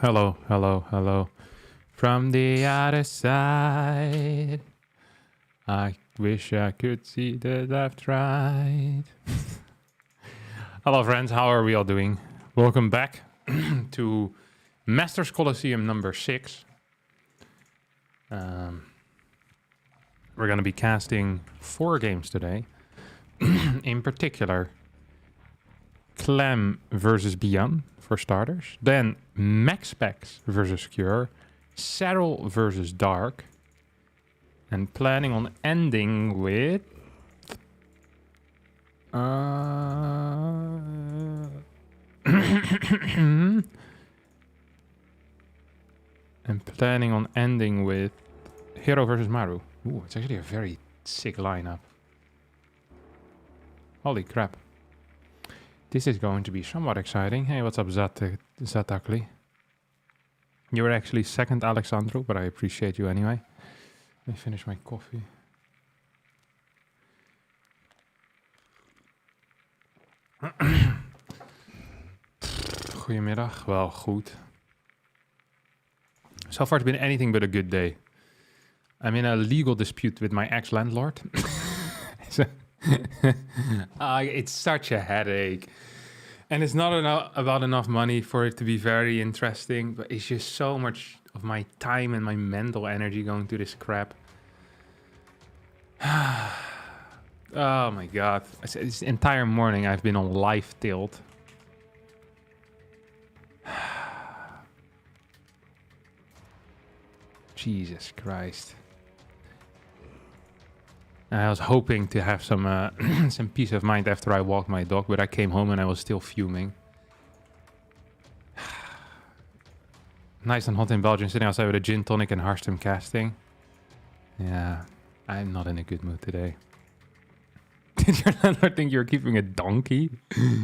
Hello, hello, hello. From the other side. I wish I could see the left, right. Hello, friends. How are we all doing? Welcome back to Masters Colosseum number 6. We're going to be casting 4 games today. In particular, Clem versus Beyond for starters. Then MaxPax versus Cure. Serral versus Dark. And planning on ending with... and planning on ending with Hero versus Maru. Ooh, it's actually a very sick lineup. Holy crap. This is going to be somewhat exciting. Hey, what's up, Zatakli? You were actually second, Alexandru, but I appreciate you anyway. Let me finish my coffee. Goedemiddag. Wel, goed. So far it's been anything but a good day. I'm in a legal dispute with my ex-landlord. It's such a headache. And it's not about enough money for it to be very interesting, but it's just so much of my time and my mental energy going to this crap. Oh my god. This entire morning I've been on live tilt. Jesus Christ. I was hoping to have some some peace of mind after I walked my dog, but I came home and I was still fuming. Nice and hot in Belgium, sitting outside with a gin tonic and Harstem casting. Yeah, I'm not in a good mood today. Did your landlord think you're keeping a donkey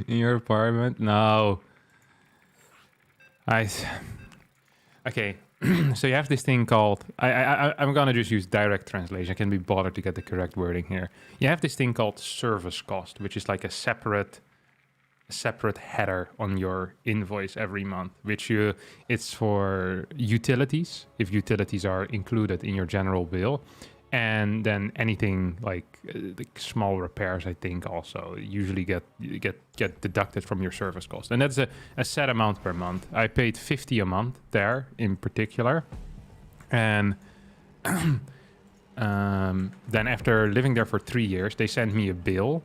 in your apartment? No. Okay. So you have this thing called... I'm going to just use direct translation. I can't be bothered to get the correct wording here. You have this thing called service cost, which is like a separate header on your invoice every month, it's for utilities, if utilities are included in your general bill. And then anything like small repairs, I think, also usually get deducted from your service cost. And that's a set amount per month. I paid 50 a month there in particular. And then after living there for 3 years, they sent me a bill.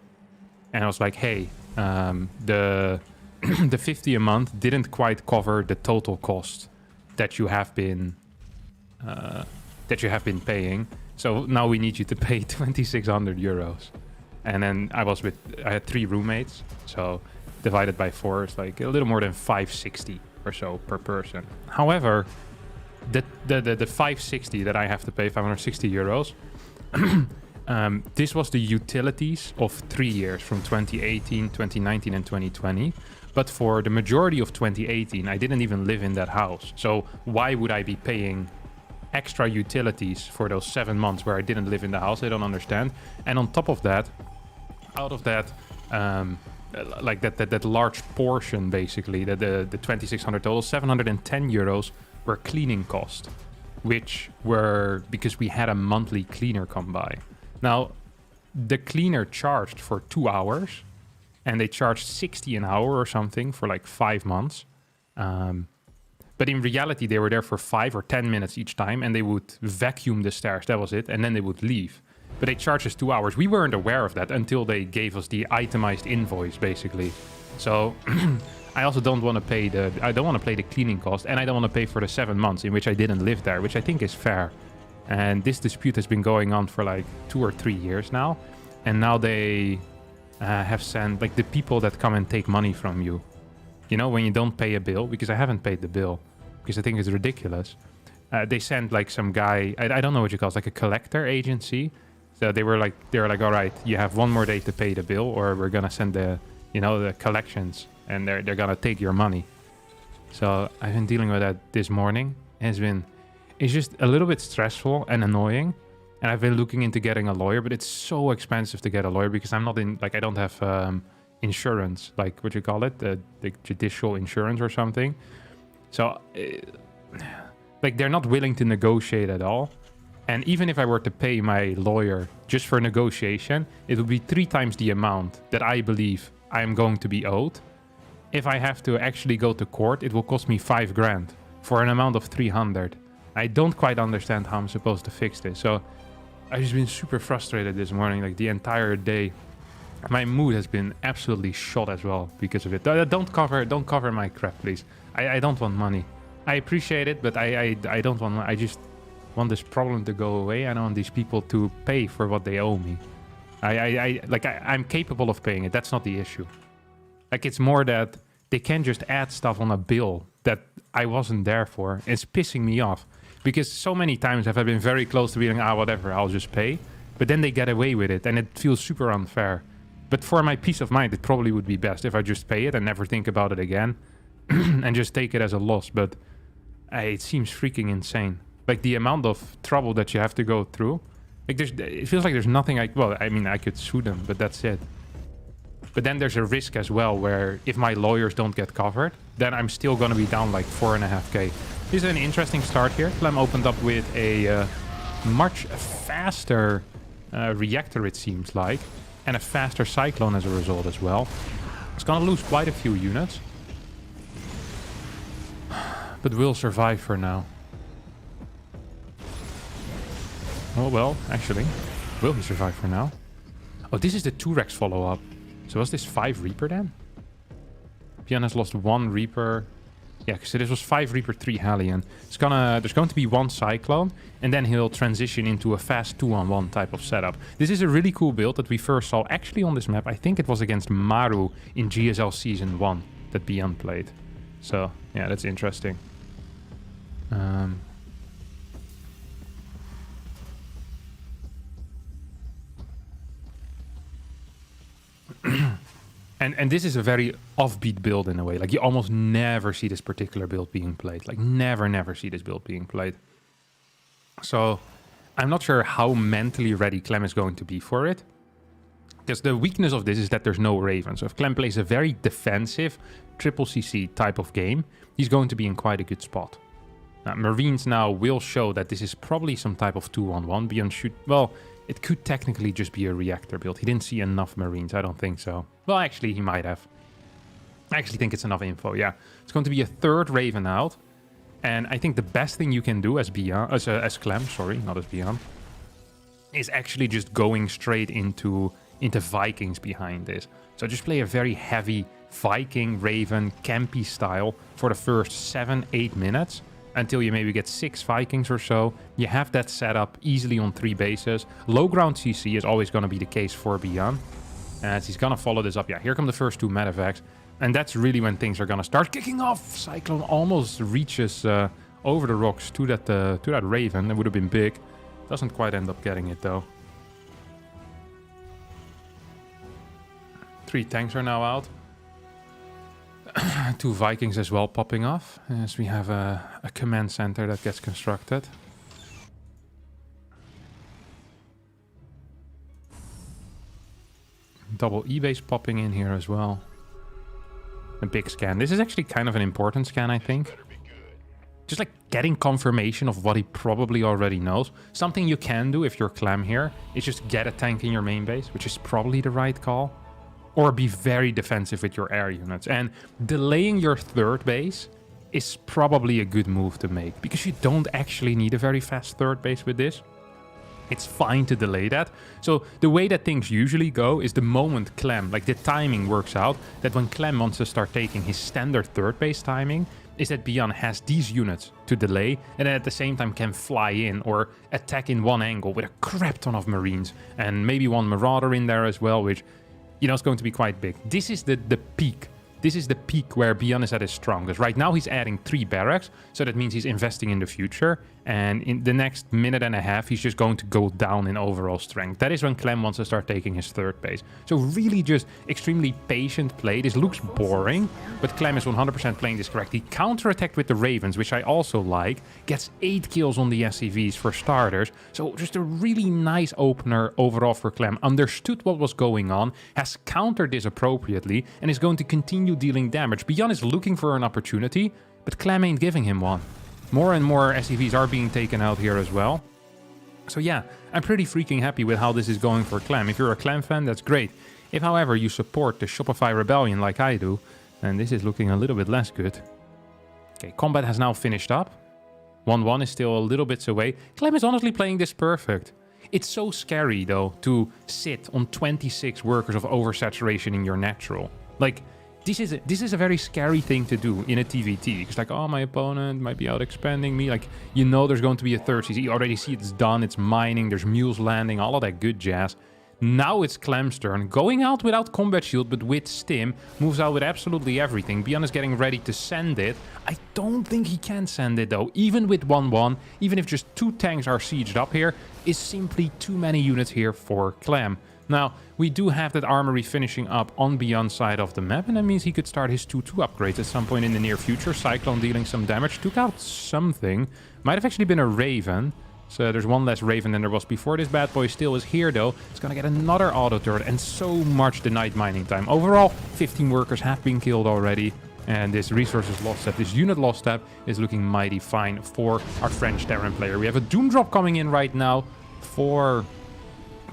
And I was like, hey, the 50 a month didn't quite cover the total cost that you have been paying. So now we need you to pay 2,600 euros. And then I had 3 roommates. So divided by 4 is like a little more than 560 or so per person. However, the 560 that I have to pay, 560 euros, this was the utilities of 3 years from 2018, 2019 and 2020. But for the majority of 2018, I didn't even live in that house. So why would I be paying extra utilities for those 7 months where I didn't live in the house? I don't understand. And on top of that, out of that, like that large portion, basically, the 2,600 total, 710 euros were cleaning costs, which were because we had a monthly cleaner come by. Now, the cleaner charged for 2 hours, and they charged 60 an hour or something for like 5 months. But in reality, they were there for 5 or 10 minutes each time, and they would vacuum the stairs. That was it. And then they would leave. But they charged us 2 hours. We weren't aware of that until they gave us the itemized invoice, basically. So I also don't want to pay the cleaning cost, and I don't want to pay for the 7 months in which I didn't live there, which I think is fair. And this dispute has been going on for like 2 or 3 years now. And now they have sent, like, the people that come and take money from you. You know, when you don't pay a bill, because I haven't paid the bill, because I think it's ridiculous. They sent like some guy, I don't know what you call it, like a collector agency. So they were like, all right, you have 1 more day to pay the bill, or we're gonna send the collections, and they're gonna take your money. So I've been dealing with that this morning. It's just a little bit stressful and annoying. And I've been looking into getting a lawyer, but it's so expensive to get a lawyer because I'm not in, like, I don't have insurance, like what you call it, the judicial insurance or something. So, like, they're not willing to negotiate at all. And even if I were to pay my lawyer just for negotiation, it would be 3 times the amount that I believe I am going to be owed. If I have to actually go to court, it will cost me 5 grand for an amount of 300. I don't quite understand how I'm supposed to fix this. So I've just been super frustrated this morning, like the entire day. My mood has been absolutely shot as well because of it. Don't cover my crap, please. I don't want money. I appreciate it, but I don't want. I just want this problem to go away. I don't want these people to pay for what they owe me. I'm capable of paying it. That's not the issue. Like, it's more that they can't just add stuff on a bill that I wasn't there for. It's pissing me off because so many times have I been very close to being, whatever, I'll just pay. But then they get away with it and it feels super unfair. But for my peace of mind, it probably would be best if I just pay it and never think about it again and just take it as a loss. But it seems freaking insane. Like, the amount of trouble that you have to go through. Like, it feels like there's nothing well, I mean, I could sue them, but that's it. But then there's a risk as well where if my lawyers don't get covered, then I'm still going to be down like 4.5k. This is an interesting start here. Clem opened up with a much faster reactor, it seems like. And a faster cyclone as a result as well. It's going to lose quite a few units. But will survive for now. Oh, well, actually. Will he survive for now? Oh, this is the 2 Rex follow-up. So was this 5 Reaper then? Pian has lost 1 Reaper. Yeah, so this was 5 Reaper, 3 Hellion. There's going to be 1 Cyclone, and then he'll transition into a fast 2-on-1 type of setup. This is a really cool build that we first saw actually on this map. I think it was against Maru in GSL Season 1 that Bian played. So, yeah, that's interesting. And this is a very offbeat build in a way. Like, you almost never see this particular build being played. Like, never see this build being played. So I'm not sure how mentally ready Clem is going to be for it. Because the weakness of this is that there's no Raven. So if Clem plays a very defensive triple CC type of game, he's going to be in quite a good spot. Marines now will show that this is probably some type of 2-on-1. Beyond shoot, well, it could technically just be a reactor build. He didn't see enough Marines. I don't think so. Well, actually, he might have. I actually think it's enough info, yeah. It's going to be a 3rd Raven out. And I think the best thing you can do as Clem, sorry, not as Bian, is actually just going straight into Vikings behind this. So just play a very heavy Viking, Raven, campy style for the first 7-8 minutes. Until you maybe get 6 Vikings or so. You have that set up easily on 3 bases. Low ground CC is always going to be the case for Bian. As he's going to follow this up. Yeah, here come the first 2 medevacs. And that's really when things are going to start kicking off. Cyclone almost reaches over the rocks to that Raven. It would have been big. Doesn't quite end up getting it though. 3 tanks are now out. 2 Vikings as well popping off, as we have a command center that gets constructed. Double E-base popping in here as well. A big scan. This is actually kind of an important scan, I think. Just like getting confirmation of what he probably already knows. Something you can do if you're Clem here is just get a tank in your main base, which is probably the right call. Or be very defensive with your air units. And delaying your 3rd base is probably a good move to make. Because you don't actually need a very fast 3rd base with this. It's fine to delay that. So the way that things usually go is the moment Clem, like the timing works out, that when Clem wants to start taking his standard 3rd base timing, is that Bian has these units to delay and then at the same time can fly in or attack in one angle with a crap ton of Marines. And maybe 1 Marauder in there as well, which... you know, it's going to be quite big. This is the peak. This is the peak where Bian is at his strongest. Right now, he's adding 3 barracks, so that means he's investing in the future. And in the next minute and a half, he's just going to go down in overall strength. That is when Clem wants to start taking his 3rd base. So really just extremely patient play. This looks boring, but Clem is 100% playing this correctly. Counterattacked with the Ravens, which I also like. Gets 8 kills on the SCVs for starters. So just a really nice opener overall for Clem. Understood what was going on, has countered this appropriately, and is going to continue dealing damage. Bian is looking for an opportunity, but Clem ain't giving him one. More and more SCVs are being taken out here as well. So yeah, I'm pretty freaking happy with how this is going for Clem. If you're a Clem fan, that's great. If, however, you support the Shopify Rebellion like I do, then this is looking a little bit less good. Okay, combat has now finished up. 1-1 is still a little bit away. Clem is honestly playing this perfect. It's so scary, though, to sit on 26 workers of oversaturation in your natural. Like, this is a very scary thing to do in a TVT. Because, like, oh, my opponent might be out-expanding me. Like, you know there's going to be a third CC. You already see it's done, it's mining, there's mules landing, all of that good jazz. Now it's Clem's turn. Going out without combat shield, but with stim. Moves out with absolutely everything. Beyond is getting ready to send it. I don't think he can send it, though. Even with 1-1, even if just 2 tanks are sieged up here, is simply too many units here for Clem. Now, we do have that armory finishing up on Beyond's side of the map, and that means he could start his 2-2 upgrades at some point in the near future. Cyclone dealing some damage. Took out something. Might have actually been a Raven. So there's one less Raven than there was before. This bad boy still is here, though. It's going to get another auto turret and so much denied mining time. Overall, 15 workers have been killed already. And this resources lost step, this unit lost step, is looking mighty fine for our French Terran player. We have a Doom Drop coming in right now for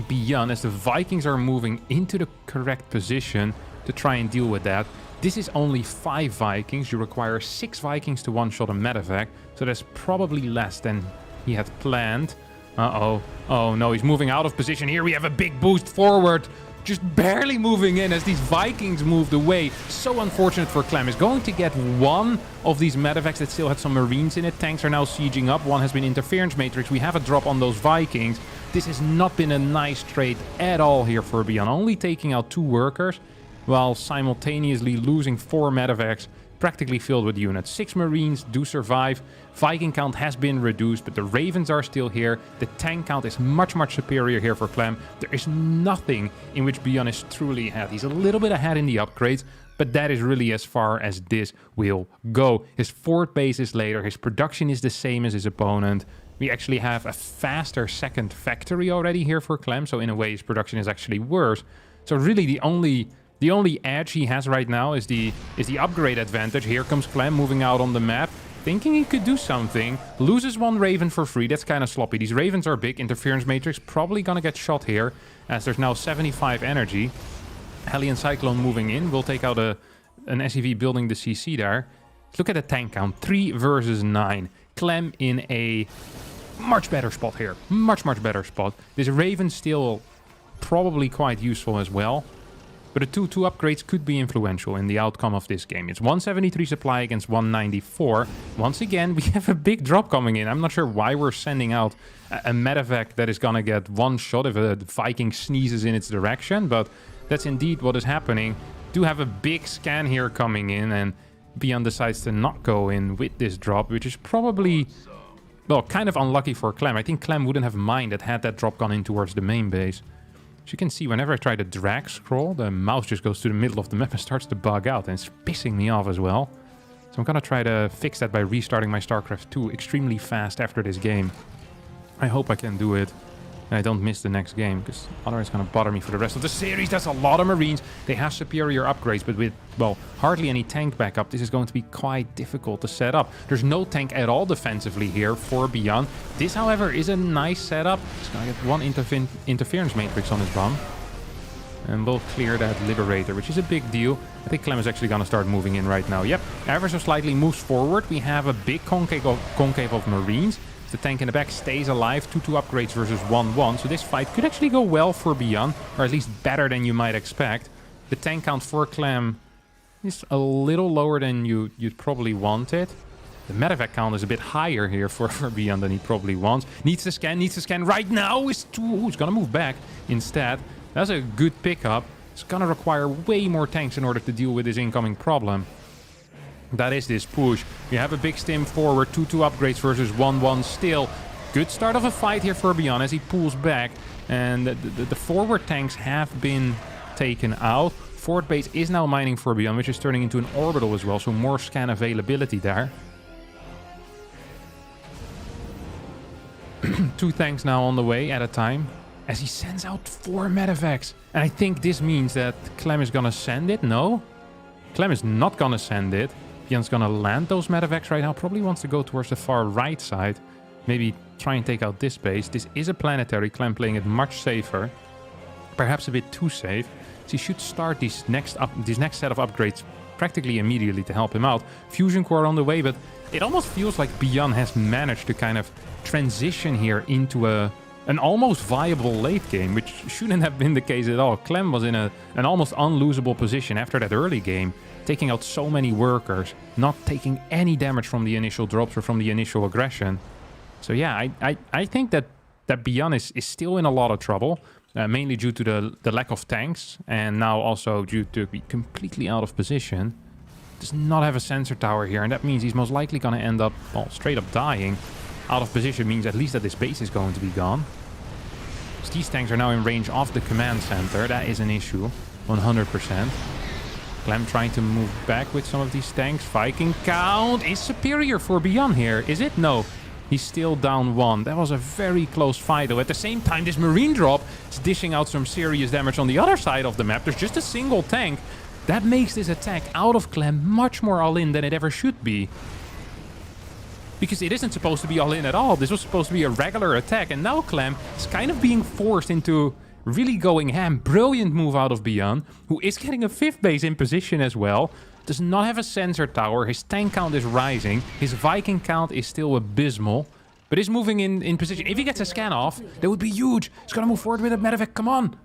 Beyond as the Vikings are moving into the correct position to try and deal with that. This is only 5 Vikings. You require 6 Vikings to one-shot a medevac. So that's probably less than he had planned. Uh-oh. Oh, no, he's moving out of position here. We have a big boost forward. Just barely moving in as these Vikings moved away. So unfortunate for Clem. Is going to get one of these medevacs that still had some Marines in it. Tanks are now sieging up. One has been interference matrix. We have a drop on those Vikings. This has not been a nice trade at all here for Beyond. Only taking out 2 workers while simultaneously losing 4 medevacs. Practically filled with units. 6 Marines do survive. Viking count has been reduced, but the Ravens are still here. The tank count is much superior here for Clem. There is nothing in which Beyond is truly ahead. He's a little bit ahead in the upgrades, but that is really as far as this will go. His fort base is later. His production is the same as his opponent. We actually have a faster second factory already here for Clem, so in a way his production is actually worse. So really the only edge he has right now is the upgrade advantage. Here comes Clem moving out on the map, thinking he could do something. Loses 1 Raven for free. That's kind of sloppy. These Ravens are big. Interference matrix probably gonna get shot here as there's now 75 energy. Hellion Cyclone moving in. We'll take out an SCV building the CC there. Look at the tank count. 3 versus 9. Clem in a much better spot here. Much better spot. This Raven still probably quite useful as well. But the 2-2 upgrades could be influential in the outcome of this game. It's 173 supply against 194. Once again, we have a big drop coming in. I'm not sure why we're sending out a medevac that is gonna get one shot if a Viking sneezes in its direction. But that's indeed what is happening. Do have a big scan here coming in, and Beyond decides to not go in with this drop, which is probably, well, kind of unlucky for Clem. I think Clem wouldn't have minded had that drop gone in towards the main base. As you can see, whenever I try to drag scroll, the mouse just goes to the middle of the map and starts to bug out, and it's pissing me off as well. So I'm gonna try to fix that by restarting my StarCraft 2 extremely fast after this game. I hope I can do it and I don't miss the next game, because otherwise it's gonna bother me for the rest of the series. That's a lot of Marines. They have superior upgrades, but with, well, hardly any tank backup, this is going to be quite difficult to set up. There's no tank at all defensively here for Beyond. This, however, is a nice setup. He's gonna get 1 interference matrix on his bomb. And we'll clear that Liberator, which is a big deal. I think Clem is actually gonna start moving in right now. Yep, ever so slightly moves forward. We have a big concave of Marines. The tank in the back stays alive. 2-2 upgrades versus 1-1. So this fight could actually go well for Beyond, or at least better than you might expect. The tank count for Clem is a little lower than you'd probably want it. The medevac count is a bit higher here for Beyond than he probably wants. Needs to scan right now. He's gonna move back instead. That's a good pickup. It's gonna require way more tanks in order to deal with this incoming problem. That is this push. We have a big stim forward. 2-2 upgrades versus 1-1 still. Good start of a fight here for Beyond as he pulls back. And the forward tanks have been taken out. Fort base is now mining for Beyond, which is turning into an orbital as well. So more scan availability there. 2 tanks now on the way at a time, as he sends out 4 medevacs. And I think this means that Clem is gonna send it. No? Clem is not gonna send it. Beyond's gonna land those medevacs right now. Probably wants to go towards the far right side. Maybe try and take out this base. This is a planetary. Clem playing it much safer. Perhaps a bit too safe. So he should start this next set of upgrades practically immediately to help him out. Fusion core on the way, but it almost feels like Beyond has managed to kind of transition here into an almost viable late game, which shouldn't have been the case at all. Clem was in an almost unlosable position after that early game, taking out so many workers, not taking any damage from the initial drops or from the initial aggression. So yeah, I think that Beyond is still in a lot of trouble. Mainly due to the lack of tanks, and now also due to be completely out of position. Does not have a sensor tower here, and that means he's most likely going to end up, well, straight up dying. Out of position means at least that this base is going to be gone. So these tanks are now in range of the command center. That is an issue, 100%. Clem trying to move back with some of these tanks. Viking count is superior for Beyond here, is it? No. He's still down 1. That was a very close fight, though. At the same time, this marine drop is dishing out some serious damage on the other side of the map. There's just a single tank. That makes this attack out of Clem much more all-in than it ever should be. Because it isn't supposed to be all-in at all. This was supposed to be a regular attack. And now Clem is kind of being forced into really going ham. Brilliant move out of Beyond, who is getting a 5th base in position as well. Does not have a sensor tower. His tank count is rising. His Viking count is still abysmal. But is moving in position. If he gets a scan off, that would be huge. He's going to move forward with a medevac. Come on.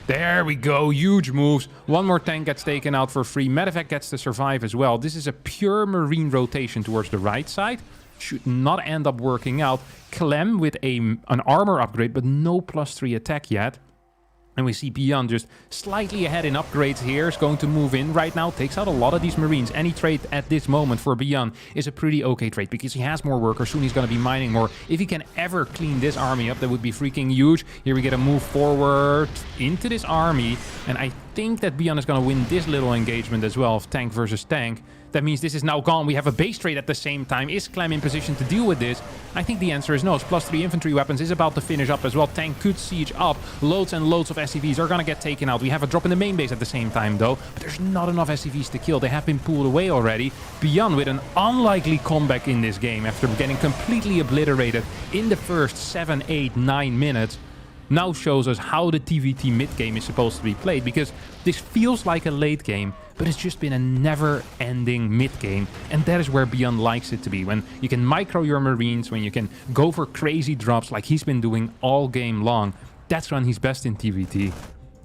There we go. Huge moves. One more tank gets taken out for free. Medevac gets to survive as well. This is a pure marine rotation towards the right side. Should not end up working out. Clem with an armor upgrade, but no +3 attack yet. And we see Beyond just slightly ahead in upgrades here. Is going to move in right now. Takes out a lot of these Marines. Any trade at this moment for Beyond is a pretty okay trade because he has more workers. Soon he's going to be mining more. If he can ever clean this army up, that would be freaking huge. Here we get a move forward into this army. And I think that Beyond is going to win this little engagement as well of tank versus tank. That means this is now gone. We have a base trade at the same time. Is Clem in position to deal with this? I think the answer is no. His +3 infantry weapons is about to finish up as well. Tank could siege up. Loads and loads of SCVs are going to get taken out. We have a drop in the main base at the same time, though. But there's not enough SCVs to kill. They have been pulled away already. Beyond with an unlikely comeback in this game after getting completely obliterated in the first 7, 8, 9 minutes. Now shows us how the TVT mid-game is supposed to be played, because this feels like a late game, but it's just been a never-ending mid-game, and that is where Beyond likes it to be. When you can micro your Marines, when you can go for crazy drops like he's been doing all game long, that's when he's best in TVT.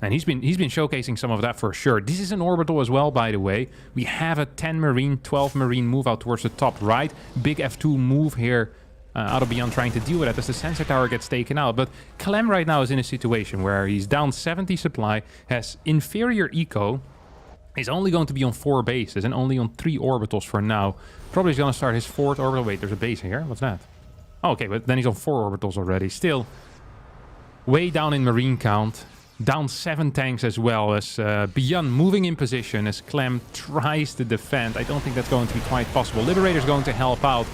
And he's been showcasing some of that for sure. This is an orbital as well, by the way. We have a 10 Marine, 12 Marine move out towards the top right. Big F2 move here. Out of Beyond trying to deal with it as the sensor tower gets taken out. But Clem right now is in a situation where he's down 70 supply, has inferior eco, is only going to be on 4 bases and only on 3 orbitals for now. Probably is going to start his 4th orbital. Wait, there's a base here. What's that? Oh, okay, but then he's on 4 orbitals already. Still way down in Marine count. Down 7 tanks as well as Beyond moving in position as Clem tries to defend. I don't think that's going to be quite possible. Liberator's going to help out.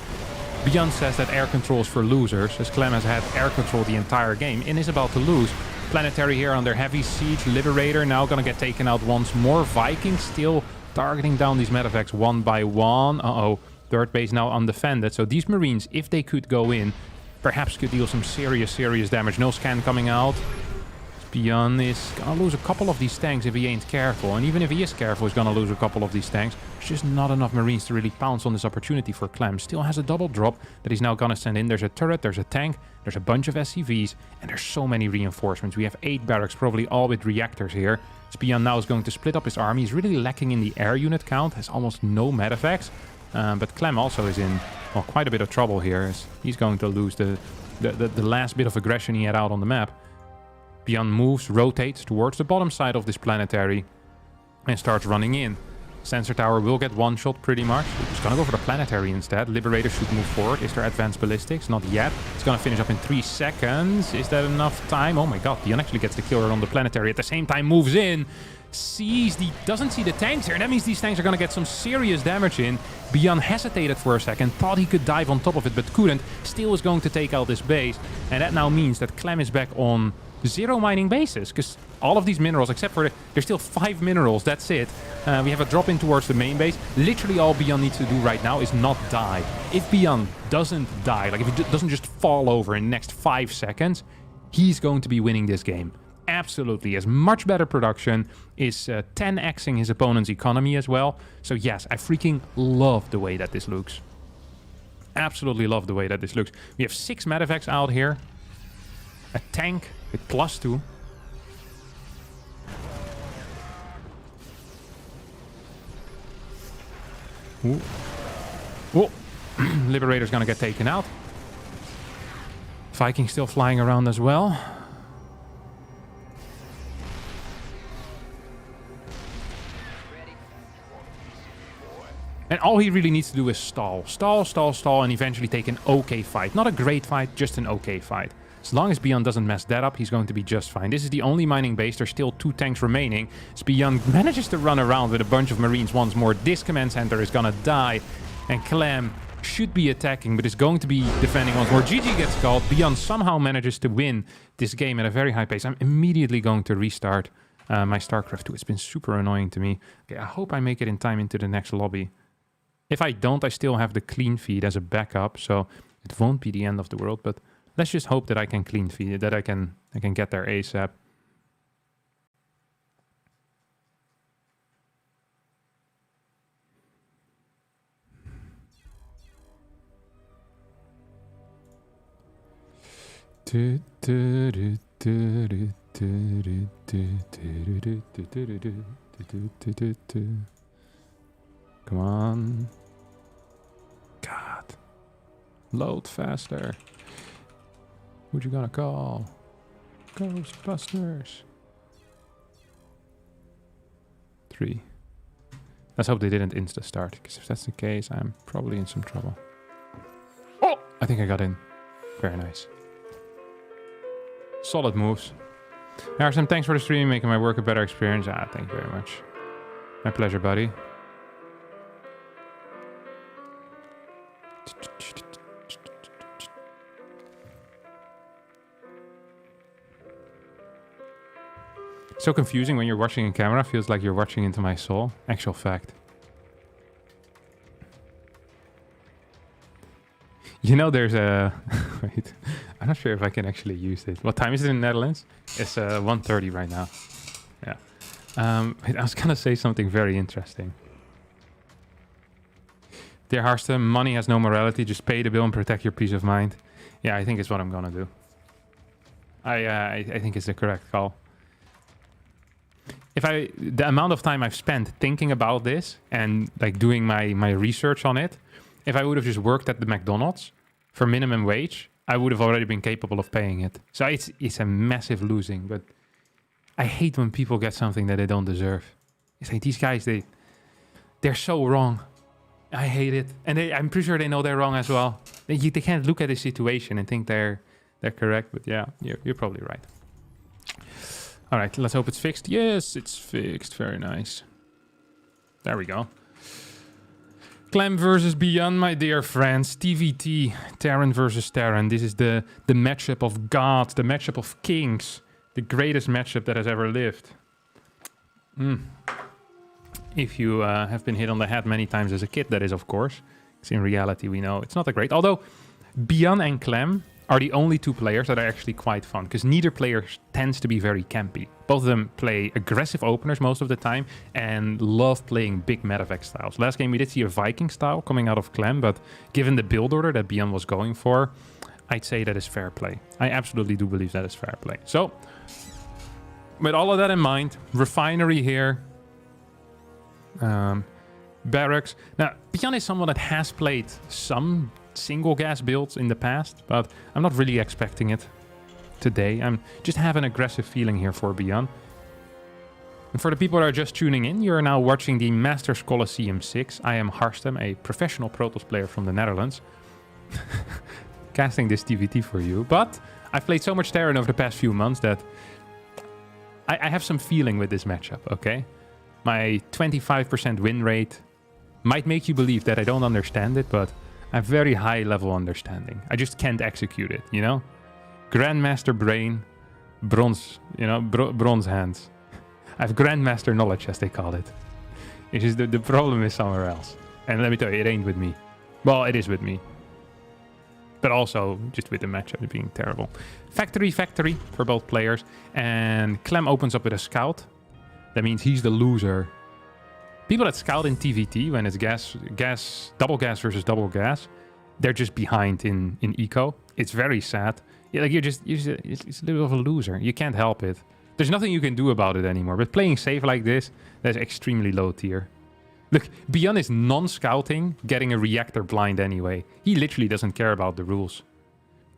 Beyond says that air control is for losers, as Clem has had air control the entire game and is about to lose. Planetary here under heavy siege. Liberator now gonna get taken out once more. Vikings still targeting down these medevacs one by one. Uh-oh. 3rd base now undefended. So these Marines, if they could go in, perhaps could deal some serious damage. No scan coming out. Beyond is gonna lose a couple of these tanks if he ain't careful. And even if he is careful, he's gonna lose a couple of these tanks. There's just not enough Marines to really pounce on this opportunity for Clem. Still has a double drop that he's now gonna send in. There's a turret, there's a tank, there's a bunch of SCVs, and there's so many reinforcements. We have 8 barracks, probably all with reactors here. Beyond now is going to split up his army. He's really lacking in the air unit count, has almost no medevacs. But Clem also is in, well, quite a bit of trouble here, as he's going to lose the last bit of aggression he had out on the map. Beyond moves, rotates towards the bottom side of this planetary and starts running in. Sensor tower will get one shot pretty much. He's gonna go for the planetary instead. Liberator should move forward. Is there advanced ballistics? Not yet. It's gonna finish up in 3 seconds. Is that enough time? Oh my god, Beyond actually gets the killer on the planetary. At the same time moves in. Doesn't see the tanks here, and that means these tanks are gonna get some serious damage in. Beyond hesitated for a second, thought he could dive on top of it, but couldn't. Still is going to take out this base, and that now means that Clem is back on 0 mining bases, because all of these minerals, except for there's still 5 minerals, that's it. We have a drop in towards the main base. Literally all Beyond needs to do right now is not die. If Beyond doesn't die, like if it doesn't just fall over in the next 5 seconds, he's going to be winning this game. Absolutely. He has much better production, is 10xing his opponent's economy as well. So yes, I freaking love the way that this looks. Absolutely love the way that this looks. We have 6 medevacs out here. A tank with +2. Ooh. Whoa. Liberator's gonna get taken out. Viking still flying around as well. And all he really needs to do is stall. Stall, stall, stall, and eventually take an okay fight. Not a great fight, just an okay fight. As long as Beyond doesn't mess that up, he's going to be just fine. This is the only mining base. There's still 2 tanks remaining. As Beyond manages to run around with a bunch of Marines once more, this command center is gonna die. And Clem should be attacking, but is going to be defending once more. GG gets called. Beyond somehow manages to win this game at a very high pace. I'm immediately going to restart my StarCraft 2. It's been super annoying to me. Okay, I hope I make it in time into the next lobby. If I don't, I still have the clean feed as a backup, so it won't be the end of the world, but let's just hope that I can clean feed it, that I can get there ASAP. Come on. God. Load faster. Who'd you gonna call? Ghostbusters. 3. Let's hope they didn't insta-start, because if that's the case, I'm probably in some trouble. Oh! I think I got in. Very nice. Solid moves. Harstem, thanks for the stream, making my work a better experience. Thank you very much. My pleasure, buddy. So confusing when you're watching in camera. Feels like you're watching into my soul. Actual fact. You know, there's a... Wait. I'm not sure if I can actually use it. What time is it in the Netherlands? It's 1:30 right now. Yeah. Wait, I was gonna say something very interesting. Dear Harstem, money has no morality. Just pay the bill and protect your peace of mind. Yeah, I think it's what I'm gonna do. I think it's the correct call. The amount of time I've spent thinking about this and like doing my research on it, if I would have just worked at the McDonald's for minimum wage, I would have already been capable of paying it. So it's a massive losing, but I hate when people get something that they don't deserve. It's like these guys, they're so wrong. I hate it. And I'm pretty sure they know they're wrong as well. They can't look at the situation and think they're correct, but yeah, you're probably right. All right, let's hope it's fixed. Yes, it's fixed. Very nice. There we go. Clem versus Beyond, my dear friends. TVT, Terran versus Terran. This is the matchup of gods, the matchup of kings. The greatest matchup that has ever lived. If you have been hit on the head many times as a kid, that is, of course. Because in reality, we know it's not that great. Although, Beyond and Clem are the only 2 players that are actually quite fun, because neither player tends to be very campy. Both of them play aggressive openers most of the time and love playing big medevac styles. Last game we did see a Viking style coming out of Clem, but given the build order that Beyond was going for, I'd say that is fair play. I absolutely do believe that is fair play. So, with all of that in mind, refinery here, barracks. Now, Beyond is someone that has played some single gas builds in the past, but I'm not really expecting it today. I'm just have an aggressive feeling here for Beyond. And for the people that are just tuning in, you're now watching the Masters Colosseum 6. I am Harstem, a professional Protoss player from the Netherlands. Casting this TVT for you, but I've played so much Terran over the past few months that I have some feeling with this matchup, okay? My 25% win rate might make you believe that I don't understand it, but I have very high level understanding. I just can't execute it, you know? Grandmaster brain, bronze, you know, bronze hands. I have grandmaster knowledge, as they call it. It's just the problem is somewhere else. And let me tell you, it ain't with me. Well, it is with me. But also just with the matchup being terrible. Factory for both players. And Clem opens up with a scout. That means he's the loser. People that scout in TVT when it's double gas versus double gas, they're just behind in eco. It's very sad. Yeah, like it's a little of a loser. You can't help it. There's nothing you can do about it anymore. But playing safe like this, that's extremely low tier. Look, Beyond is non-scouting, getting a reactor blind anyway. He literally doesn't care about the rules.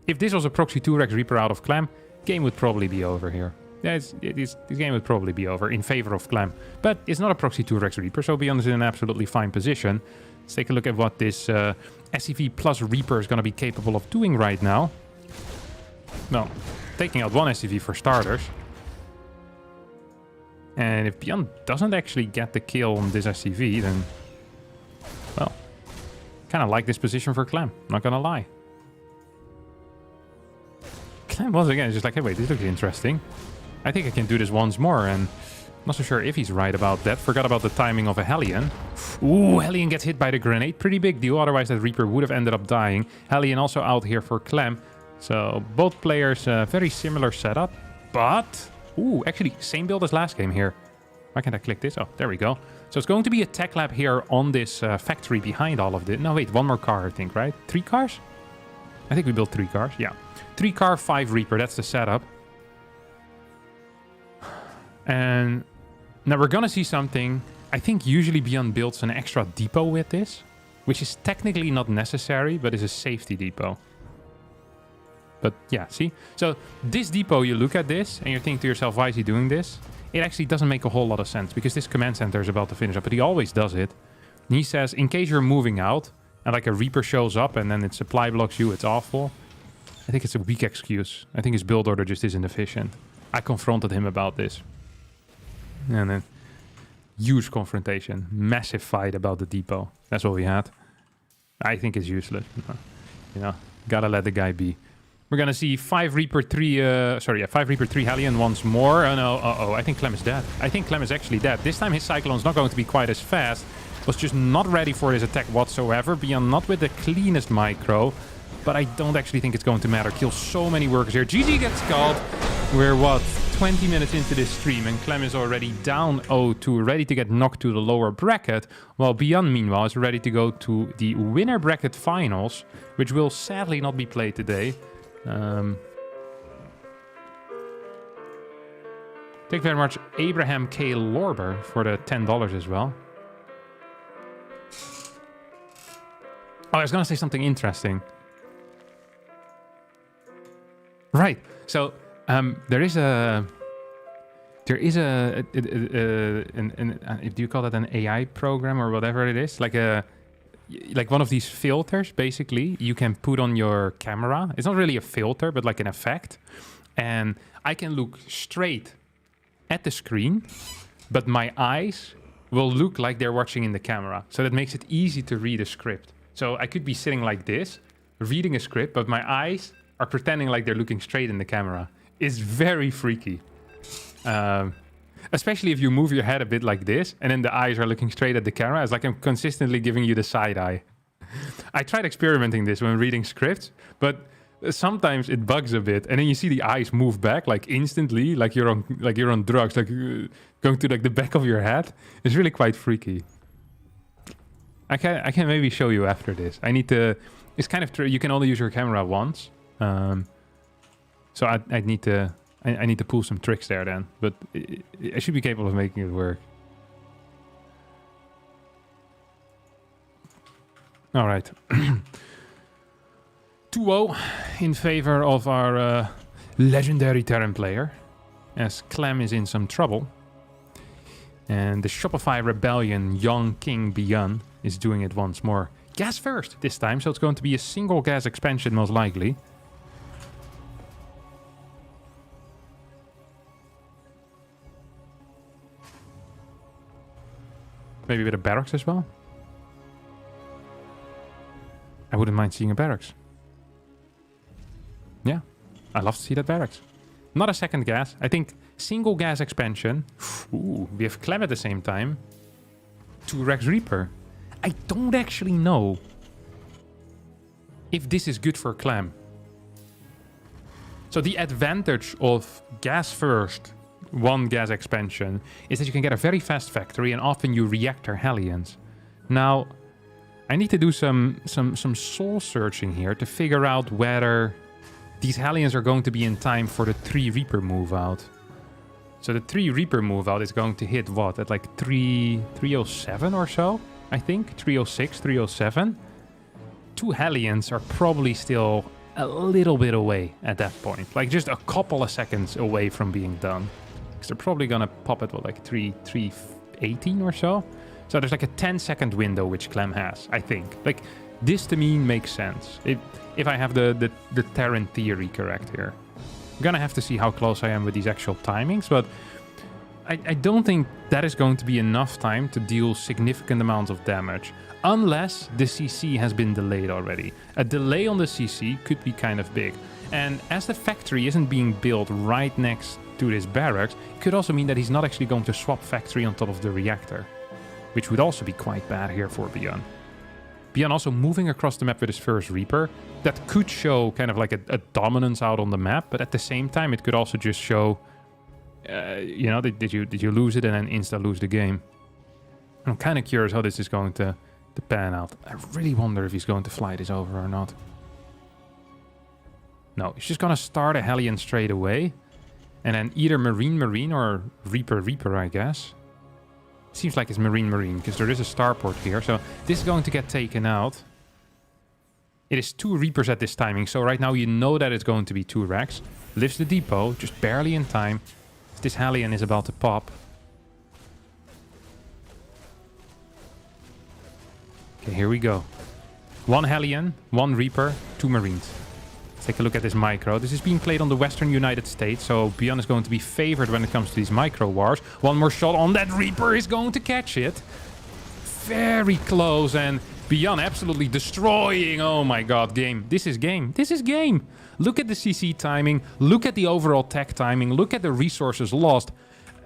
If this was a proxy 2-Rex Reaper out of Clem, game would probably be over here. Yeah, this game would probably be over in favor of Clem. But it's not a proxy 2-Rex Reaper, so Beyond is in an absolutely fine position. Let's take a look at what this SCV plus Reaper is going to be capable of doing right now. Well, taking out one SCV for starters. And if Beyond doesn't actually get the kill on this SCV, then... well, kind of like this position for Clem, not gonna lie. Clem once again is just like, hey, wait, this looks interesting. I think I can do this once more, and I'm not so sure if he's right about that. Forgot about the timing of a Hellion. Ooh, Hellion gets hit by the grenade. Pretty big deal, otherwise that Reaper would have ended up dying. Hellion also out here for Clem. So both players, very similar setup, but... ooh, actually, same build as last game here. Why can't I click this? Oh, there we go. So it's going to be a tech lab here on this factory behind all of this. No, wait, one more car, I think, right? 3 cars? I think we built 3 cars. Yeah. 3 car, 5 Reaper. That's the setup. And now we're going to see something. I think usually Beyond builds an extra depot with this, which is technically not necessary, but is a safety depot. But yeah, see? So this depot, you look at this and you're thinking to yourself, why is he doing this? It actually doesn't make a whole lot of sense because this command center is about to finish up, but he always does it. And he says, in case you're moving out and like a Reaper shows up and then it supply blocks you, it's awful. I think it's a weak excuse. I think his build order just isn't efficient. I confronted him about this. And then huge confrontation, massive fight about the depot. That's what we had. I think it's useless. You know, gotta let the guy be. We're gonna see 5 Reaper 3, 5 Reaper 3 Hellion once more. Oh no, I think Clem is dead. I think Clem is actually dead. This time his Cyclone's not going to be quite as fast. Was just not ready for his attack whatsoever. Beyond not with the cleanest micro. But I don't actually think it's going to matter. Kills so many workers here. GG gets called. We're, what, 20 minutes into this stream and Clem is already down 0-2, ready to get knocked to the lower bracket, while Beyond, meanwhile, is ready to go to the winner bracket finals, which will sadly not be played today. Thank you very much, Abraham K. Lorber, for the $10 as well. Oh, I was going to say something interesting. Right, so there is a do you call that an AI program or whatever it is? Like one of these filters, basically, you can put on your camera. It's not really a filter, but like an effect. And I can look straight at the screen, but my eyes will look like they're watching in the camera. So that makes it easy to read a script. So I could be sitting like this, reading a script, but my eyes are pretending like they're looking straight in the camera. It's very freaky. Especially if you move your head a bit like this, and then the eyes are looking straight at the camera. It's like I'm consistently giving you the side eye. I tried experimenting this when reading scripts, but sometimes it bugs a bit, and then you see the eyes move back like instantly, like you're on drugs, like going to like the back of your head. It's really quite freaky. I can maybe show you after this. I need to. It's kind of true. You can only use your camera once. So I need to pull some tricks there then, but I should be capable of making it work. All right. 2-0 in favor of our legendary Terran player, as Clem is in some trouble. And the Shopify Rebellion Young King Beyond is doing it once more. Gas first this time, so it's going to be a single gas expansion most likely. Maybe with a barracks as well. I wouldn't mind seeing a barracks. Yeah, I love to see that barracks. Not a second gas. I think single gas expansion. Ooh, we have Clem at the same time. 2 Rex Reaper. I don't actually know if this is good for Clem. So the advantage of gas first, 1 gas expansion, is that you can get a very fast factory and often you reactor Hellions. Now, I need to do some soul searching here to figure out whether these Hellions are going to be in time for the 3 Reaper move out. So the 3 Reaper move out is going to hit what? At like 307 or so, I think? 306, 307. 2 Hellions are probably still a little bit away at that point. Like just a couple of seconds away from being done. Because they're probably going to pop at what, like 318 or so? So there's like a 10-second window which Clem has, I think. Like, this to me makes sense. If I have the Terran theory correct here. I'm gonna have to see how close I am with these actual timings, but I don't think that is going to be enough time to deal significant amounts of damage. Unless the CC has been delayed already. A delay on the CC could be kind of big. And as the factory isn't being built right next to this barracks, it could also mean that he's not actually going to swap factory on top of the reactor. Which would also be quite bad here for Beyond. Beyond also moving across the map with his first Reaper. That could show kind of like a dominance out on the map, but at the same time it could also just show, you know, did you lose it and then insta lose the game. I'm kind of curious how this is going to pan out. I really wonder if he's going to fly this over or not. No, he's just going to start a Hellion straight away. And then either Marine or Reaper, I guess. Seems like it's Marine, because there is a starport here. So this is going to get taken out. It is 2 Reapers at this timing. So right now you know that it's going to be 2 Rex. Lifts the depot, just barely in time. This Hellion is about to pop. Okay, here we go. 1 Hellion, 1 Reaper, 2 Marines. Let's take a look at this micro. This is being played on the Western United States, so Beyond is going to be favored when it comes to these micro wars. 1 more shot on that Reaper is going to catch it. Very close, and Beyond absolutely destroying. Oh my god, game. This is game. This is game. Look at the CC timing. Look at the overall tech timing. Look at the resources lost.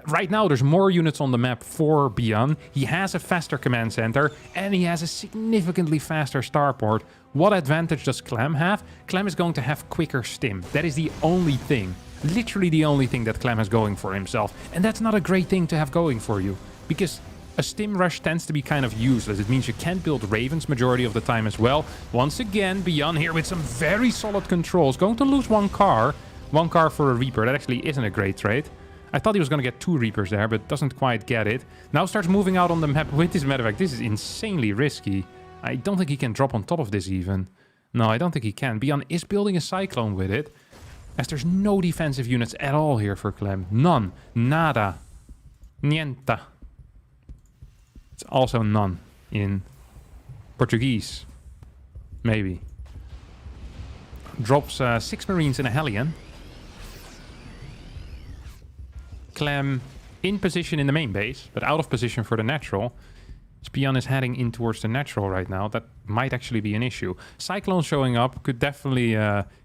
Right now, there's more units on the map for Beyond. He has a faster command center, and he has a significantly faster starport. What advantage does Clem have? Clem is going to have quicker stim. That is the only thing. Literally the only thing that Clem has going for himself. And that's not a great thing to have going for you. Because a stim rush tends to be kind of useless. It means you can't build Ravens majority of the time as well. Once again, Beyond here with some very solid controls. Going to lose 1 car. 1 car for a Reaper. That actually isn't a great trade. I thought he was going to get 2 Reapers there, but doesn't quite get it. Now starts moving out on the map with this medevac. This is insanely risky. I don't think he can drop on top of this even. No, I don't think he can. Beyond is building a Cyclone with it. As there's no defensive units at all here for Clem. None. Nada. Niente. It's also none in Portuguese. Maybe. Drops 6 Marines in a Hellion. Clem in position in the main base, but out of position for the natural. Beyond is heading in towards the natural right now. That might actually be an issue. Cyclone showing up could definitely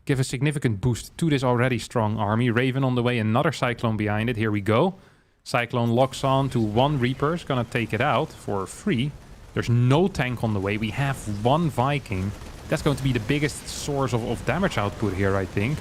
give a significant boost to this already strong army. Raven on the way, another Cyclone behind it. Here we go. Cyclone locks on to 1 Reaper. Is going to take it out for free. There's no tank on the way. We have 1 Viking. That's going to be the biggest source of damage output here, I think.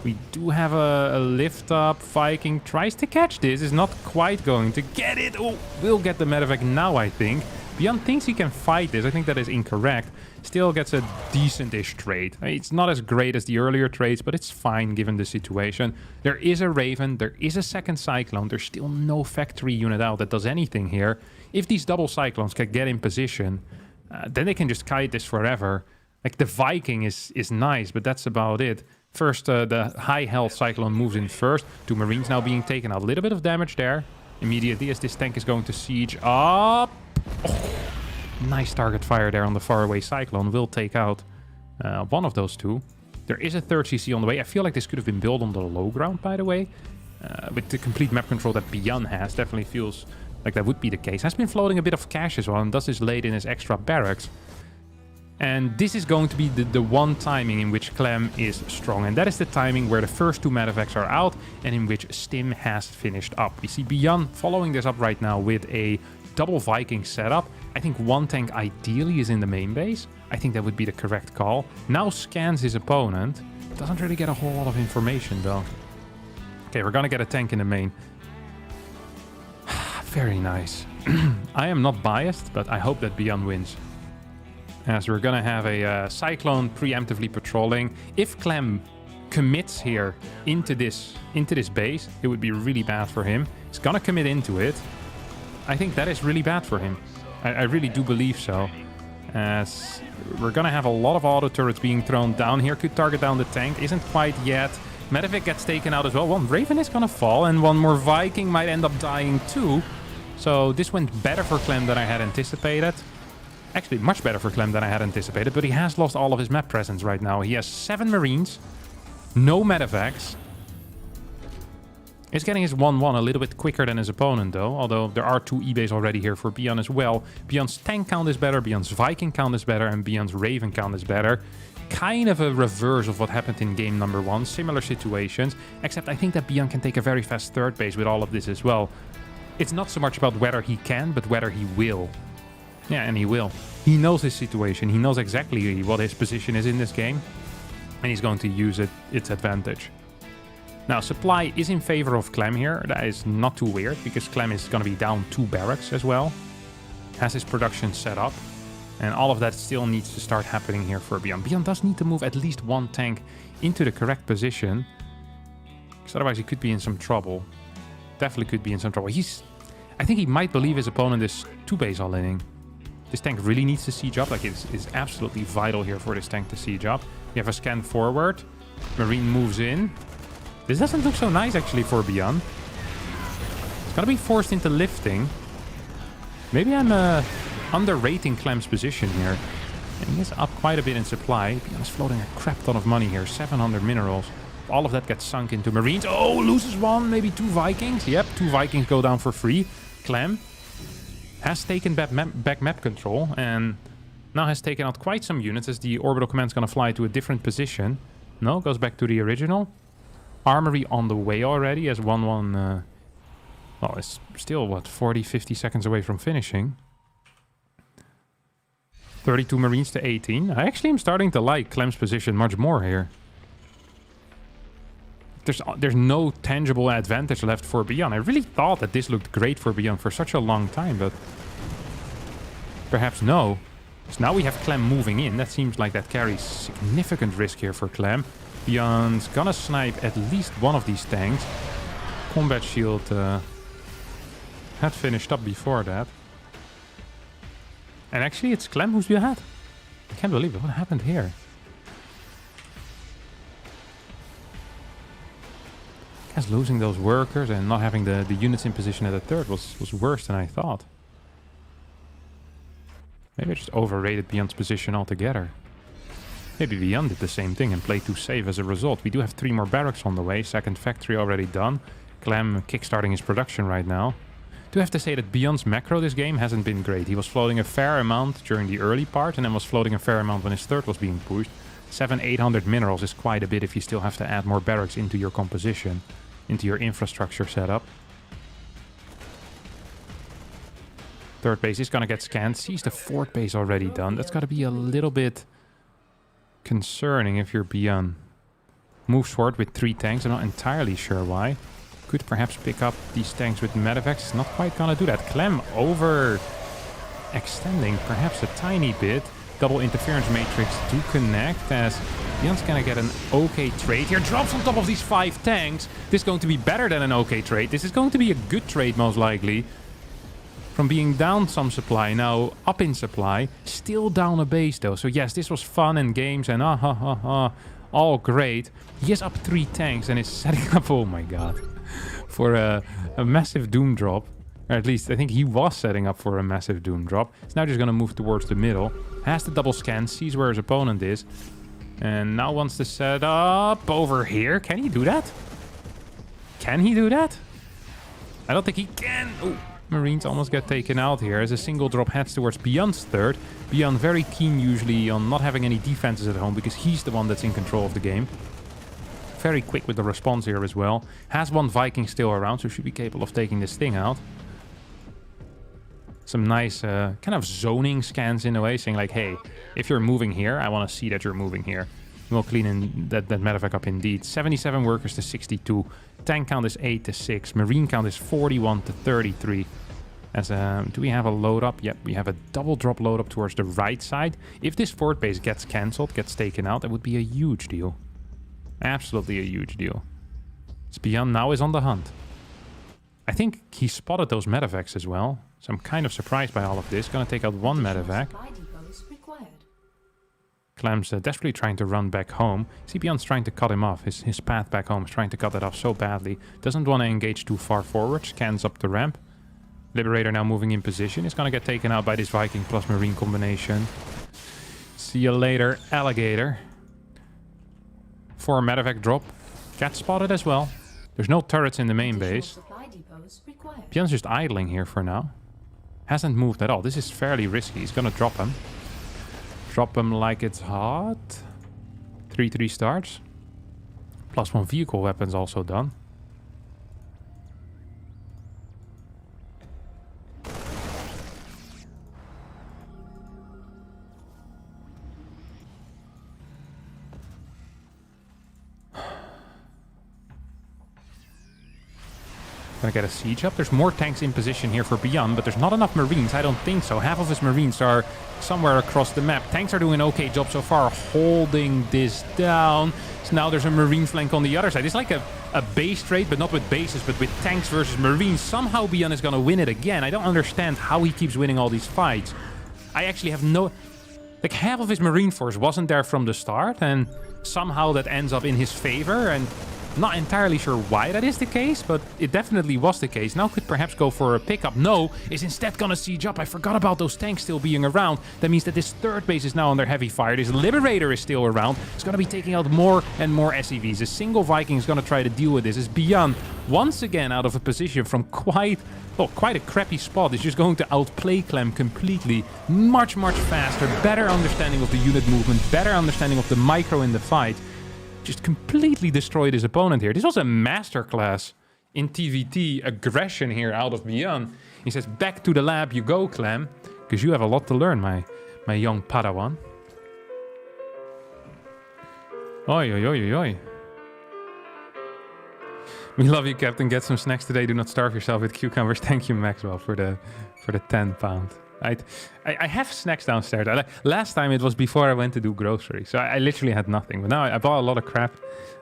We do have a lift up. Viking tries to catch this. Is not quite going to get it. Oh, will get the medevac now, I think. Beyond thinks he can fight this. I think that is incorrect. Still gets a decent-ish trade. It's not as great as the earlier trades, but it's fine given the situation. There is a Raven. There is a second Cyclone. There's still no factory unit out that does anything here. If these double Cyclones can get in position, then they can just kite this forever. Like, the Viking is nice, but that's about it. First, the high health Cyclone moves in first. 2 Marines now being taken out. A little bit of damage there. Immediately as this tank is going to siege up. Oh, nice target fire there on the faraway Cyclone. Will take out 1 of those 2. There is a 3rd CC on the way. I feel like this could have been built on the low ground, by the way. With the complete map control that Beyond has. Definitely feels like that would be the case. Has been floating a bit of cash as well. And thus is laid in his extra barracks. And this is going to be the one timing in which Clem is strong. And that is the timing where the first 2 medevacs are out and in which Stim has finished up. We see Beyond following this up right now with a double Viking setup. I think 1 tank ideally is in the main base. I think that would be the correct call. Now scans his opponent. Doesn't really get a whole lot of information though. Okay, we're gonna get a tank in the main. Very nice. I am not biased, but I hope that Beyond wins. As we're gonna have a Cyclone preemptively patrolling. If Clem commits here into this base, it would be really bad for him. He's gonna commit into it. I think that is really bad for him. I really do believe so. As we're gonna have a lot of auto turrets being thrown down here. Could target down the tank. Isn't quite yet. Medivac gets taken out as well. One Raven is gonna fall, and one more Viking might end up dying too. So this went better for Clem than I had anticipated. Actually, much better for Clem than I had anticipated, but he has lost all of his map presence right now. He has 7 Marines, no medevacs. He's getting his 1-1 a little bit quicker than his opponent, though. Although there are 2 eBays already here for Beyond as well. Beyond's tank count is better, Beyond's Viking count is better, and Beyond's Raven count is better. Kind of a reverse of what happened in game number 1. Similar situations, except I think that Beyond can take a very fast third base with all of this as well. It's not so much about whether he can, but whether he will. Yeah, and he will. He knows his situation. He knows exactly what his position is in this game. And he's going to use its advantage. Now, supply is in favor of Clem here. That is not too weird, because Clem is going to be down 2 barracks as well. Has his production set up. And all of that still needs to start happening here for Beyond. Beyond does need to move at least 1 tank into the correct position. Because otherwise he could be in some trouble. Definitely could be in some trouble. I think he might believe his opponent is 2 base all-inning. This tank really needs to siege up. Like, it's absolutely vital here for this tank to siege up. You have a scan forward. Marine moves in. This doesn't look so nice, actually, for Beyond. It's gonna be forced into lifting. Maybe I'm underrating Clem's position here. And he is up quite a bit in supply. Beyond is floating a crap ton of money here. 700 minerals. All of that gets sunk into Marines. Oh, loses 1, maybe 2 Vikings. Yep, 2 Vikings go down for free. Clem has taken back map control and now has taken out quite some units as the orbital command's going to fly to a different position. No, goes back to the original. Armory on the way already as 1-1. Well, it's still, what, 40, 50 seconds away from finishing. 32 Marines to 18. I actually am starting to like Clem's position much more here. There's no tangible advantage left for Beyond. I really thought that this looked great for Beyond for such a long time, but perhaps no. So now we have Clem moving in. That seems like that carries significant risk here for Clem. Beyond's gonna snipe at least one of these tanks. Combat shield had finished up before that. And actually it's Clem who's ahead. I can't believe it. What happened here? Losing those workers and not having the units in position at the third was worse than I thought. Maybe I just overrated Beyond's position altogether. Maybe Beyond did the same thing and played too safe as a result. We do have 3 more barracks on the way. 2nd factory already done. Clem kickstarting his production right now. Do have to say that Beyond's macro this game hasn't been great. He was floating a fair amount during the early part and then was floating a fair amount when his third was being pushed. 700-800 minerals is quite a bit if you still have to add more barracks into your composition. Into your infrastructure setup. 3rd base is gonna get scanned. Sees the 4th base already done. That's gotta be a little bit concerning if you're Beyond. Moves forward with 3 tanks. I'm not entirely sure why. Could perhaps pick up these tanks with medevacs. Not quite gonna do that. Clem over extending perhaps a tiny bit. Double interference matrix to connect as Beyond's gonna get an okay trade here. Drops on top of these 5 tanks. This is going to be better than an okay trade. This is going to be a good trade most likely. From being down some supply, now up in supply. Still down a base though. So yes, this was fun and games and all great. He is up 3 tanks and is setting up, oh my god, for a massive doom drop. Or at least I think he was setting up for a massive doom drop. He's now just gonna move towards the middle. Has the double scan, sees where his opponent is. And now wants to set up over here. Can he do that? Can he do that? I don't think he can. Oh, Marines almost get taken out here as a single drop heads towards Beyond's third. Beyond very keen usually on not having any defenses at home because he's the one that's in control of the game. Very quick with the response here as well. Has one Viking still around, so should be capable of taking this thing out. Some nice kind of zoning scans in a way, saying like, hey, if you're moving here, I want to see that you're moving here. We'll clean in that medevac up indeed. 77 workers to 62. Tank count is 8 to 6. Marine count is 41 to 33. As do we have a load up? Yep, we have a double drop load up towards the right side. If this fort base gets cancelled, gets taken out, that would be a huge deal. Absolutely a huge deal. Beyond now is on the hunt. I think he spotted those medevacs as well. So I'm kind of surprised by all of this. Gonna take out one medevac. Clem's desperately trying to run back home. Beyond's trying to cut him off. His path back home is trying to cut that off so badly. Doesn't want to engage too far forward. Scans up the ramp. Liberator now moving in position. Is going to get taken out by this Viking plus Marine combination. See you later, alligator. 4 medevac drop. Gets spotted as well. There's no turrets in the main base. Beyond's just idling here for now. Hasn't moved at all. This is fairly risky. He's going to drop him. Drop him like it's hot. 3-3 starts. +1 vehicle weapons also done. Gonna get a siege up. There's more tanks in position here for Beyond, but there's not enough Marines. I don't think so. Half of his Marines are somewhere across the map. Tanks are doing an okay job so far holding this down. So now there's a Marine flank on the other side. It's like a base trade, but not with bases, but with tanks versus Marines. Somehow Beyond is gonna win it again. I don't understand how he keeps winning all these fights. I actually have no... Like, half of his Marine force wasn't there from the start, and somehow that ends up in his favor, and... Not entirely sure why that is the case, but it definitely was the case. Now could perhaps go for a pickup. No, is instead gonna siege up. I forgot about those tanks still being around. That means that this third base is now under heavy fire. This Liberator is still around. It's gonna be taking out more and more SCVs. A single Viking is gonna try to deal with this. Is Beyond once again out of a position from quite a crappy spot. It's just going to outplay Clem completely. Much faster. Better understanding of the unit movement. Better understanding of the micro in the fight. Just completely destroyed his opponent here. This was a masterclass in TVT aggression here out of Beyond. He says, back to the lab you go, Clem, because you have a lot to learn, my young Padawan. Oi, oi, oi, oi, oi. We love you, Captain. Get some snacks today. Do not starve yourself with cucumbers. Thank you, Maxwell, for the £10. I have snacks downstairs. Last time it was before I went to do groceries, so I literally had nothing. But now I bought a lot of crap.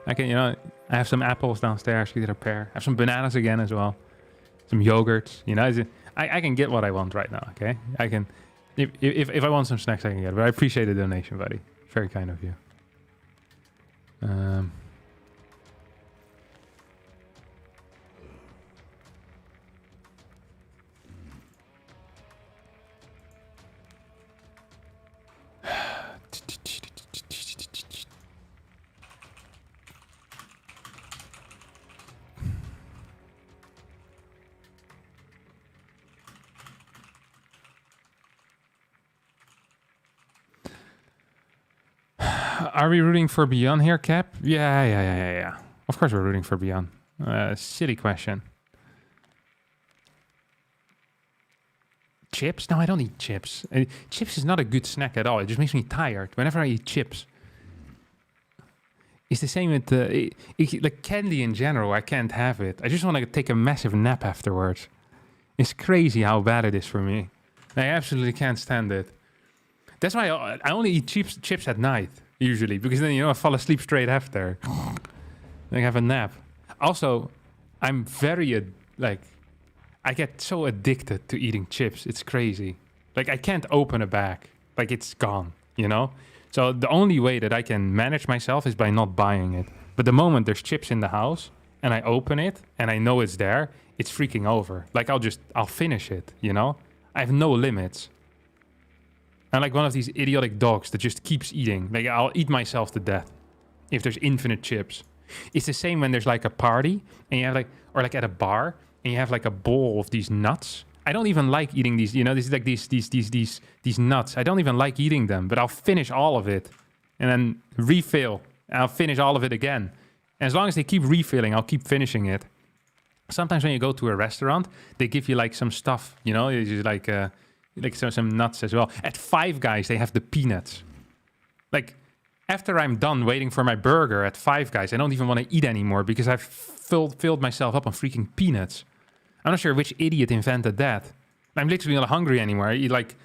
I can, I have some apples downstairs. You get a pair. I have some bananas again as well. Some yogurts. I can get what I want right now. Okay, I can. If I want some snacks, I can get it. But I appreciate the donation, buddy. Very kind of you. Are we rooting for Beyond here, Cap? Yeah. Of course we're rooting for Beyond. Silly question. Chips? No, I don't eat chips. Chips is not a good snack at all. It just makes me tired whenever I eat chips. It's the same with like candy in general. I can't have it. I just want to take a massive nap afterwards. It's crazy how bad it is for me. I absolutely can't stand it. That's why I only eat chips at night. Usually, because then, I fall asleep straight after. I have a nap. Also, I'm very, I get so addicted to eating chips. It's crazy. Like, I can't open a bag. Like, it's gone, So the only way that I can manage myself is by not buying it. But the moment there's chips in the house, and I open it, and I know it's there, it's freaking over. Like, I'll finish it, I have no limits. I'm like one of these idiotic dogs that just keeps eating. Like, I'll eat myself to death if there's infinite chips. It's the same when there's like a party and you have or at a bar and you have like a bowl of these nuts. I don't even like eating these, you know, this is like these nuts. I don't even like eating them, but I'll finish all of it and then refill. And I'll finish all of it again. And as long as they keep refilling, I'll keep finishing it. Sometimes when you go to a restaurant, they give you like some stuff, you know, it's just like some nuts as well. At Five Guys, they have the peanuts. Like, after I'm done waiting for my burger at Five Guys, I don't even want to eat anymore because I've filled myself up on freaking peanuts. I'm not sure which idiot invented that. I'm literally not hungry anymore. I eat like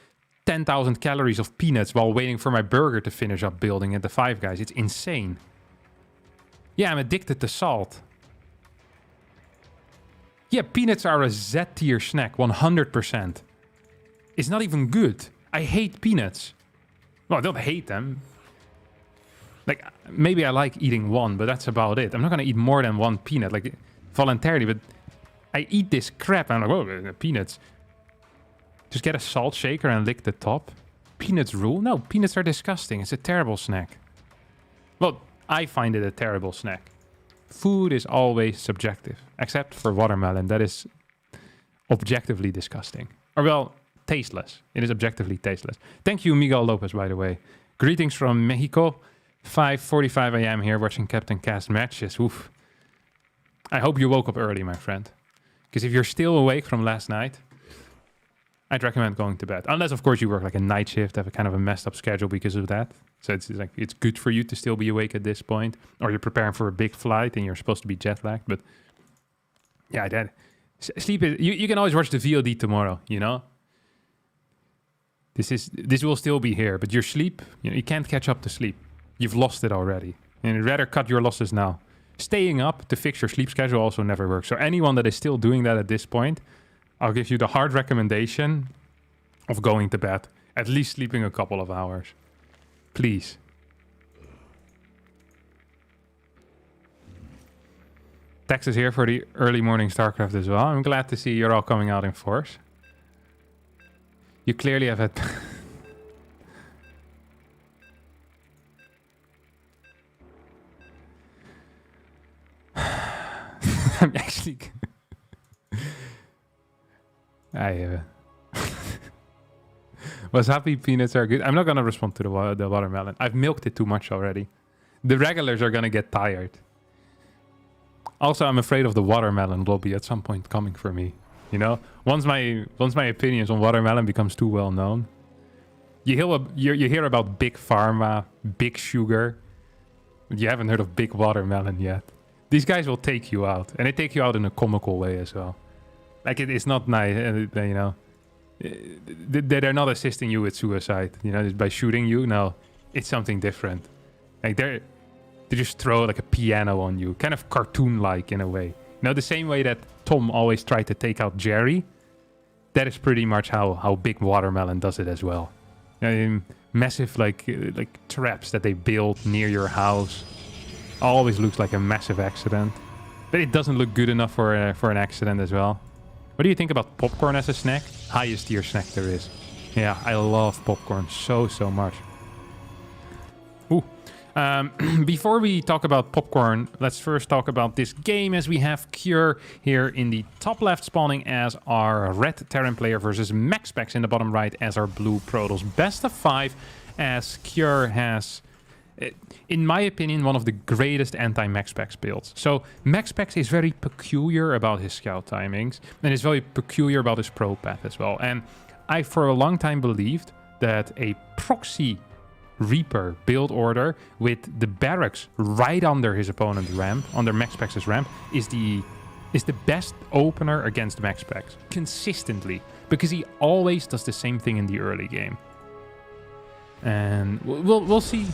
10,000 calories of peanuts while waiting for my burger to finish up building at the Five Guys. It's insane. Yeah, I'm addicted to salt. Yeah, peanuts are a Z tier snack, 100%. It's not even good. I hate peanuts. Well, I don't hate them. Like, maybe I like eating one, but that's about it. I'm not going to eat more than one peanut, like, voluntarily, but I eat this crap and I'm like, oh, peanuts. Just get a salt shaker and lick the top. Peanuts rule? No, peanuts are disgusting. It's a terrible snack. Well, I find it a terrible snack. Food is always subjective, except for watermelon. That is objectively disgusting. Or, well, tasteless. It is objectively tasteless. Thank you, Miguel Lopez, by the way. Greetings from Mexico. 5:45 a.m. here watching Captain Cast matches. Oof. I hope you woke up early, my friend. Because if you're still awake from last night, I'd recommend going to bed. Unless, of course, you work like a night shift, have a kind of a messed up schedule because of that. So it's good for you to still be awake at this point. Or you're preparing for a big flight and you're supposed to be jet lagged. But yeah, sleep is... You can always watch the VOD tomorrow, you know? This will still be here. But your sleep, you can't catch up to sleep. You've lost it already. And you'd rather cut your losses now. Staying up to fix your sleep schedule also never works. So anyone that is still doing that at this point, I'll give you the hard recommendation of going to bed. At least sleeping a couple of hours. Please. Tex is here for the early morning StarCraft as well. I'm glad to see you're all coming out in force. You clearly have had... I'm actually... Wasabi peanuts are good. I'm not going to respond to the watermelon. I've milked it too much already. The regulars are going to get tired. Also, I'm afraid of the watermelon lobby at some point coming for me. You know? Once my opinions on watermelon becomes too well known. You hear about big pharma, big sugar. But you haven't heard of big watermelon yet. These guys will take you out. And they take you out in a comical way as well. Like, it's not nice, you know. They're not assisting you with suicide, you know, just by shooting you. No, it's something different. Like, they just throw, like, a piano on you. Kind of cartoon-like, in a way. You know, the same way that Tom always tried to take out Jerry. That is pretty much how Big Watermelon does it as well. Massive, like traps that they build near your house. Always looks like a massive accident. But it doesn't look good enough for an accident as well. What do you think about popcorn as a snack? Highest tier snack there is. Yeah, I love popcorn so much. Ooh. Before we talk about popcorn, let's first talk about this game, as we have Cure here in the top left spawning as our red Terran player versus MaxPax in the bottom right as our blue Protoss. Best of 5, as Cure has, in my opinion, one of the greatest anti-MaxPax builds. So MaxPax is very peculiar about his scout timings, and is very peculiar about his pro path as well. And I, for a long time, believed that a proxy Reaper build order with the barracks right under his opponent's ramp, under MaxPax's ramp, is the best opener against MaxPax consistently, because he always does the same thing in the early game. And we'll see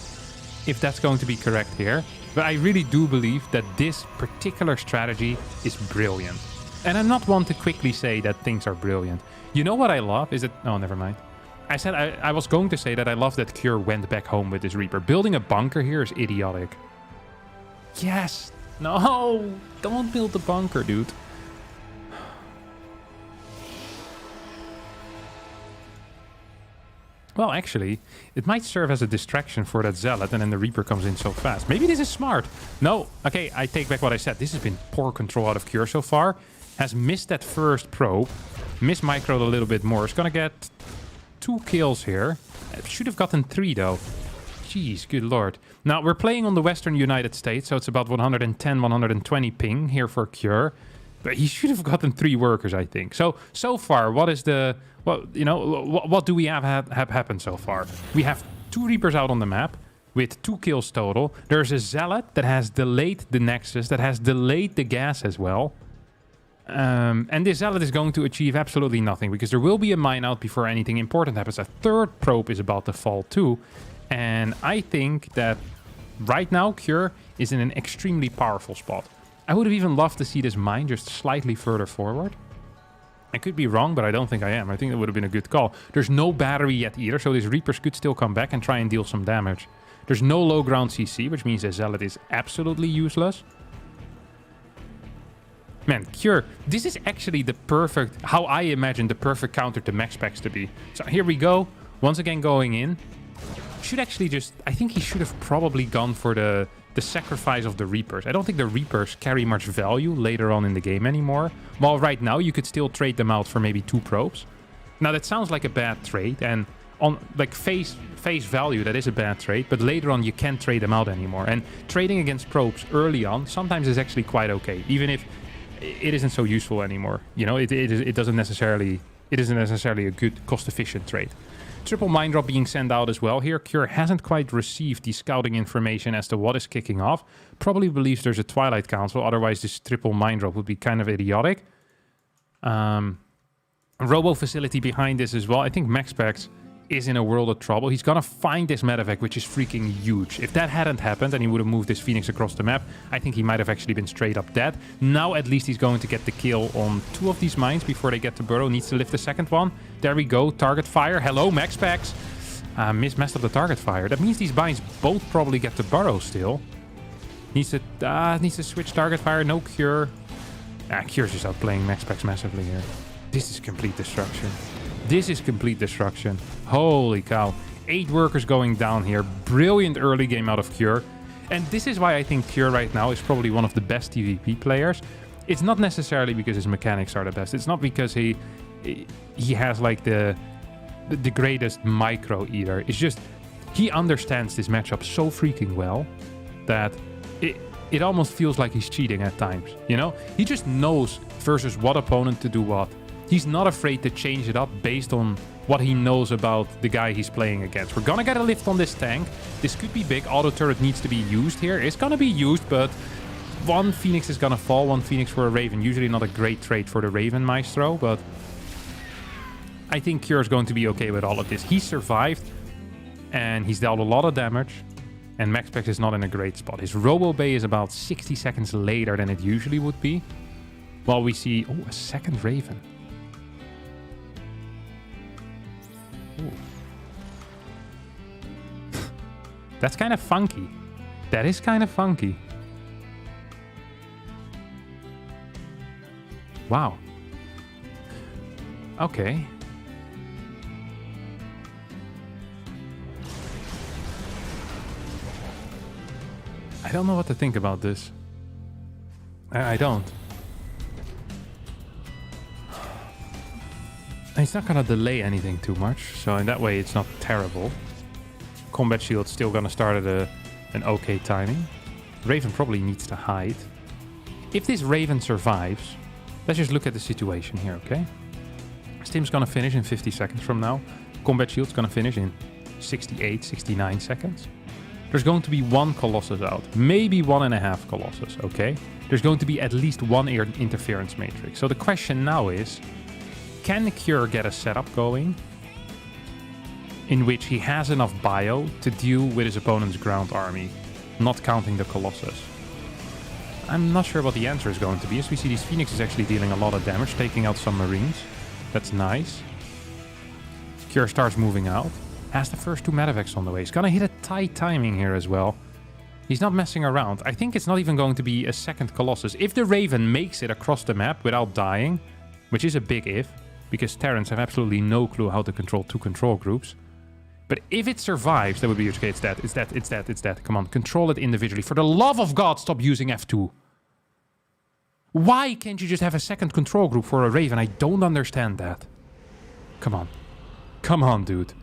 if that's going to be correct here, but I really do believe that this particular strategy is brilliant. And I'm not one to quickly say that things are brilliant. You know what I love is that... Oh, never mind. I said I was going to say that I love that Cure went back home with his Reaper. Building a bunker here is idiotic. Yes! No! Don't build the bunker, dude. Well, actually, it might serve as a distraction for that Zealot, and then the Reaper comes in so fast. Maybe this is smart. No, okay, I take back what I said. This has been poor control out of Cure so far. Has missed that first probe. Miss-microed a little bit more. It's going to get 2 kills here. Should have gotten 3, though. Jeez, good lord. Now, we're playing on the Western United States, so it's about 110, 120 ping here for Cure. But he should have gotten 3 workers, I think. So far, what is the... Well, you know, what do we have happened so far? We have 2 Reapers out on the map with 2 kills total. There's a Zealot that has delayed the Nexus, that has delayed the gas as well. And this Zealot is going to achieve absolutely nothing because there will be a mine out before anything important happens. A 3rd probe is about to fall too. And I think that right now Cure is in an extremely powerful spot. I would have even loved to see this mine just slightly further forward. I could be wrong, but I don't think I am. I think that would have been a good call. There's no battery yet either, so these Reapers could still come back and try and deal some damage. There's no low ground CC, which means the Zealot is absolutely useless. Man, Cure, this is actually the perfect, how I imagine the perfect counter to MaxPax to be. So here we go, once again going in. Should actually just, I think he should have probably gone for the sacrifice of the Reapers. I don't think the Reapers carry much value later on in the game anymore. While right now you could still trade them out for maybe 2 probes. Now that sounds like a bad trade, and on like face value that is a bad trade, but later on you can't trade them out anymore. And trading against probes early on sometimes is actually quite okay, even if it isn't so useful anymore. You know, it isn't necessarily a good cost-efficient trade. Triple mine drop being sent out as well here. Cure hasn't quite received the scouting information as to what is kicking off. Probably believes there's a Twilight Council, otherwise this triple mine drop would be kind of idiotic. Robo facility behind this as well. I think MaxPax is in a world of trouble. He's gonna find this medevac, which is freaking huge. If that hadn't happened and he would have moved this Phoenix across the map, I think he might have actually been straight up dead. Now at least he's going to get the kill on 2 of these mines before they get to burrow. Needs to lift the second one. There we go. Target fire. Hello, MaxPax. Messed up the target fire. That means these mines both probably get to burrow still. Needs to switch target fire. No Cure. Cure's just outplaying MaxPax massively here. This is complete destruction. This is complete destruction. Holy cow. 8 workers going down here. Brilliant early game out of Cure. And this is why I think Cure right now is probably one of the best TVP players. It's not necessarily because his mechanics are the best. It's not because he has like the greatest micro either. It's just he understands this matchup so freaking well that it almost feels like he's cheating at times. You know? He just knows versus what opponent to do what. He's not afraid to change it up based on what he knows about the guy he's playing against. We're gonna get a lift on this tank. This could be big. Auto turret needs to be used here. It's gonna be used, but 1 Phoenix is gonna fall. 1 Phoenix for a Raven. Usually not a great trade for the Raven Maestro, but I think Cure is going to be okay with all of this. He survived, and he's dealt a lot of damage, and MaxPax is not in a great spot. His Robo Bay is about 60 seconds later than it usually would be. While we see, oh, a second Raven. That's kind of funky. That is kind of funky. Wow. Okay. I don't know what to think about this. I don't. It's not gonna delay anything too much, so in that way it's not terrible. Combat shield's still gonna start at an okay timing. Raven probably needs to hide. If this Raven survives, let's just look at the situation here, okay? Stim's gonna finish in 50 seconds from now. Combat shield's gonna finish in 68, 69 seconds. There's going to be 1 Colossus out, maybe 1.5 Colossus, okay? There's going to be at least 1 interference matrix. So the question now is, can Cure get a setup going in which he has enough bio to deal with his opponent's ground army, not counting the Colossus? I'm not sure what the answer is going to be. As we see, these Phoenixes actually dealing a lot of damage, taking out some Marines. That's nice. Cure starts moving out. Has the first 2 medevacs on the way. He's gonna hit a tight timing here as well. He's not messing around. I think it's not even going to be a second Colossus. If the Raven makes it across the map without dying, which is a big if, because Terrans have absolutely no clue how to control 2 control groups. But if it survives, that would be okay. It's dead. It's dead. It's dead. It's dead. Come on, control it individually. For the love of God, stop using F2. Why can't you just have a second control group for a Raven? I don't understand that. Come on. Come on, dude.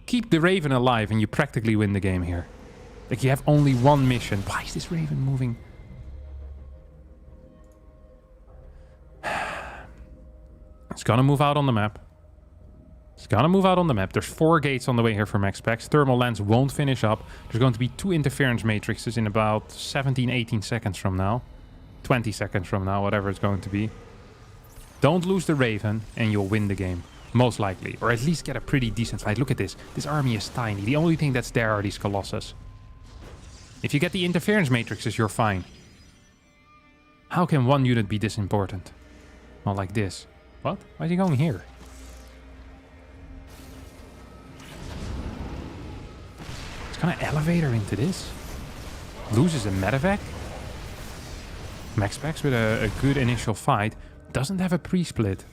Keep the Raven alive and you practically win the game here. Like, you have only one mission. Why is this Raven moving? It's gonna move out on the map. It's gonna move out on the map. There's 4 gates on the way here for MaxPax. Thermal lens won't finish up. There's going to be 2 interference matrices in about 17, 18 seconds from now. 20 seconds from now, whatever it's going to be. Don't lose the Raven and you'll win the game. Most likely. Or at least get a pretty decent fight. Look at this. This army is tiny. The only thing that's there are these Colossus. If you get the interference matrices, you're fine. How can one unit be this important? Not like this. What? Why is he going here? It's gonna elevator into this. Loses a medevac. MaxPax with a good initial fight. Doesn't have a pre-split.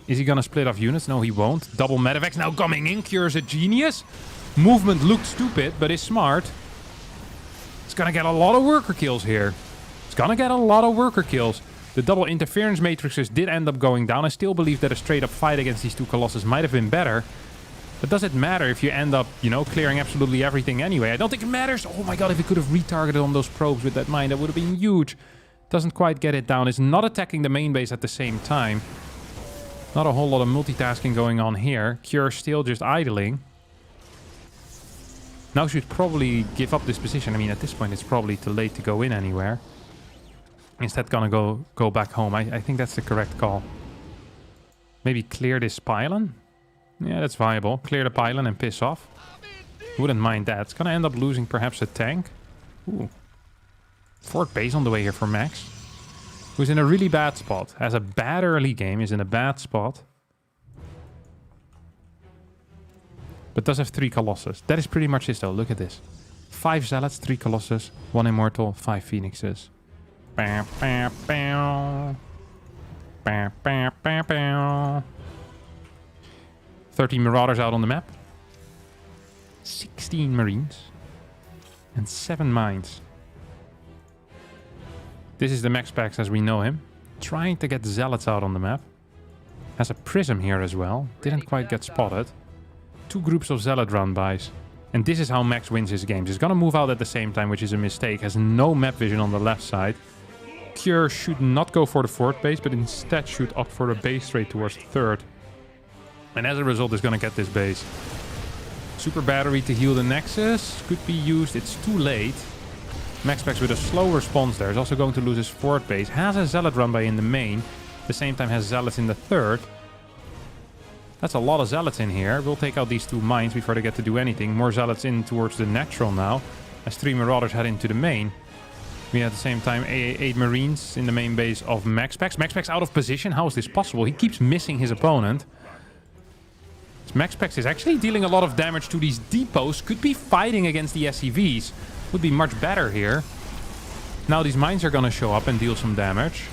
Is he gonna split off units? No, he won't. Double medevacs now coming in. Cure's a genius. Movement looked stupid, but is smart. It's gonna get a lot of worker kills here. It's gonna get a lot of worker kills. The double interference matrices did end up going down. I still believe that a straight up fight against these 2 Colossus might have been better. But does it matter if you end up, you know, clearing absolutely everything anyway? I don't think it matters. Oh my god, if he could have retargeted on those probes with that mine, that would have been huge. Doesn't quite get it down. Is not attacking the main base at the same time. Not a whole lot of multitasking going on here. Cure still just idling. Now should probably give up this position. I mean, at this point, it's probably too late to go in anywhere. Instead, gonna go back home. I think that's the correct call. Maybe clear this pylon? Yeah, that's viable. Clear the pylon and piss off. Wouldn't mind that. It's gonna end up losing perhaps a tank. Ooh. 4th base on the way here for Max. Who's in a really bad spot. Has a bad early game. Is in a bad spot. But does have 3 Colossus. That is pretty much it though. Look at this. 5 Zealots, 3 Colossus, 1 Immortal, 5 Phoenixes. 13 Marauders out on the map. 16 Marines. And 7 Mines. This is the MaxPax as we know him. Trying to get Zealots out on the map. Has a Prism here as well. Didn't quite get spotted. 2 groups of Zealot run-bys. And this is how Max wins his games. He's gonna move out at the same time, which is a mistake. Has no map vision on the left side. Cure should not go for the 4th base, but instead should opt for a base straight towards the 3rd. And as a result, is gonna get this base. Super battery to heal the Nexus. Could be used. It's too late. MaxPax with a slow response there. Is also going to lose his 4th base. Has a Zealot run-by in the main. At the same time has Zealots in the 3rd. That's a lot of Zealots in here. We'll take out these 2 mines before they get to do anything. More Zealots in towards the natural now. As 3 Marauders head into the main. We at the same time 8 Marines in the main base of MaxPax. MaxPax out of position. How is this possible? He keeps missing his opponent. MaxPax is actually dealing a lot of damage to these depots. Could be fighting against the SCVs. Would be much better here. Now these mines are going to show up and deal some damage.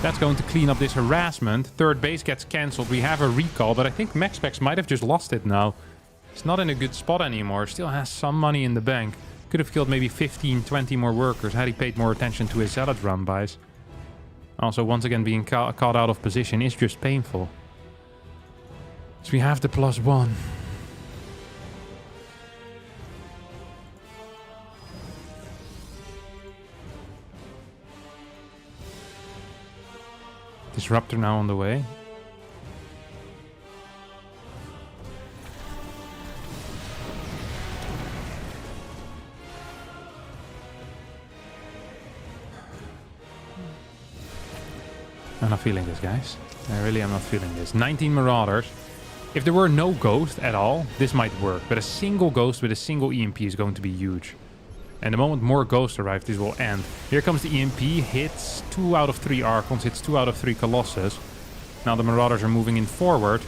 That's going to clean up this harassment. 3rd base gets cancelled. We have a recall, but I think MaxPax might have just lost it now. He's not in a good spot anymore. Still has some money in the bank. Could have killed maybe 15, 20 more workers had he paid more attention to his Zealot run-bys. Also, once again, being caught out of position is just painful. So we have the +1. Disruptor now on the way. I'm not feeling this, guys. I really am not feeling this. 19 Marauders. If there were no Ghost at all, this might work. But a single Ghost with a single EMP is going to be huge. And the moment more Ghosts arrive, this will end. Here comes the EMP. Hits 2 out of 3 Archons. Hits 2 out of 3 Colossus. Now the Marauders are moving in forward.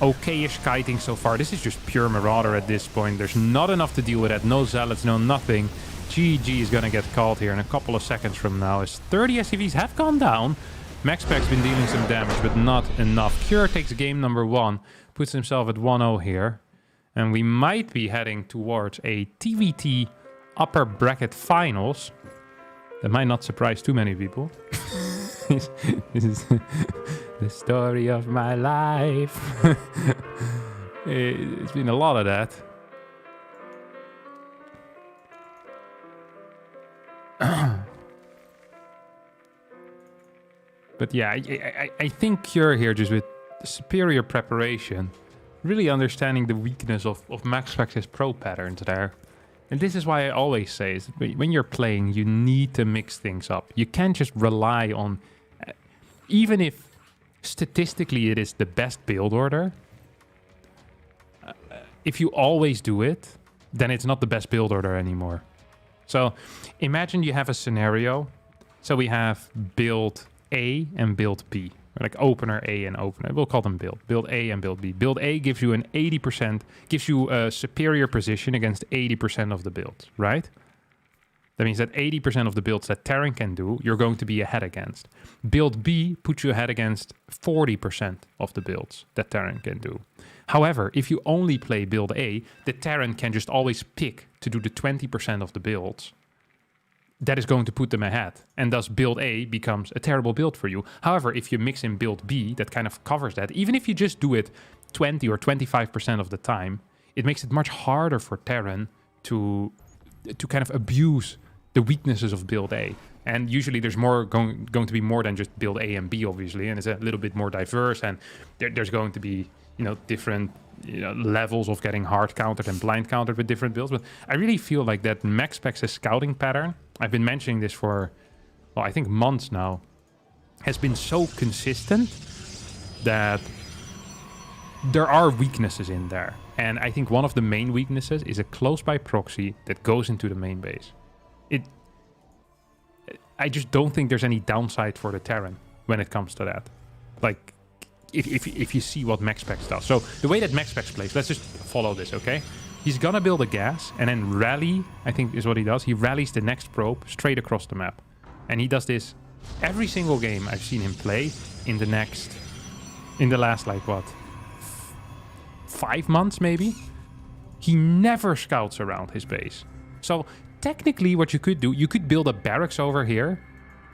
Okay-ish kiting so far. This is just pure Marauder at this point. There's not enough to deal with that. No Zealots, no nothing. GG is going to get called here in a couple of seconds from now. As 30 SCVs have gone down. MaxPax's been dealing some damage, but not enough. Cure takes game number 1. Puts himself at 1-0 here. And we might be heading towards a TVT upper bracket finals. That might not surprise too many people. this is the story of my life. It's been a lot of that. But yeah, I think you're here just with superior preparation, really understanding the weakness of MaxPax's pro patterns there. And this is why I always say is when you're playing, you need to mix things up. You can't just rely on, even if statistically it is the best build order, if you always do it, then it's not the best build order anymore. So imagine you have a scenario. So we have build A and build B, like opener A and opener. We'll call them build. Build A and build B. Build A gives you an 80%, gives you a superior position against 80% of the builds, right? That means that 80% of the builds that Terran can do, you're going to be ahead against. Build B puts you ahead against 40% of the builds that Terran can do. However, if you only play build A, the Terran can just always pick to do the 20% of the builds. That is going to put them ahead, and thus build A becomes a terrible build for you. However, if you mix in build B, that kind of covers that. Even if you just do it 20 or 25% of the time, it makes it much harder for Terran to kind of abuse the weaknesses of build A. And usually there's more going to be more than just build A and B, obviously, and it's a little bit more diverse, and there's going to be, you know, different levels of getting hard countered and blind countered with different builds. But I really feel like that MaxPax's scouting pattern, I've been mentioning this for, well, I think months now, has been so consistent that there are weaknesses in there. And I think one of the main weaknesses is a close by proxy that goes into the main base. I just don't think there's any downside for the Terran when it comes to that. Like, if you see what MaxPax does. So the way that MaxPax plays, let's just follow this, okay? He's gonna build a gas and then rally, I think is what he does. He rallies the next probe straight across the map. And he does this every single game I've seen him play in the last, like, what, 5 months maybe? He never scouts around his base. So technically what you could do, you could build a barracks over here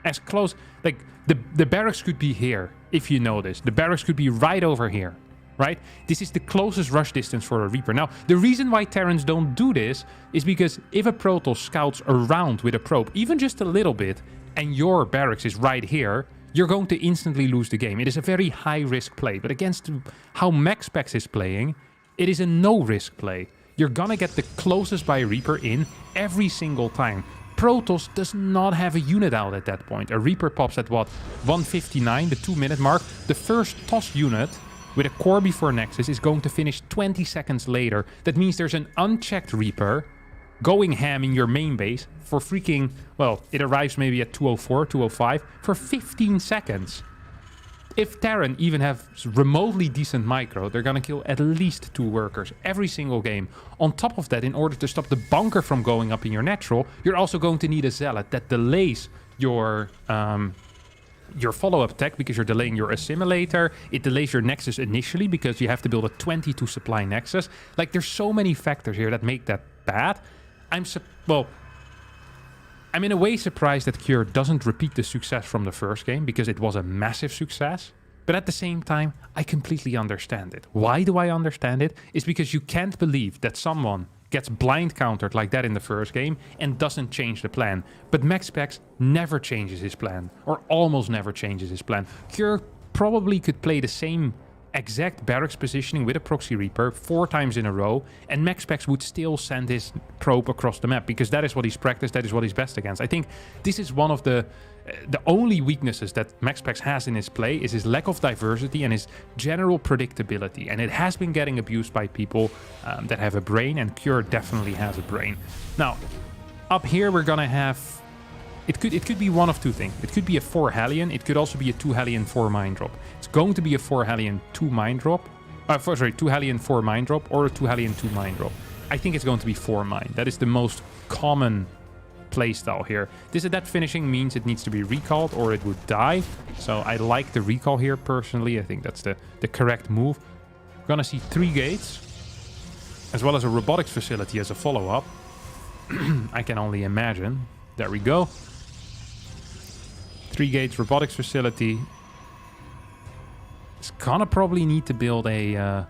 as close, like the barracks could be here, if you know this. The barracks could be right over here, right? This is the closest rush distance for a Reaper. Now, the reason why Terrans don't do this is because if a Protoss scouts around with a probe, even just a little bit, and your barracks is right here, you're going to instantly lose the game. It is a very high-risk play, but against how MaxPax is playing, it is a no-risk play. You're gonna get the closest by Reaper in every single time. Protoss does not have a unit out at that point. A Reaper pops at what? 159, the 2-minute mark. The first toss unit with a core before Nexus is going to finish 20 seconds later. That means there's an unchecked Reaper going ham in your main base for freaking, well, it arrives maybe at 204, 205 for 15 seconds. If Terran even have remotely decent micro, they're gonna kill at least 2 workers every single game. On top of that, in order to stop the bunker from going up in your natural, you're also going to need a zealot that delays your follow-up tech because you're delaying your assimilator. It delays your nexus initially because you have to build a 22 supply nexus. Like, there's so many factors here that make that bad. I'm in a way surprised that Cure doesn't repeat the success from the first game because it was a massive success. But at the same time, I completely understand it. Why do I understand it? It's because you can't believe that someone gets blind countered like that in the first game and doesn't change the plan. But MaxPax never changes his plan, or almost never changes his plan. Cure probably could play the same exact barracks positioning with a proxy Reaper 4 times in a row, and MaxPax would still send his probe across the map because that is what he's practiced, that is what he's best against. I think this is one of the only weaknesses that MaxPax has in his play is his lack of diversity and his general predictability, and it has been getting abused by people that have a brain, and Cure definitely has a brain. Now, up here we're gonna have, it could be one of 2 things. It could be a 4 Hellion. It could also be a 2 Hellion 4 mine drop. It's going to be a 4 Hellion 2 mine drop. 2 Hellion 4 mine drop or a 2 Hellion 2 mine drop. I think it's going to be 4 mine. That is the most common playstyle here. That finishing means it needs to be recalled or it would die. So I like the recall here personally. I think that's the correct move. We're gonna see 3 gates as well as a robotics facility as a follow-up. I can only imagine. There we go. 3 3 gates robotics facility. It's gonna probably need to build a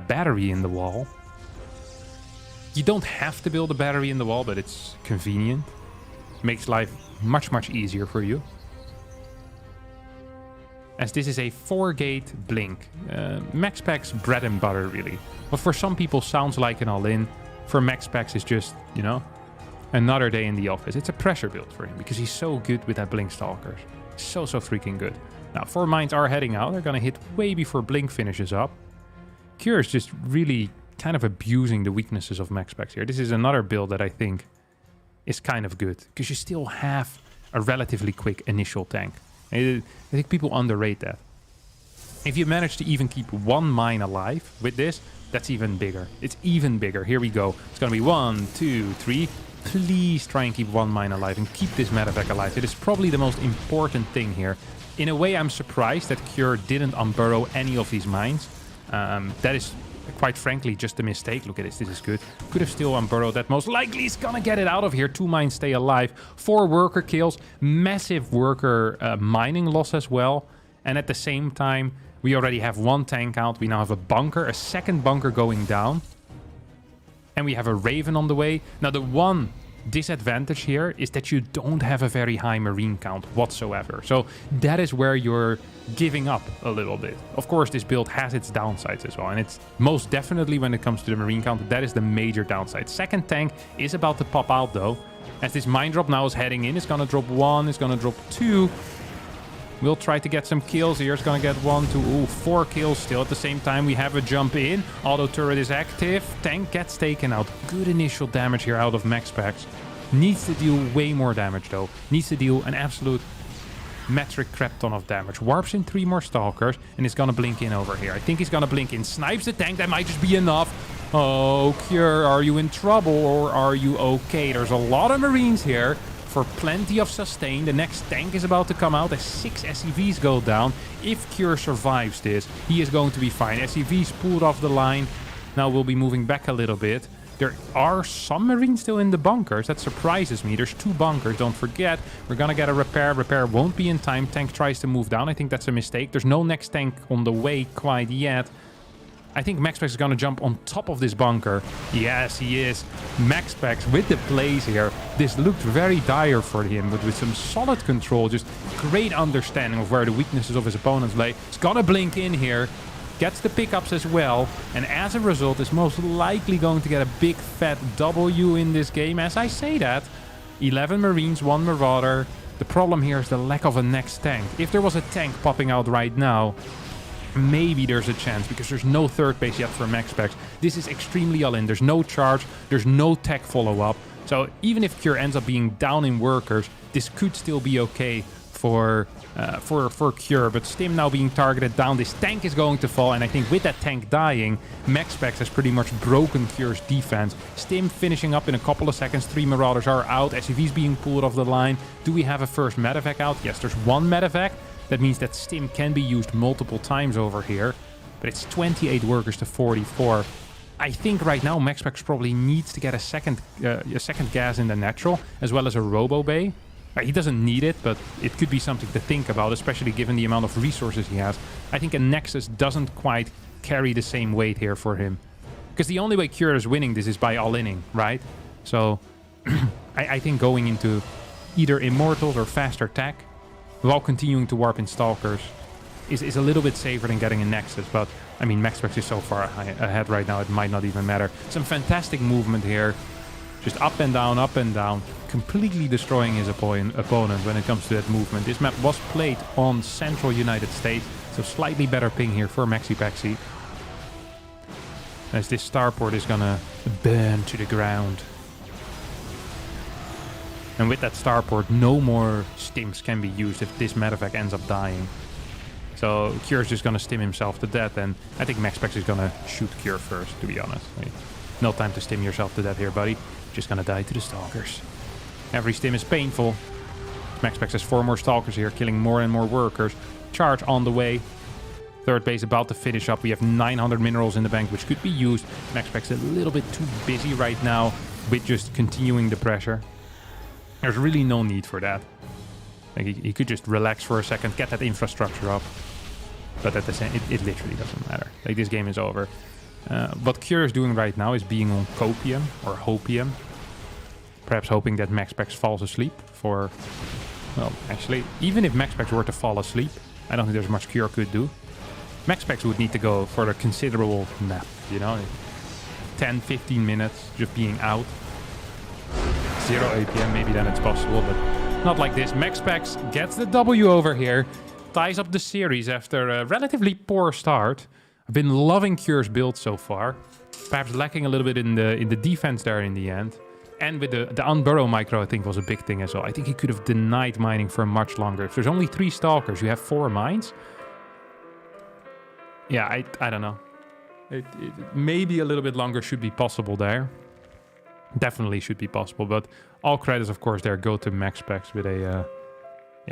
battery in the wall. You don't have to build a battery in the wall, but it's convenient. Makes life much, much easier for you. As this is a 4-gate blink. MaxPax bread and butter, really. But for some people, sounds like an all-in. For MaxPax, it's just, you know, another day in the office. It's a pressure build for him because he's so good with that blink stalkers. So freaking good. Now, 4 mines are heading out. They're going to hit way before blink finishes up. Cure is just really kind of abusing the weaknesses of MaxPax here. This is another build that I think is kind of good because you still have a relatively quick initial tank. I think people underrate that. If you manage to even keep 1 mine alive with this, that's even bigger. It's even bigger. Here we go. It's going to be 1, 2, 3. Please try and keep 1 mine alive and keep this medevac alive. It is probably the most important thing here. In a way, I'm surprised that Cure didn't unburrow any of these mines. That is, quite frankly, just a mistake. Look at this. This is good. Could have still unburrowed that. Most likely he's gonna get it out of here. 2 mines stay alive. 4 worker kills. Massive worker mining loss as well. And at the same time, we already have 1 tank out. We now have a bunker. A second bunker going down. And we have a Raven on the way. Now, the one disadvantage here is that you don't have a very high marine count whatsoever. So that is where you're giving up a little bit. Of course, this build has its downsides as well. And it's most definitely, when it comes to the marine count, that is the major downside. Second tank is about to pop out, though. As this mine drop now is heading in, it's going to drop 1, it's going to drop 2. We'll try to get some kills here. It's going to get 1, 2, ooh, 4 kills still. At the same time, we have a jump in. Auto turret is active. Tank gets taken out. Good initial damage here out of MaxPax. Needs to deal way more damage, though. Needs to deal an absolute metric crap ton of damage. Warps in 3 more stalkers, and it's going to blink in over here. I think he's going to blink in. Snipes the tank. That might just be enough. Oh, Cure, are you in trouble or are you okay? There's a lot of marines here. For plenty of sustain. The next tank is about to come out as 6 SCVs go down. If Cure survives this, he is going to be fine. SCVs pulled off the line. Now we'll be moving back a little bit. There are some marines still in the bunkers. That surprises me. There's 2 bunkers. Don't forget, we're going to get a repair. Repair won't be in time. Tank tries to move down. I think that's a mistake. There's no next tank on the way quite yet. I think MaxPax is going to jump on top of this bunker. Yes, he is. MaxPax with the plays here. This looked very dire for him, but with some solid control. Just great understanding of where the weaknesses of his opponents lay. He's going to blink in here. Gets the pickups as well. And as a result, is most likely going to get a big fat W in this game. As I say that, 11 Marines, 1 Marauder. The problem here is the lack of a next tank. If there was a tank popping out right now, maybe there's a chance, because there's no third base yet for MaxPax. This is extremely all-in. There's no charge. There's no tech follow-up. So even if Cure ends up being down in workers, this could still be okay for Cure. But Stim now being targeted down. This tank is going to fall. And I think with that tank dying, MaxPax has pretty much broken Cure's defense. Stim finishing up in a couple of seconds. 3 Marauders are out. SCVs being pulled off the line. Do we have a first medevac out? Yes, there's 1 medevac. That means that Stim can be used multiple times over here. But it's 28 workers to 44. I think right now MaxPax probably needs to get a second gas in the natural, as well as a robo bay. He doesn't need it, but it could be something to think about, especially given the amount of resources he has. I think a Nexus doesn't quite carry the same weight here for him. Because the only way Cure is winning this is by all-inning, right? So I think going into either Immortals or faster tech, while continuing to warp in Stalkers, is a little bit safer than getting a Nexus. But, I mean, MaxPax is so far ahead right now, it might not even matter. Some fantastic movement here. Just up and down, completely destroying his opponent when it comes to that movement. This map was played on central United States, so slightly better ping here for MaxiPaxi. As this starport is gonna burn to the ground. And with that starport, no more stims can be used if this medevac ends up dying. So Cure's just gonna stim himself to death, and I think MaxPax is gonna shoot Cure first, to be honest. No time to stim yourself to death here, buddy. Just gonna die to the Stalkers. Every stim is painful. MaxPax has 4 more Stalkers here, killing more and more workers. Charge on the way. Third base about to finish up. We have 900 minerals in the bank, which could be used. MaxPax is a little bit too busy right now with just continuing the pressure. There's really no need for that. Like he could just relax for a second, get that infrastructure up. But at the same, it literally doesn't matter. Like this game is over. What Cure is doing right now is being on copium or hopium. Perhaps hoping that MaxPax falls asleep for... Well, actually, even if MaxPax were to fall asleep, I don't think there's much Cure could do. MaxPax would need to go for a considerable nap, you know? 10, 15 minutes just being out. 0 APM, maybe then it's possible, but not like this. MaxPax gets the W over here. Ties up the series after a relatively poor start. I've been loving Cure's build so far. Perhaps lacking a little bit in the defense there in the end. And with the unburrow micro, I think, was a big thing as well. I think he could have denied mining for much longer. If there's only 3 stalkers, you have 4 mines. Yeah, I don't know. It maybe a little bit longer should be possible there. Definitely should be possible, but all credits, of course, there go to MaxPax with a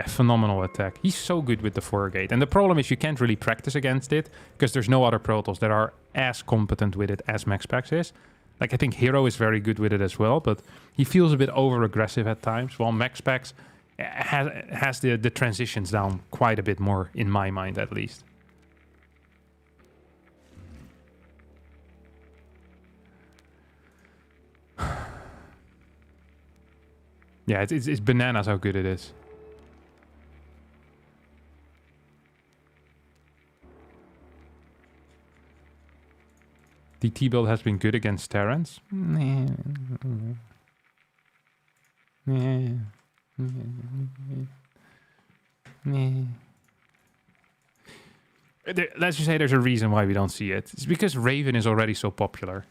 phenomenal attack. He's so good with the 4-gate. And the problem is you can't really practice against it because there's no other Protoss that are as competent with it as MaxPax is. Like, I think Hero is very good with it as well, but he feels a bit over-aggressive at times, while MaxPax has the transitions down quite a bit more, in my mind at least. Yeah, it's bananas how good it is. The T-build has been good against Terrans. Let's just say there's a reason why we don't see it. It's because Raven is already so popular.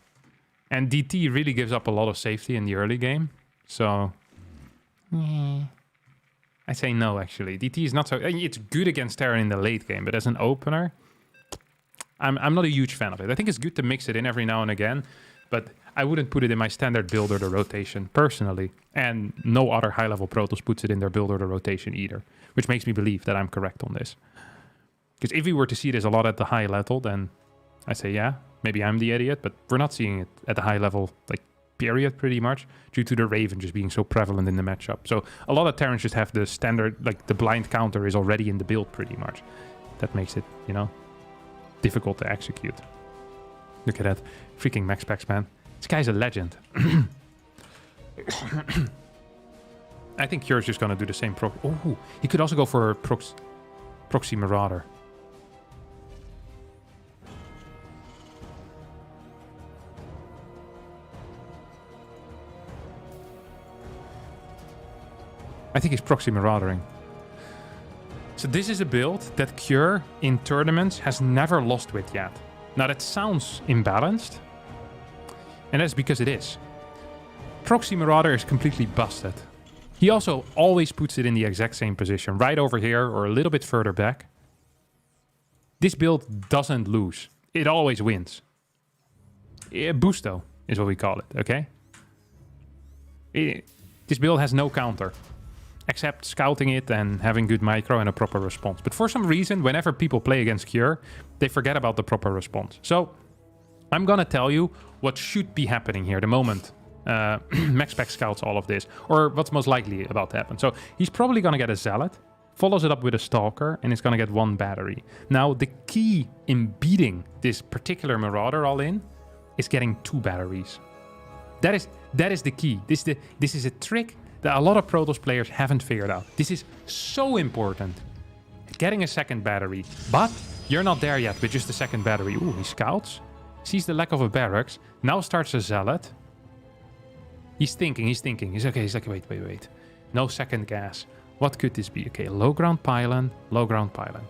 And DT really gives up a lot of safety in the early game. So... I say no, actually. DT is not so... It's good against Terran in the late game, but as an opener... I'm not a huge fan of it. I think it's good to mix it in every now and again, but I wouldn't put it in my standard build order rotation, personally. And no other high-level Protoss puts it in their build order rotation either, which makes me believe that I'm correct on this. Because if we were to see this a lot at the high level, then I say, yeah, maybe I'm the idiot, but we're not seeing it at the high level, like, period, pretty much, due to the Raven just being so prevalent in the matchup. So a lot of Terrans just have the standard, like, the blind counter is already in the build, pretty much. That makes it, you know... difficult to execute. Look at that. Freaking MaxPax, man. This guy's a legend. I think Cure's just going to do the same Oh, he could also go for proxy Marauder. I think he's proxy Maraudering. So this is a build that Cure in tournaments has never lost with yet. Now that sounds imbalanced, and that's because it is. Proxy Marauder is completely busted. He also always puts it in the exact same position, right over here or a little bit further back. This build doesn't lose. It always wins. Boosto is what we call it, okay? This build has no counter. Except scouting it and having good micro and a proper response. But for some reason, whenever people play against Cure, they forget about the proper response. So, I'm gonna tell you what should be happening here the moment MaxPax scouts all of this. Or what's most likely about to happen. So, he's probably gonna get a Zealot, follows it up with a Stalker, and it's gonna get 1 battery. Now, the key in beating this particular Marauder all in is getting 2 batteries. That is the key. This is a trick that a lot of Protoss players haven't figured out. This is so important. Getting a second battery. But you're not there yet with just a second battery. Ooh, he scouts. Sees the lack of a barracks. Now starts a Zealot. He's thinking. He's okay. He's like, wait. No second gas. What could this be? Okay, low ground pylon.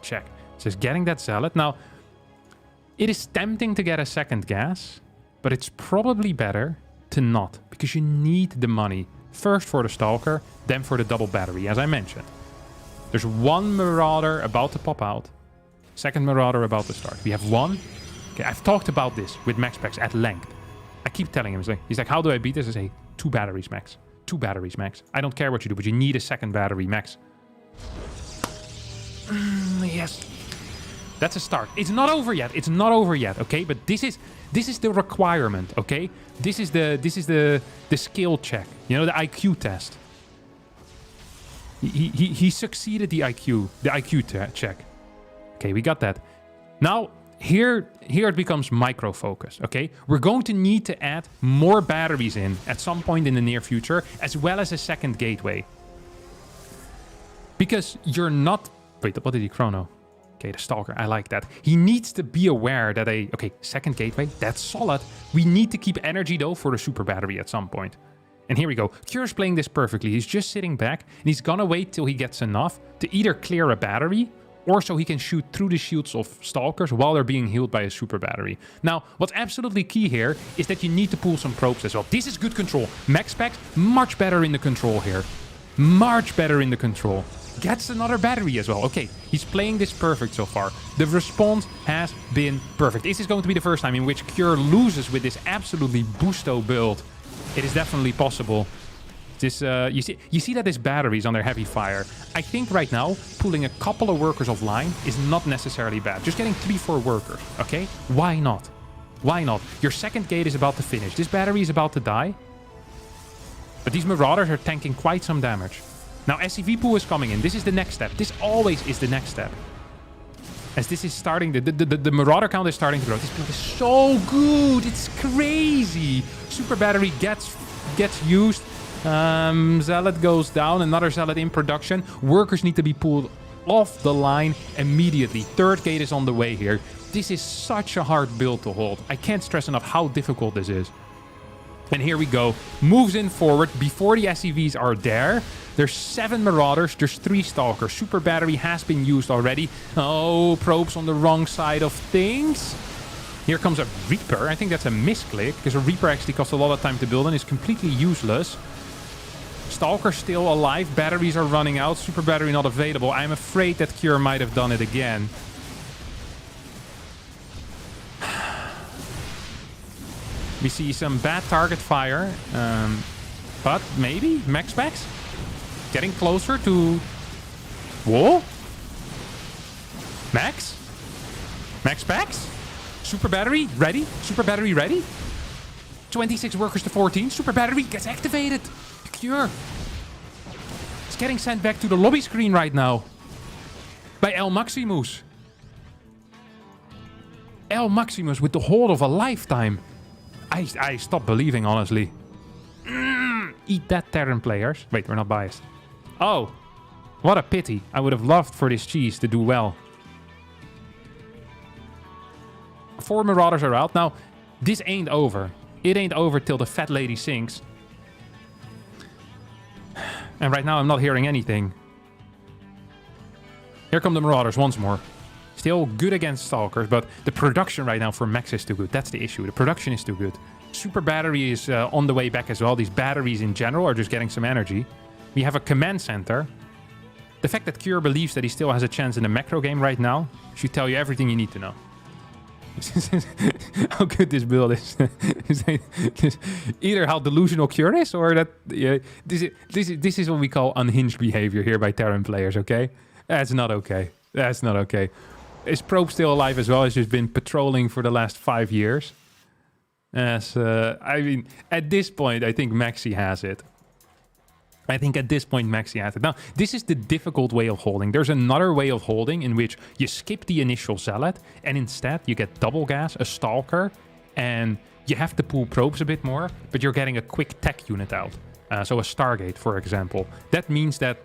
Check. So he's getting that Zealot. Now, it is tempting to get a second gas, but it's probably better to not, because you need the money. First for the Stalker, then for the double battery, as I mentioned. There's 1 Marauder about to pop out. Second Marauder about to start. We have 1. Okay, I've talked about this with MaxPax at length. I keep telling him, he's like, how do I beat this? I say, 2 batteries, Max. 2 batteries, Max. I don't care what you do, but you need a second battery, Max. Yes. That's a start. It's not over yet. Okay? But this is the requirement, okay? This is the skill check. You know, the IQ test. He succeeded the IQ check. Okay, we got that. Now, here it becomes micro focus, okay? We're going to need to add more batteries in at some point in the near future, as well as a second gateway. Because you're not... Wait, what did he chrono? Okay, the Stalker, I like that. He needs to be aware that okay, second gateway, that's solid. We need to keep energy, though, for the super battery at some point. And here we go. Cure's playing this perfectly. He's just sitting back, and he's gonna wait till he gets enough to either clear a battery, or so he can shoot through the shields of Stalkers while they're being healed by a super battery. Now, what's absolutely key here is that you need to pull some probes as well. This is good control. MaxPax, much better in the control here. Much better in the control. Gets another battery as well. Okay, he's playing this perfect so far. The response has been perfect. This is going to be the first time in which Cure loses with this absolutely boosto build. It is definitely possible. This, you see that this battery is under heavy fire. I think right now, pulling a couple of workers offline is not necessarily bad. Just getting 3-4 workers, okay? Why not? Why not? Your second gate is about to finish. This battery is about to die. But these Marauders are tanking quite some damage. Now, SCV pool is coming in. This is the next step. This always is the next step. As this is starting, the Marauder count is starting to grow. This build is so good. It's crazy. Super battery gets used. Zealot goes down. Another Zealot in production. Workers need to be pulled off the line immediately. Third gate is on the way here. This is such a hard build to hold. I can't stress enough how difficult this is. And here we go. Moves in forward before the SCVs are there. There's 7 Marauders. There's 3 Stalkers. Super battery has been used already. Oh, probes on the wrong side of things. Here comes a Reaper. I think that's a misclick, because a Reaper actually costs a lot of time to build and is completely useless. Stalker still alive. Batteries are running out. Super battery not available. I'm afraid that Cure might have done it again. We see some bad target fire. But maybe MaxPax getting closer to... Whoa? MaxPax? Super battery ready? Super battery ready? 26 workers to 14. Super battery gets activated. Cure. It's getting sent back to the lobby screen right now. By El Maximus. El Maximus with the hold of a lifetime. I stopped believing, honestly. Eat that, Terran players. Wait, we're not biased. Oh, what a pity. I would have loved for this cheese to do well. 4 Marauders are out. Now, this ain't over. It ain't over till the fat lady sinks. And right now I'm not hearing anything. Here come the Marauders once more. Still good against Stalkers, but the production right now for Max is too good. That's the issue. The production is too good. Super battery is on the way back as well. These batteries in general are just getting some energy. We have a command center. The fact that Cure believes that he still has a chance in the macro game right now should tell you everything you need to know. How good this build is. Either how delusional Cure is, or that this is what we call unhinged behavior here by Terran players, okay? That's not okay. That's not okay. Is Probe still alive as well? He's just been patrolling for the last 5 years. I mean, at this point, I think Maxi has it. I think at this point, Maxi has it. Now, this is the difficult way of holding. There's another way of holding in which you skip the initial Zealot, and instead you get double gas, a Stalker, and you have to pull probes a bit more, but you're getting a quick tech unit out. So a Stargate, for example. That means that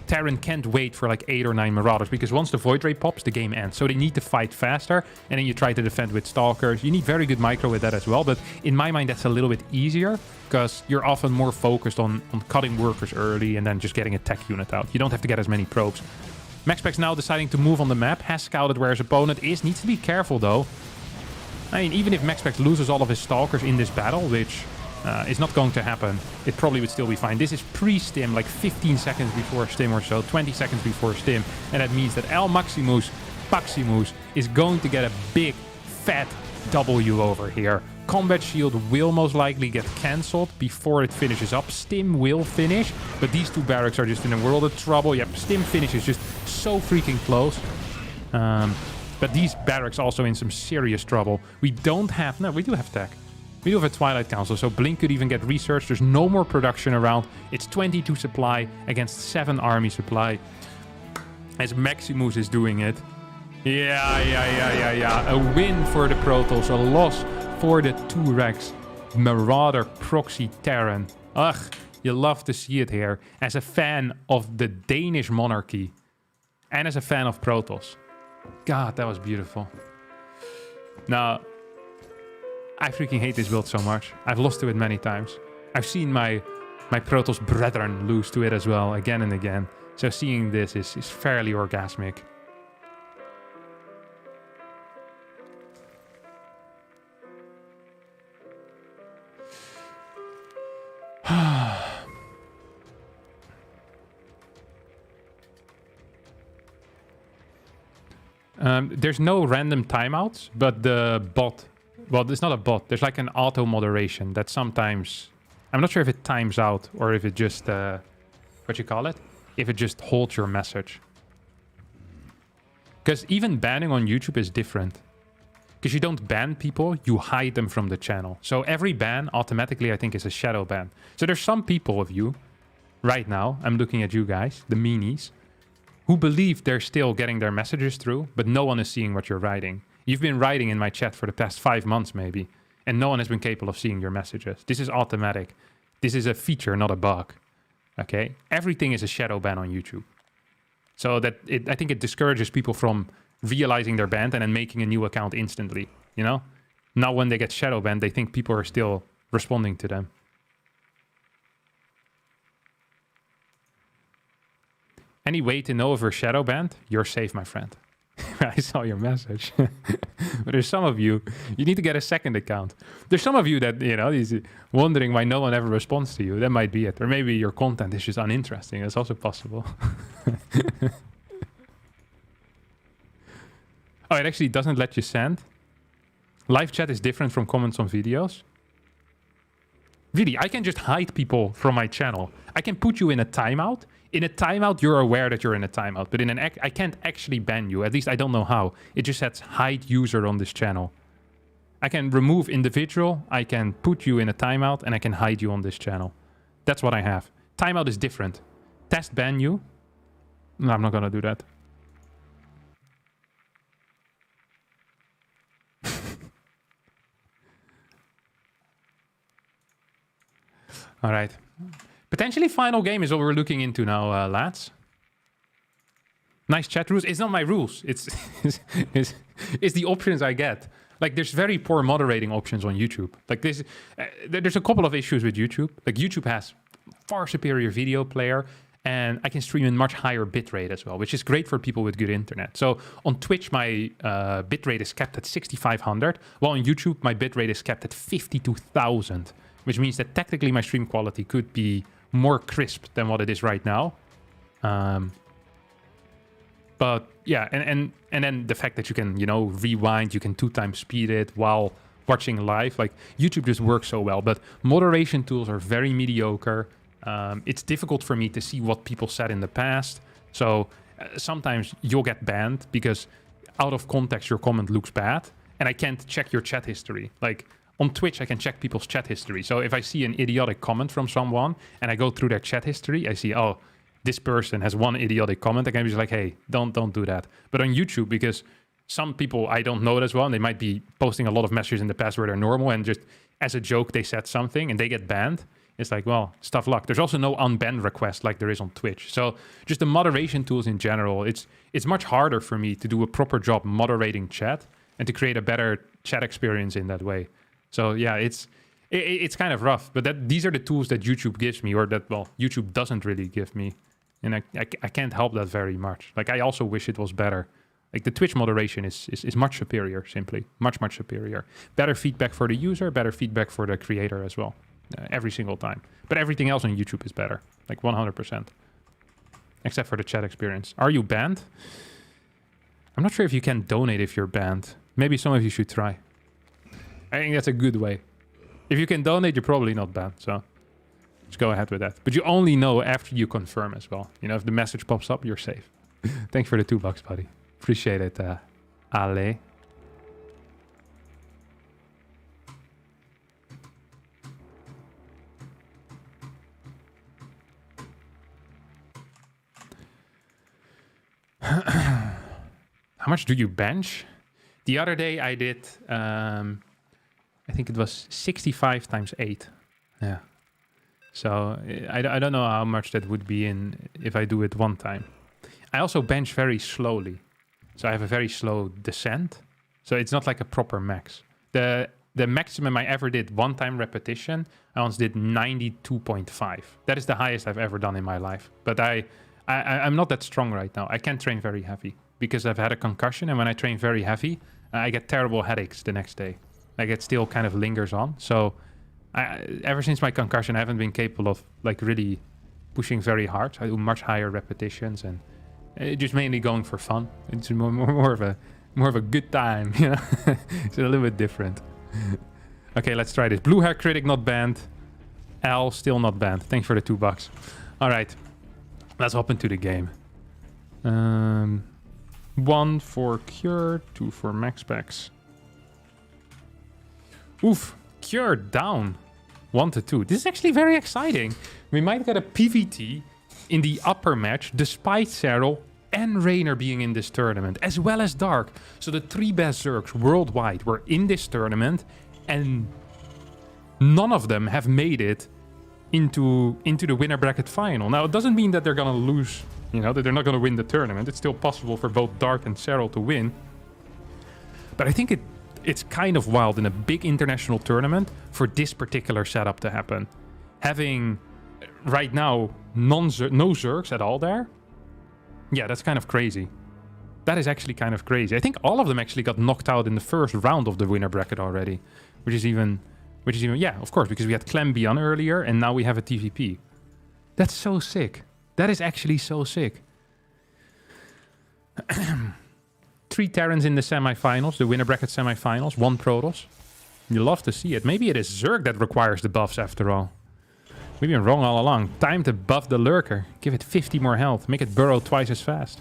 Terran can't wait for like 8 or 9 Marauders, because once the Void Ray pops, the game ends. So they need to fight faster, and then you try to defend with Stalkers. You need very good micro with that as well, but in my mind that's a little bit easier, because you're often more focused on cutting workers early and then just getting a tech unit out. You don't have to get as many probes. MaxPax now deciding to move on the map, has scouted where his opponent is, needs to be careful though. I mean, even if MaxPax loses all of his Stalkers in this battle, which is not going to happen, it probably would still be fine. This is pre-stim, like 15 seconds before stim or so, 20 seconds before stim, and that means that El Maximus is going to get a big, fat W over here. Combat Shield will most likely get cancelled before it finishes up. Stim will finish, but these 2 barracks are just in a world of trouble. Yep, Stim finish is just so freaking close. But these barracks also in some serious trouble. We don't have... No, we do have tech. We do have a Twilight Council, so Blink could even get research. There's no more production around. It's 22 supply against 7 army supply. As Maximus is doing it. Yeah. A win for the Protoss, a loss for the Turex. Marauder Proxy Terran. Ugh, you love to see it here. As a fan of the Danish monarchy. And as a fan of Protoss. God, that was beautiful. Now, I freaking hate this build so much. I've lost to it many times. I've seen my Protoss brethren lose to it as well, again and again. So seeing this is fairly orgasmic. There's no random timeouts, but the bot... Well, it's not a bot. There's like an auto moderation that sometimes... I'm not sure if it times out or if it just... what you call it? If it just holds your message. Because even banning on YouTube is different. Because you don't ban people, you hide them from the channel. So every ban automatically, I think, is a shadow ban. So there's some people of you, right now, I'm looking at you guys, the meanies, who believe they're still getting their messages through, but no one is seeing what you're writing. You've been writing in my chat for the past 5 months, maybe, and no one has been capable of seeing your messages. This is automatic. This is a feature, not a bug. Okay? Everything is a shadow ban on YouTube. So that I think it discourages people from realizing they're banned and then making a new account instantly, you know? Now when they get shadow banned, they think people are still responding to them. Any way to know if we're shadow banned? You're safe, my friend. I saw your message. But there's some of you need to get a second account. There's some of you that, you know, is wondering why no one ever responds to you. That might be it. Or maybe your content is just uninteresting. That's also possible. Oh, it actually doesn't let you send. Live chat is different from comments on videos. Really, I can just hide people from my channel. I can put you in a timeout. In a timeout, you're aware that you're in a timeout. But in an I can't actually ban you. At least I don't know how. It just says hide user on this channel. I can remove individual. I can put you in a timeout. And I can hide you on this channel. That's what I have. Timeout is different. Test ban you. No, I'm not going to do that. All right. Potentially final game is what we're looking into now, lads. Nice chat rules. It's not my rules. It's the options I get. Like, there's very poor moderating options on YouTube. Like, there's a couple of issues with YouTube. Like, YouTube has far superior video player, and I can stream in much higher bitrate as well, which is great for people with good internet. So on Twitch, my bitrate is kept at 6,500, while on YouTube, my bitrate is kept at 52,000. Which means that technically my stream quality could be more crisp than what it is right now. But yeah, and then the fact that you can, you know, rewind, you can 2 times speed it while watching live. Like, YouTube just works so well. But moderation tools are very mediocre. It's difficult for me to see what people said in the past. So sometimes you'll get banned because out of context your comment looks bad. And I can't check your chat history. Like, on Twitch, I can check people's chat history. So if I see an idiotic comment from someone and I go through their chat history, I see, oh, this person has one idiotic comment. I can be just like, hey, don't do that. But on YouTube, because some people I don't know as well, and they might be posting a lot of messages in the past where they're normal and just as a joke they said something and they get banned. It's like, well, tough luck. There's also no unban request like there is on Twitch. So just the moderation tools in general, it's much harder for me to do a proper job moderating chat and to create a better chat experience in that way. So yeah, it's kind of rough, but these are the tools that YouTube gives me, or that, well, YouTube doesn't really give me, and I can't help that very much. Like, I also wish it was better. Like, the Twitch moderation is much superior, simply much superior. Better feedback for the user, better feedback for the creator as well, every single time. But everything else on YouTube is better, like 100%, except for the chat experience. Are you banned? I'm not sure if you can donate if you're banned. Maybe some of you should try. I think that's a good way. If you can donate, you're probably not banned, so just go ahead with that. But you only know after you confirm as well. You know, if the message pops up, you're safe. Thanks for the $2, buddy. Appreciate it, Ale. How much do you bench? The other day I did, I think it was 65 times 8. Yeah. So I don't know how much that would be in if I do it one time. I also bench very slowly. So I have a very slow descent. So it's not like a proper max. The maximum I ever did one time repetition, I once did 92.5. That is the highest I've ever done in my life. But I'm not that strong right now. I can't train very heavy because I've had a concussion. And when I train very heavy, I get terrible headaches the next day. Like it still kind of lingers on. So ever since my concussion, I haven't been capable of like really pushing very hard. I do much higher repetitions and just mainly going for fun. It's more of a good time, you know. It's a little bit different. Okay, let's try this. Blue hair critic not banned. L still not banned. Thanks for the $2. All right, let's hop into the game. 1 for Cure, 2 for MaxPax. Oof, Cure down 1 to 2. This is actually very exciting. We might get a PVT in the upper match, despite Serral and Rainer being in this tournament, as well as Dark. So the 3 best Zergs worldwide were in this tournament, and none of them have made it into the winner bracket final. Now, it doesn't mean that they're going to lose, you know, that they're not going to win the tournament. It's still possible for both Dark and Serral to win. But I think it's kind of wild in a big international tournament for this particular setup to happen. Having, right now, no Zergs at all there. Yeah, that's kind of crazy. That is actually kind of crazy. I think all of them actually got knocked out in the first round of the winner bracket already. Which is even, yeah, of course, because we had Clem on earlier and now we have a TVP. That's so sick. That is actually so sick. 3 Terrans in the semifinals, the winner bracket semifinals, 1 Protoss. You love to see it. Maybe it is Zerg that requires the buffs after all. We've been wrong all along. Time to buff the Lurker. Give it 50 more health. Make it burrow twice as fast.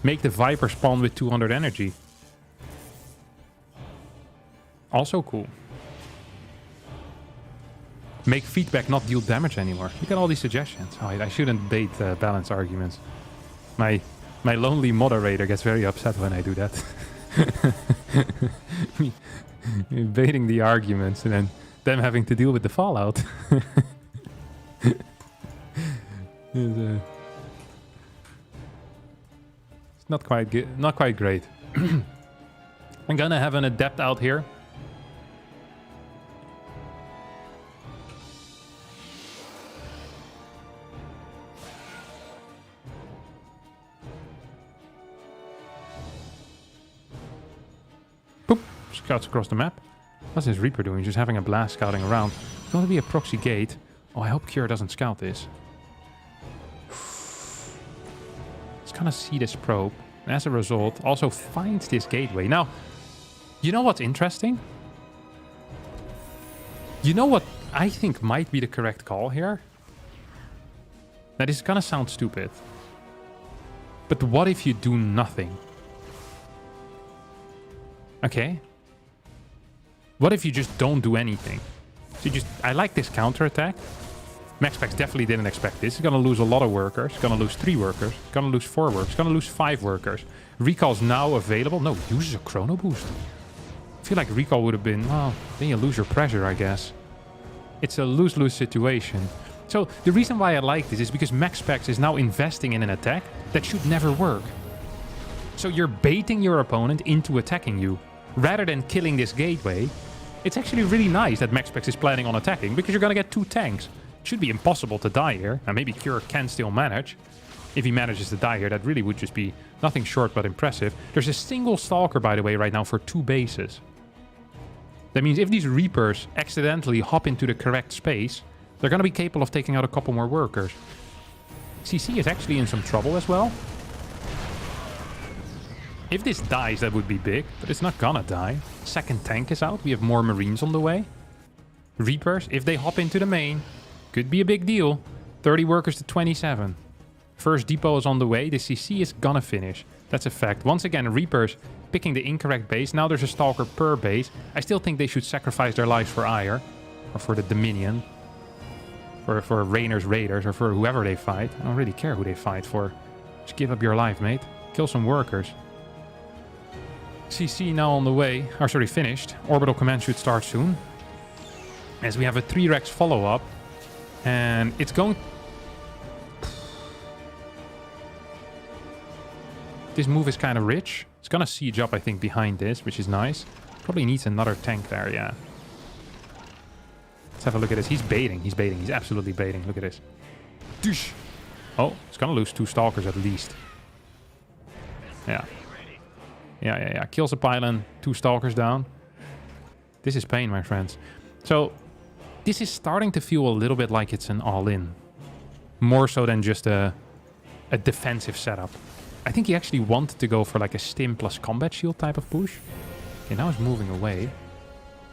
Make the Viper spawn with 200 energy. Also cool. Make feedback not deal damage anymore. Look at all these suggestions. Oh, I shouldn't bait balance arguments. My lonely moderator gets very upset when I do that. Baiting the arguments and then them having to deal with the fallout. It's not quite good, not quite great. I'm gonna have an adept out here. Boop! Scouts across the map. What's this Reaper doing? Just having a blast scouting around. It's going to be a proxy gate. Oh, I hope Cure doesn't scout this. It's going to see this probe. And as a result, also finds this gateway. Now, you know what's interesting? You know what I think might be the correct call here? Now, this is going to sound stupid. But what if you do nothing? Okay. What if you just don't do anything? So I like this counterattack. MaxPax definitely didn't expect this. He's gonna lose a lot of workers. He's gonna lose 3 workers. He's gonna lose 4 workers. He's gonna lose 5 workers. Recall's now available. No, uses a chrono boost. I feel like recall would have been, well, then you lose your pressure, I guess. It's a lose-lose situation. So the reason why I like this is because MaxPax is now investing in an attack that should never work. So you're baiting your opponent into attacking you. Rather than killing this gateway, it's actually really nice that MaxPax is planning on attacking because you're going to get 2 tanks. It should be impossible to die here. Now maybe Cure can still manage. If he manages to die here, that really would just be nothing short but impressive. There's a single Stalker, by the way, right now for 2 bases. That means if these Reapers accidentally hop into the correct space, they're going to be capable of taking out a couple more workers. CC is actually in some trouble as well. If this dies, that would be big, but it's not gonna die. Second tank is out. We have more Marines on the way. Reapers, if they hop into the main, could be a big deal. 30 workers to 27. First depot is on the way. The CC is gonna finish. That's a fact. Once again, Reapers picking the incorrect base. Now there's a Stalker per base. I still think they should sacrifice their lives for Ire. Or for the Dominion. For Rainer's Raiders, or for whoever they fight. I don't really care who they fight for. Just give up your life, mate. Kill some workers. CC now on the way. Or sorry, finished. Orbital command should start soon. As we have a 3 Rex follow-up. And it's going... This move is kind of rich. It's gonna siege up, I think, behind this, which is nice. Probably needs another tank there, yeah. Let's have a look at this. He's baiting. He's baiting. He's absolutely baiting. Look at this. Doosh. Oh, he's gonna lose 2 stalkers at least. Yeah. Yeah. Kills a pylon, 2 stalkers down. This is pain, my friends. So, this is starting to feel a little bit like it's an all-in. More so than just a defensive setup. I think he actually wanted to go for like a stim plus combat shield type of push. Okay, now he's moving away.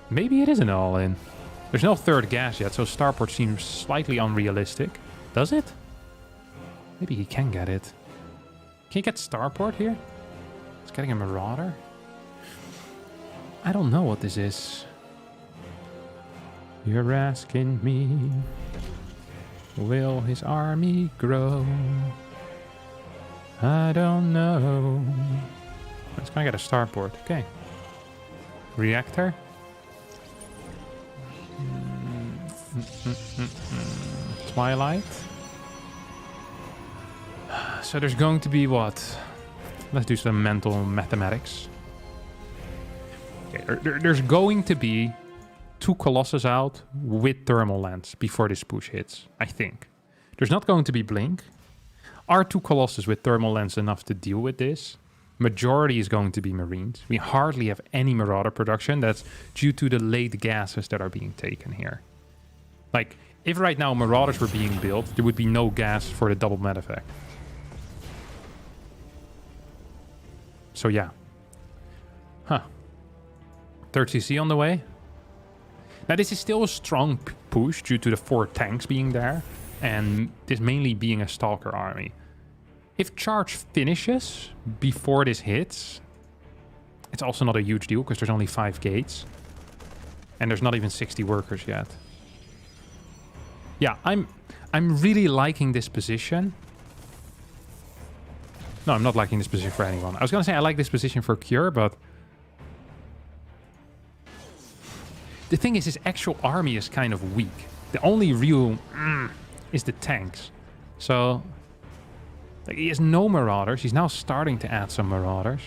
Maybe it is an all-in. There's no 3rd gas yet, so starport seems slightly unrealistic. Does it? Maybe he can get it. Can he get starport here? He's getting a marauder. I don't know what this is. You're asking me, will his army grow? I don't know. It's gonna get a starport. Okay. Reactor. Twilight. So there's going to be what? Let's do some mental mathematics. Okay, there's going to be 2 Colossus out with thermal lens before this push hits, I think. There's not going to be Blink. Are 2 Colossus with thermal lens enough to deal with this? Majority is going to be Marines. We hardly have any Marauder production. That's due to the late gases that are being taken here. Like, if right now Marauders were being built, there would be no gas for the double med effect. So yeah. Huh. 3rd CC on the way. Now this is still a strong push due to the 4 tanks being there. And this mainly being a Stalker army. If charge finishes before this hits, it's also not a huge deal because there's only 5 gates. And there's not even 60 workers yet. Yeah, I'm really liking this position. No, I'm not liking this position for anyone. I was gonna say I like this position for Cure, but... The thing is, his actual army is kind of weak. The only real... is the tanks. So... Like, he has no Marauders. He's now starting to add some Marauders.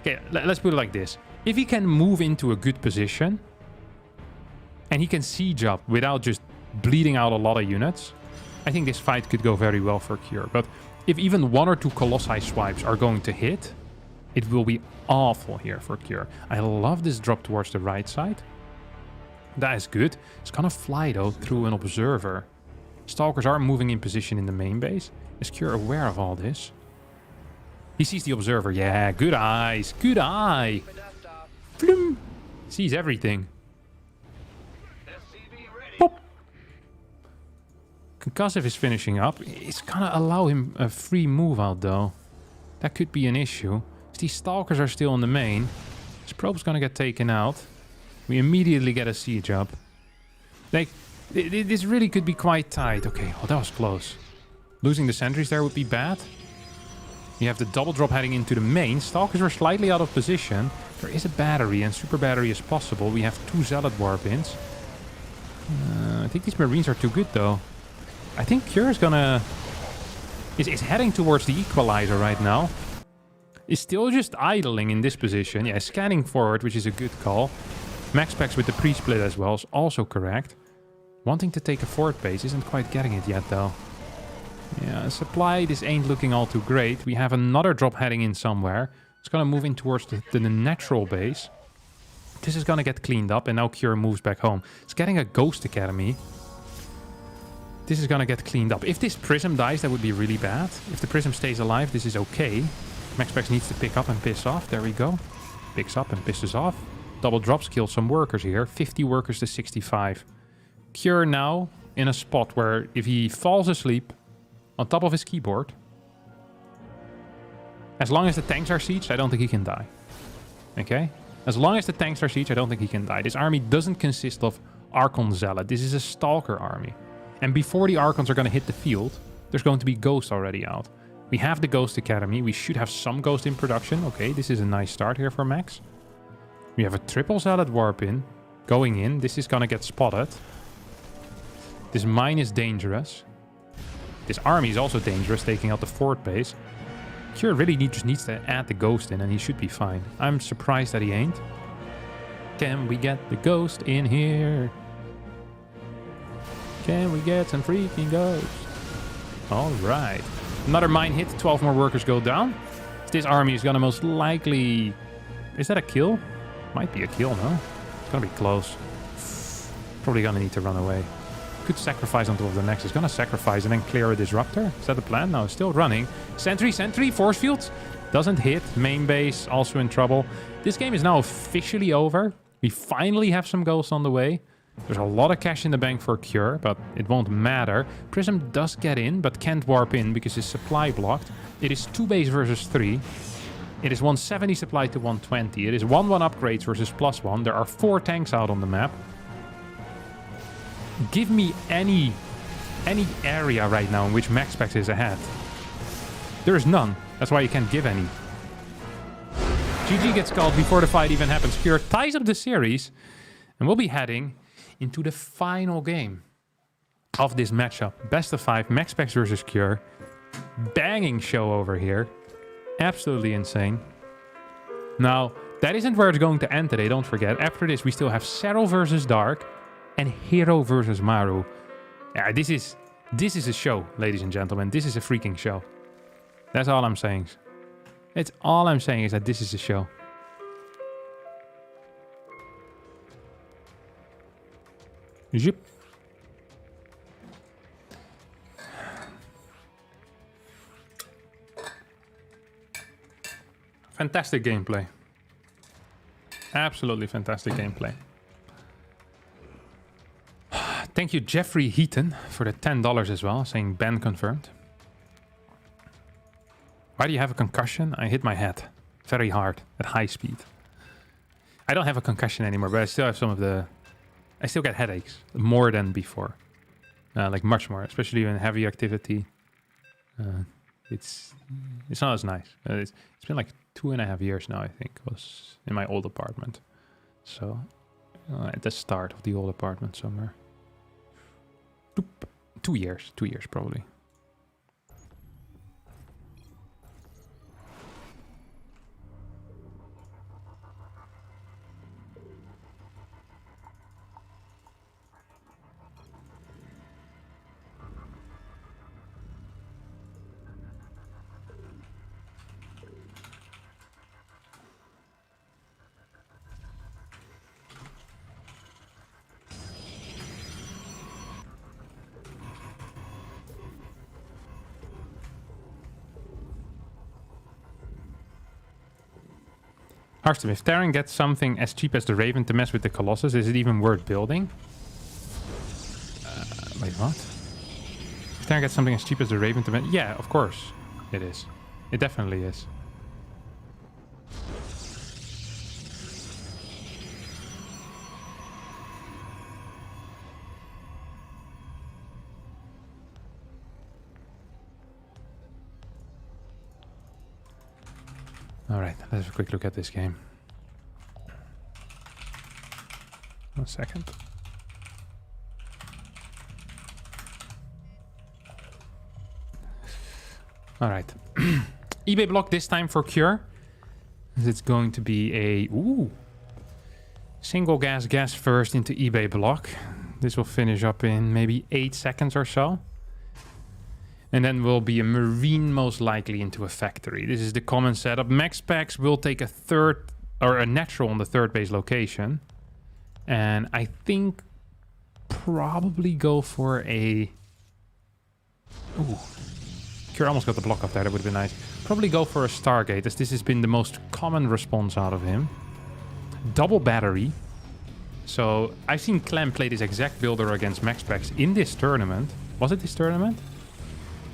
Okay, let's put it like this. If he can move into a good position... And he can siege up without just bleeding out a lot of units... I think this fight could go very well for Cure. But if even 1 or 2 Colossi swipes are going to hit... It will be awful here for Cure. I love this drop towards the right side. That is good. It's gonna fly, though, through an observer. Stalkers are moving in position in the main base. Is Cure aware of all this? He sees the observer. Yeah, good eyes. Good eye. Floom. Sees everything. Pop. Concussive is finishing up. It's gonna allow him a free move out, though. That could be an issue. These Stalkers are still in the main. This probe's gonna get taken out. We immediately get a siege up. Like, this really could be quite tight. Okay, well, that was close. Losing the sentries there would be bad. You have the double drop heading into the main. Stalkers are slightly out of position. There is a battery, and super battery is possible. We have 2 Zealot Warpins. I think these Marines are too good, though. I think Cure is gonna... is heading towards the Equalizer right now. Is still just idling in this position. Yeah, scanning forward, which is a good call. MaxPax with the pre-split as well is also correct. Wanting to take a forward base, isn't quite getting it yet, though. Yeah, supply, this ain't looking all too great. We have another drop heading in somewhere. It's gonna move in towards the natural base. This is gonna get cleaned up, and now Cure moves back home. It's getting a Ghost Academy. This is gonna get cleaned up. If this Prism dies, that would be really bad. If the Prism stays alive, this is okay. MaxPax needs to pick up and piss off. There we go. Picks up and pisses off. Double drops kill some workers here. 50 workers to 65. Cure now in a spot where if he falls asleep on top of his keyboard, as long as the tanks are sieged, I don't think he can die. Okay? As long as the tanks are sieged, I don't think he can die. This army doesn't consist of Archon Zealot. This is a Stalker army. And before the Archons are going to hit the field, there's going to be Ghost already out. We have the Ghost Academy. We should have some Ghost in production. Okay, this is a nice start here for Max. We have a triple Zealot Warp in. Going in. This is gonna get spotted. This mine is dangerous. This army is also dangerous, taking out the fort base. Cure really just needs to add the Ghost in and he should be fine. I'm surprised that he ain't. Can we get the Ghost in here? Can we get some freaking Ghost? Alright. Another mine hit, 12 more workers go down. This army is gonna most likely... Is that a kill? Might be a kill, no? It's gonna be close. Probably gonna need to run away. Could sacrifice on top of the next. It's gonna sacrifice and then clear a disruptor. Is that the plan? No, it's still running. Sentry, force fields. Doesn't hit. Main base also in trouble. This game is now officially over. We finally have some goals on the way. There's a lot of cash in the bank for Cure, but it won't matter. Prism does get in, but can't warp in because his supply blocked. It is 2 base versus 3. It is 170 supply to 120. It is 1-1 upgrades versus +1. There are 4 tanks out on the map. Give me any area right now in which MaxPax is ahead. There is none. That's why you can't give any. GG gets called before the fight even happens. Cure ties up the series, and we'll be heading into the final game of this matchup. Best of 5, MaxPax versus Cure. Banging show over here. Absolutely insane. Now, that isn't where it's going to end today, don't forget. After this, we still have Serral versus Dark and Hero versus Maru. Yeah, this is a show, ladies and gentlemen. This is a freaking show. That's all I'm saying. It's all I'm saying is that this is a show. Zip. Fantastic gameplay. Absolutely fantastic gameplay. Thank you, Jeffrey Heaton, for the $10 as well, saying ban confirmed. Why do you have a concussion? I hit my head very hard at high speed. I don't have a concussion anymore, but I still have some of the... I still get headaches more than before. Like much more, especially in heavy activity. It's not as nice. It's been like 2.5 years now, I think, was in my old apartment. So at the start of the old apartment somewhere. 2 years probably. Harstem, if Terran gets something as cheap as the Raven to mess with the Colossus, is it even worth building? Wait, what? If Terran gets something as cheap as the Raven to mess... Yeah, of course it is. It definitely is. Alright, let's have a quick look at this game. 1 second. Alright. eBay block this time for Cure. It's going to be a... Ooh! Single gas first into eBay block. This will finish up in maybe 8 seconds or so. And then will be a marine most likely into a factory. This is the common setup. MaxPax will take a third or a natural on the third base location. And I think probably go for a... Ooh. Cure almost got the block up there. That would have been nice. Probably go for a Stargate, as this has been the most common response out of him. Double battery. So I've seen Clem play this exact builder against MaxPax in this tournament. Was it this tournament?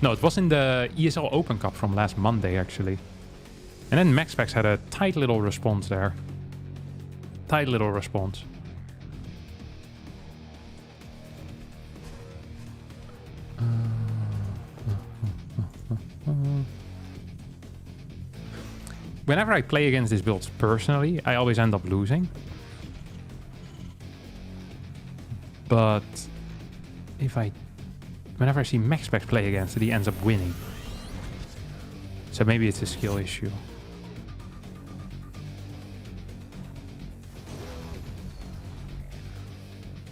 No, it was in the ESL Open Cup from last Monday, actually. And then MaxPax had a tight little response there. Tight little response. whenever I play against these builds personally, I always end up losing. But whenever I see MaxPax play against it, he ends up winning. So maybe it's a skill issue.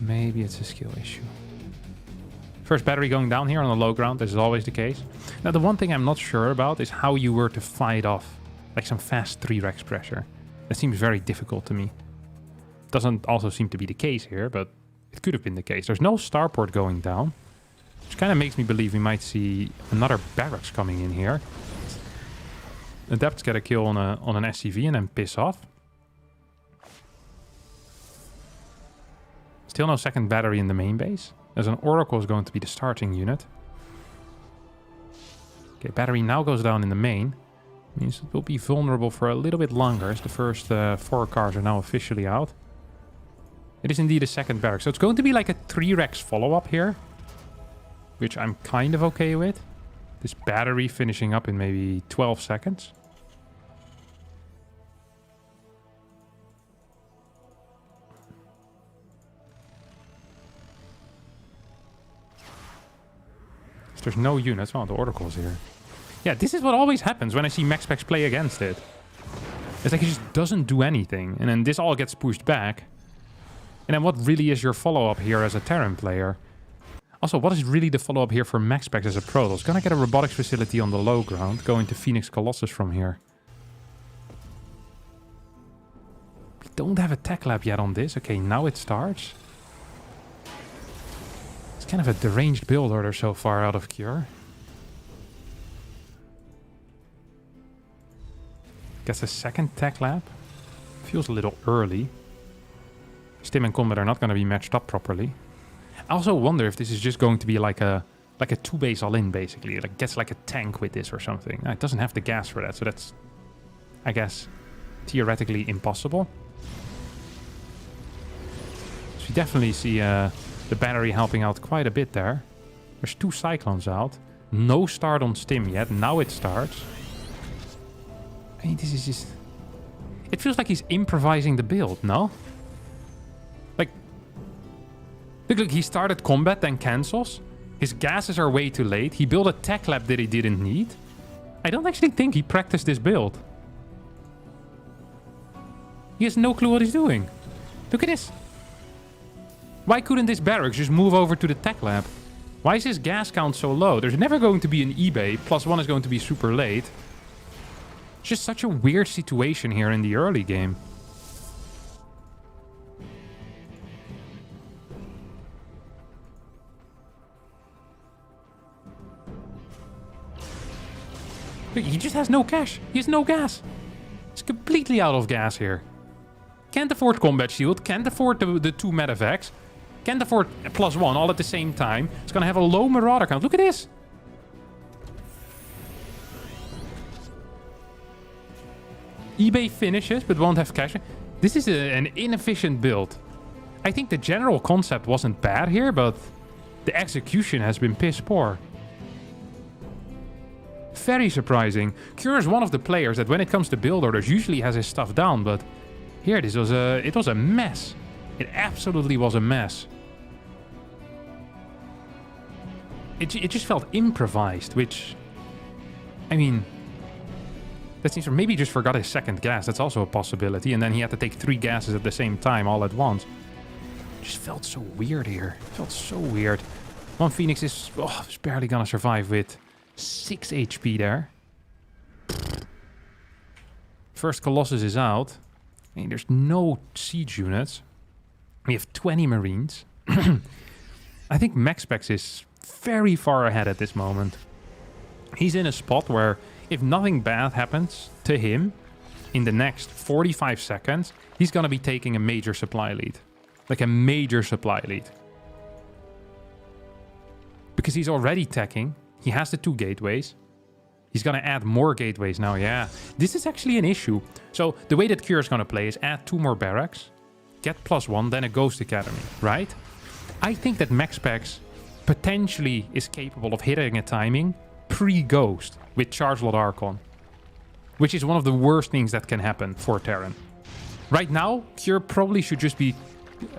Maybe it's a skill issue. First battery going down here on the low ground. This is always the case. Now, the one thing I'm not sure about is how you were to fight off like some fast 3-rex pressure. That seems very difficult to me. Doesn't also seem to be the case here, but it could have been the case. There's no starport going down, which kind of makes me believe we might see another barracks coming in here. Adepts get a kill on an SCV and then piss off. Still no second battery in the main base. As an Oracle is going to be the starting unit. Okay, battery now goes down in the main. Means it will be vulnerable for a little bit longer as the first 4 cars are now officially out. It is indeed a second barrack. So it's going to be like a 3-rex follow-up here. Which I'm kind of okay with. This battery finishing up in maybe 12 seconds. There's no units. Oh, the Oracle's here. Yeah, this is what always happens when I see MaxPax play against it. It's like it just doesn't do anything. And then this all gets pushed back. And then what really is your follow-up here as a Terran player? Also, what is really the follow-up here for MaxPax as a Protoss? Gonna get a robotics facility on the low ground. Going to Phoenix Colossus from here. We don't have a tech lab yet on this. Okay, now it starts. Kind of a deranged build order so far out of Cure. Gets a second tech lab. Feels a little early. Stim and Combat are not going to be matched up properly. I also wonder if this is just going to be like a 2-base all-in, basically. Like gets like a tank with this or something. It doesn't have the gas for that, so that's, I guess, theoretically impossible. So you definitely see the battery helping out quite a bit there. There's 2 Cyclones out. No start on Stim yet. Now it starts. I mean, this is just... It feels like he's improvising the build, no? Like... Look, he started combat, then cancels. His gases are way too late. He built a tech lab that he didn't need. I don't actually think he practiced this build. He has no clue what he's doing. Look at this. Why couldn't this barracks just move over to the tech lab? Why is his gas count so low? There's never going to be an eBay. +1 is going to be super late. It's just such a weird situation here in the early game. Look, he just has no cash. He has no gas. He's completely out of gas here. Can't afford combat shield. Can't afford the 2 medevacs. Can't afford +1 all at the same time. It's going to have a low Marauder count. Look at this. eBay finishes, but won't have cash. This is an inefficient build. I think the general concept wasn't bad here, but the execution has been piss poor. Very surprising. Cure is one of the players that when it comes to build orders usually has his stuff down, but here it was a mess. It absolutely was a mess. It just felt improvised, which... I mean... That seems... Maybe he just forgot his second gas. That's also a possibility. And then he had to take 3 gases at the same time, all at once. It just felt so weird here. It felt so weird. One Phoenix is barely gonna survive with 6 HP there. First Colossus is out. I mean, there's no siege units. We have 20 Marines. I think MaxPax is very far ahead at this moment. He's in a spot where if nothing bad happens to him in the next 45 seconds, he's going to be taking a major supply lead. Like a major supply lead. Because he's already teching. He has the 2 gateways. He's going to add more gateways now, yeah. This is actually an issue. So the way that Cure is going to play is add 2 more barracks, get +1, then a Ghost Academy, right? I think that MaxPax potentially is capable of hitting a timing pre-Ghost with Charge Lot Archon. which is one of the worst things that can happen for Terran. Right now, Cure probably should just be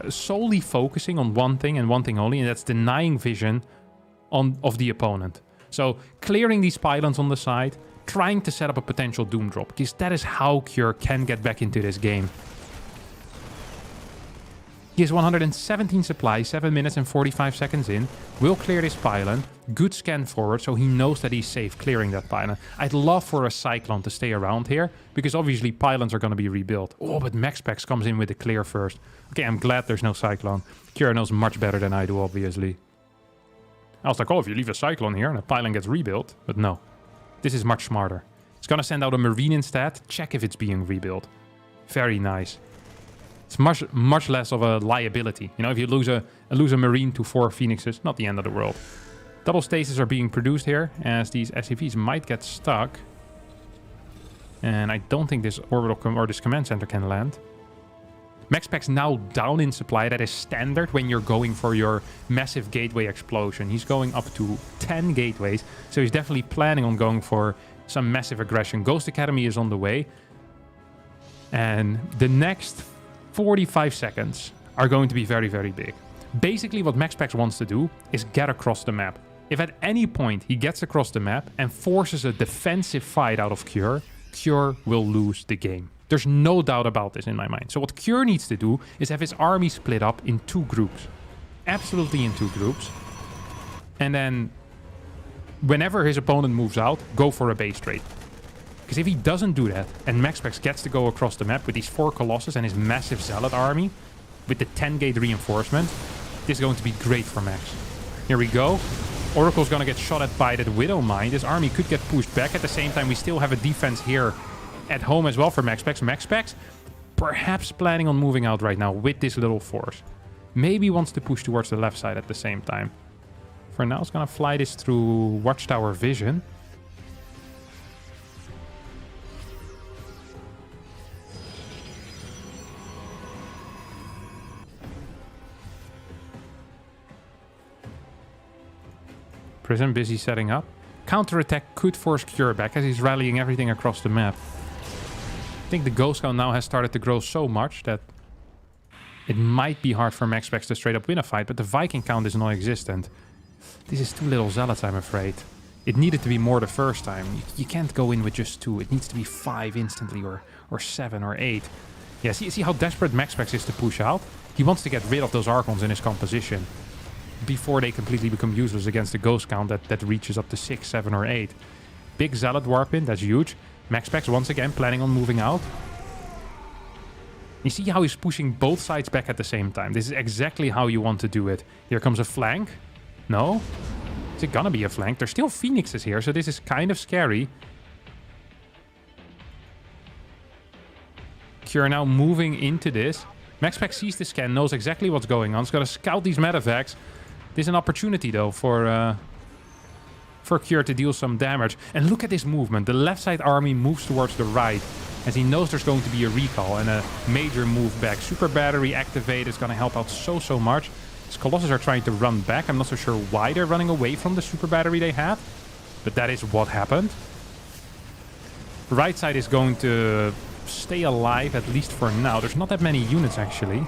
solely focusing on one thing and one thing only, and that's denying vision of the opponent. So clearing these pylons on the side, trying to set up a potential Doom drop, because that is how Cure can get back into this game. He has 117 supply, 7 minutes and 45 seconds in. Will clear this pylon. Good scan forward, so he knows that he's safe clearing that pylon. I'd love for a Cyclone to stay around here, because obviously pylons are going to be rebuilt. Oh, but MaxPax comes in with the clear first. Okay, I'm glad there's no Cyclone. Cure knows much better than I do, obviously. I was like, oh, if you leave a Cyclone here and a pylon gets rebuilt. But no, this is much smarter. It's going to send out a Marine instead. Check if it's being rebuilt. Very nice. It's much less of a liability. You know, if you lose a Marine to 4 Phoenixes, not the end of the world. Double stasis are being produced here, as these SCVs might get stuck. And I don't think this orbital or this command center can land. MaxPax now down in supply. That is standard when you're going for your massive gateway explosion. He's going up to 10 gateways, so he's definitely planning on going for some massive aggression. Ghost Academy is on the way. And the next 45 seconds are going to be very, very big. Basically, what MaxPax wants to do is get across the map. If at any point he gets across the map and forces a defensive fight out of Cure, Cure will lose the game. There's no doubt about this in my mind. So what Cure needs to do is have his army split up in 2 groups. Absolutely in 2 groups. And then, whenever his opponent moves out, go for a base trade. Because if he doesn't do that, and MaxPax gets to go across the map with these 4 Colossus and his massive Zealot army, with the 10-gate reinforcement, this is going to be great for Max. Here we go. Oracle's going to get shot at by that Widow Mine. This army could get pushed back. At the same time, we still have a defense here at home as well for MaxPax. MaxPax perhaps planning on moving out right now with this little force. Maybe wants to push towards the left side at the same time. For now, it's going to fly this through Watchtower Vision. Prism busy setting up. Counterattack could force Cure back as he's rallying everything across the map. I think the Ghost Count now has started to grow so much that it might be hard for MaxPax to straight up win a fight, but the Viking count is non-existent. This is too little Zealots, I'm afraid. It needed to be more the first time. You can't go in with just 2. It needs to be 5 instantly, or 7 or 8. Yeah, see how desperate MaxPax is to push out? He wants to get rid of those Archons in his composition before they completely become useless against the Ghost Count that reaches up to 6, 7 or 8. Big Zealot Warp in, that's huge. MaxPax once again planning on moving out. You see how he's pushing both sides back at the same time. This is exactly how you want to do it. Here comes a flank. No? Is it gonna be a flank? There's still Phoenixes here, so this is kind of scary. Cure now moving into this. MaxPax sees the scan, knows exactly what's going on. He's got to scout these medevacs. This is an opportunity, though, for Cure to deal some damage. And look at this movement. The left side army moves towards the right, as he knows there's going to be a recall and a major move back. Super Battery activated is going to help out so much. His Colossus are trying to run back. I'm not so sure why they're running away from the Super Battery they have, but that is what happened. Right side is going to stay alive, at least for now. There's not that many units, actually.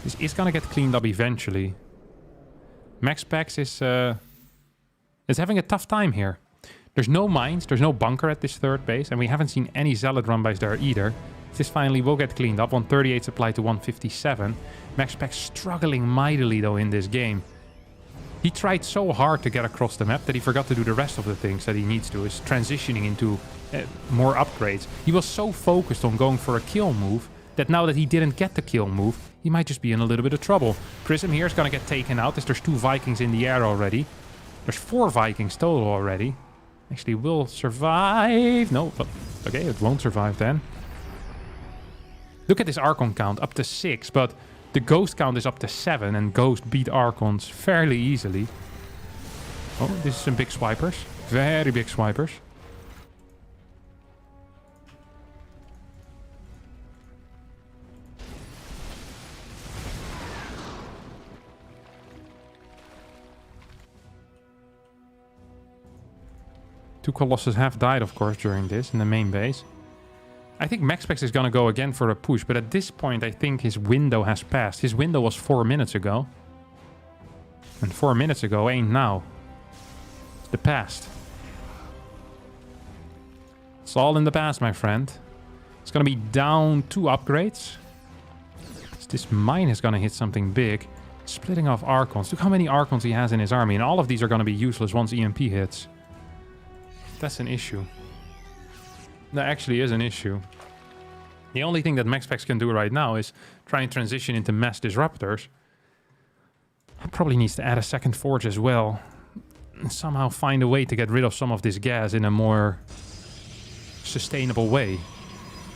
This is going to get cleaned up eventually. MaxPax is having a tough time here. There's no mines, there's no bunker at this third base, and we haven't seen any Zealot run-bys there either. This finally will get cleaned up. 138 supply to 157. MaxPax struggling mightily, though, in this game. He tried so hard to get across the map that he forgot to do the rest of the things that he needs to. Is transitioning into more upgrades. He was so focused on going for a kill move that now that he didn't get the kill move, he might just be in a little bit of trouble. Prism here is going to get taken out as there's 2 Vikings in the air already. There's 4 Vikings total already. Actually will survive. No, but okay, it won't survive then. Look at this Archon count, up to 6, but the Ghost count is up to 7, and Ghost beat Archons fairly easily. Oh, this is some big swipers. Very big swipers. 2 Colossus have died, of course, during this in the main base. I think MaxPax is going to go again for a push, but at this point I think his window has passed. His window was 4 minutes ago. And 4 minutes ago ain't now. It's the past. It's all in the past, my friend. It's going to be down 2 upgrades. This mine is going to hit something big. Splitting off Archons. Look how many Archons he has in his army. And all of these are going to be useless once EMP hits. That's an issue. That actually is an issue. The only thing that MaxPax can do right now is try and transition into mass disruptors. Probably needs to add a second forge as well. And somehow find a way to get rid of some of this gas in a more sustainable way.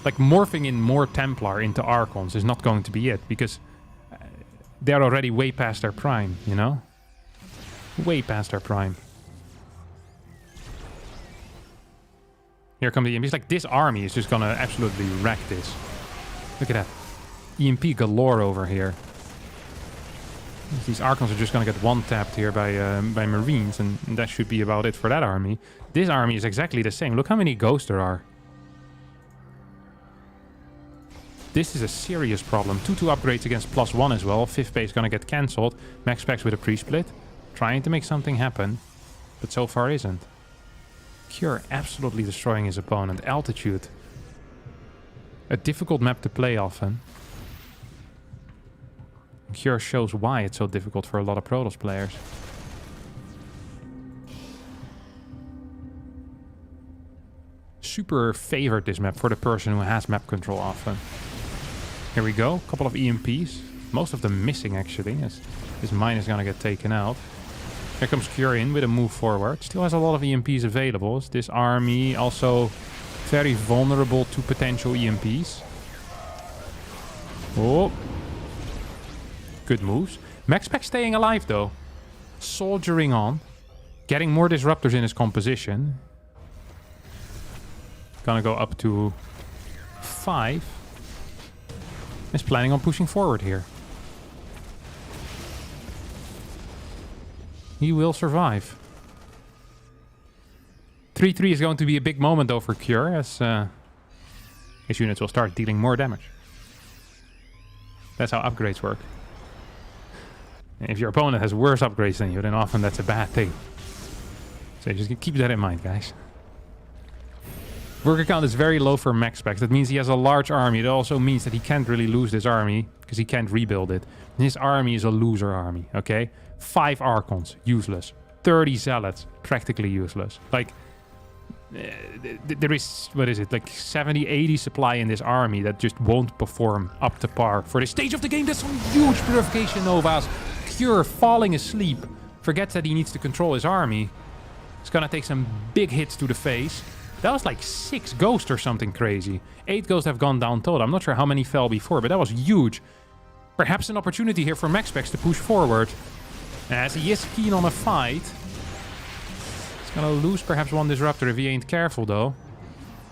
Like morphing in more Templar into Archons is not going to be it, because they're already way past their prime, you know? Way past their prime. Here come the EMPs. Like, this army is just gonna absolutely wreck this. Look at that. EMP galore over here. These Archons are just gonna get one-tapped here by Marines, and that should be about it for that army. This army is exactly the same. Look how many ghosts there are. This is a serious problem. 2-2 upgrades against +1 as well. 5th base gonna get cancelled. MaxPax with a pre-split. Trying to make something happen, but so far isn't. Cure absolutely destroying his opponent. Altitude. A difficult map to play often. Cure shows why it's so difficult for a lot of Protoss players. Super favored this map for the person who has map control often. Here we go. A couple of EMPs. Most of them missing, actually, as this mine is going to get taken out. Here comes Cure in with a move forward. Still has a lot of EMPs available. This army also very vulnerable to potential EMPs. Oh. Good moves. MaxPax staying alive, though. Soldiering on. Getting more disruptors in his composition. Gonna go up to 5. Is planning on pushing forward here. He will survive. 3-3 is going to be a big moment though for Cure, as his units will start dealing more damage. That's how upgrades work. If your opponent has worse upgrades than you, then often that's a bad thing. So just keep that in mind, guys. Worker count is very low for MaxPax. That means he has a large army. It also means that he can't really lose this army because he can't rebuild it. And his army is a loser army, okay? 5 Archons, useless. 30 Zealots, practically useless. Like, there is, what is it, like 70, 80 supply in this army that just won't perform up to par. For this stage of the game, there's some huge Purification Novas. Cure falling asleep. Forgets that he needs to control his army. It's gonna take some big hits to the face. That was like 6 ghosts or something crazy. 8 ghosts have gone down total. I'm not sure how many fell before, but that was huge. Perhaps an opportunity here for MaxPax to push forward. As he is keen on a fight. He's gonna lose perhaps one disruptor if he ain't careful though.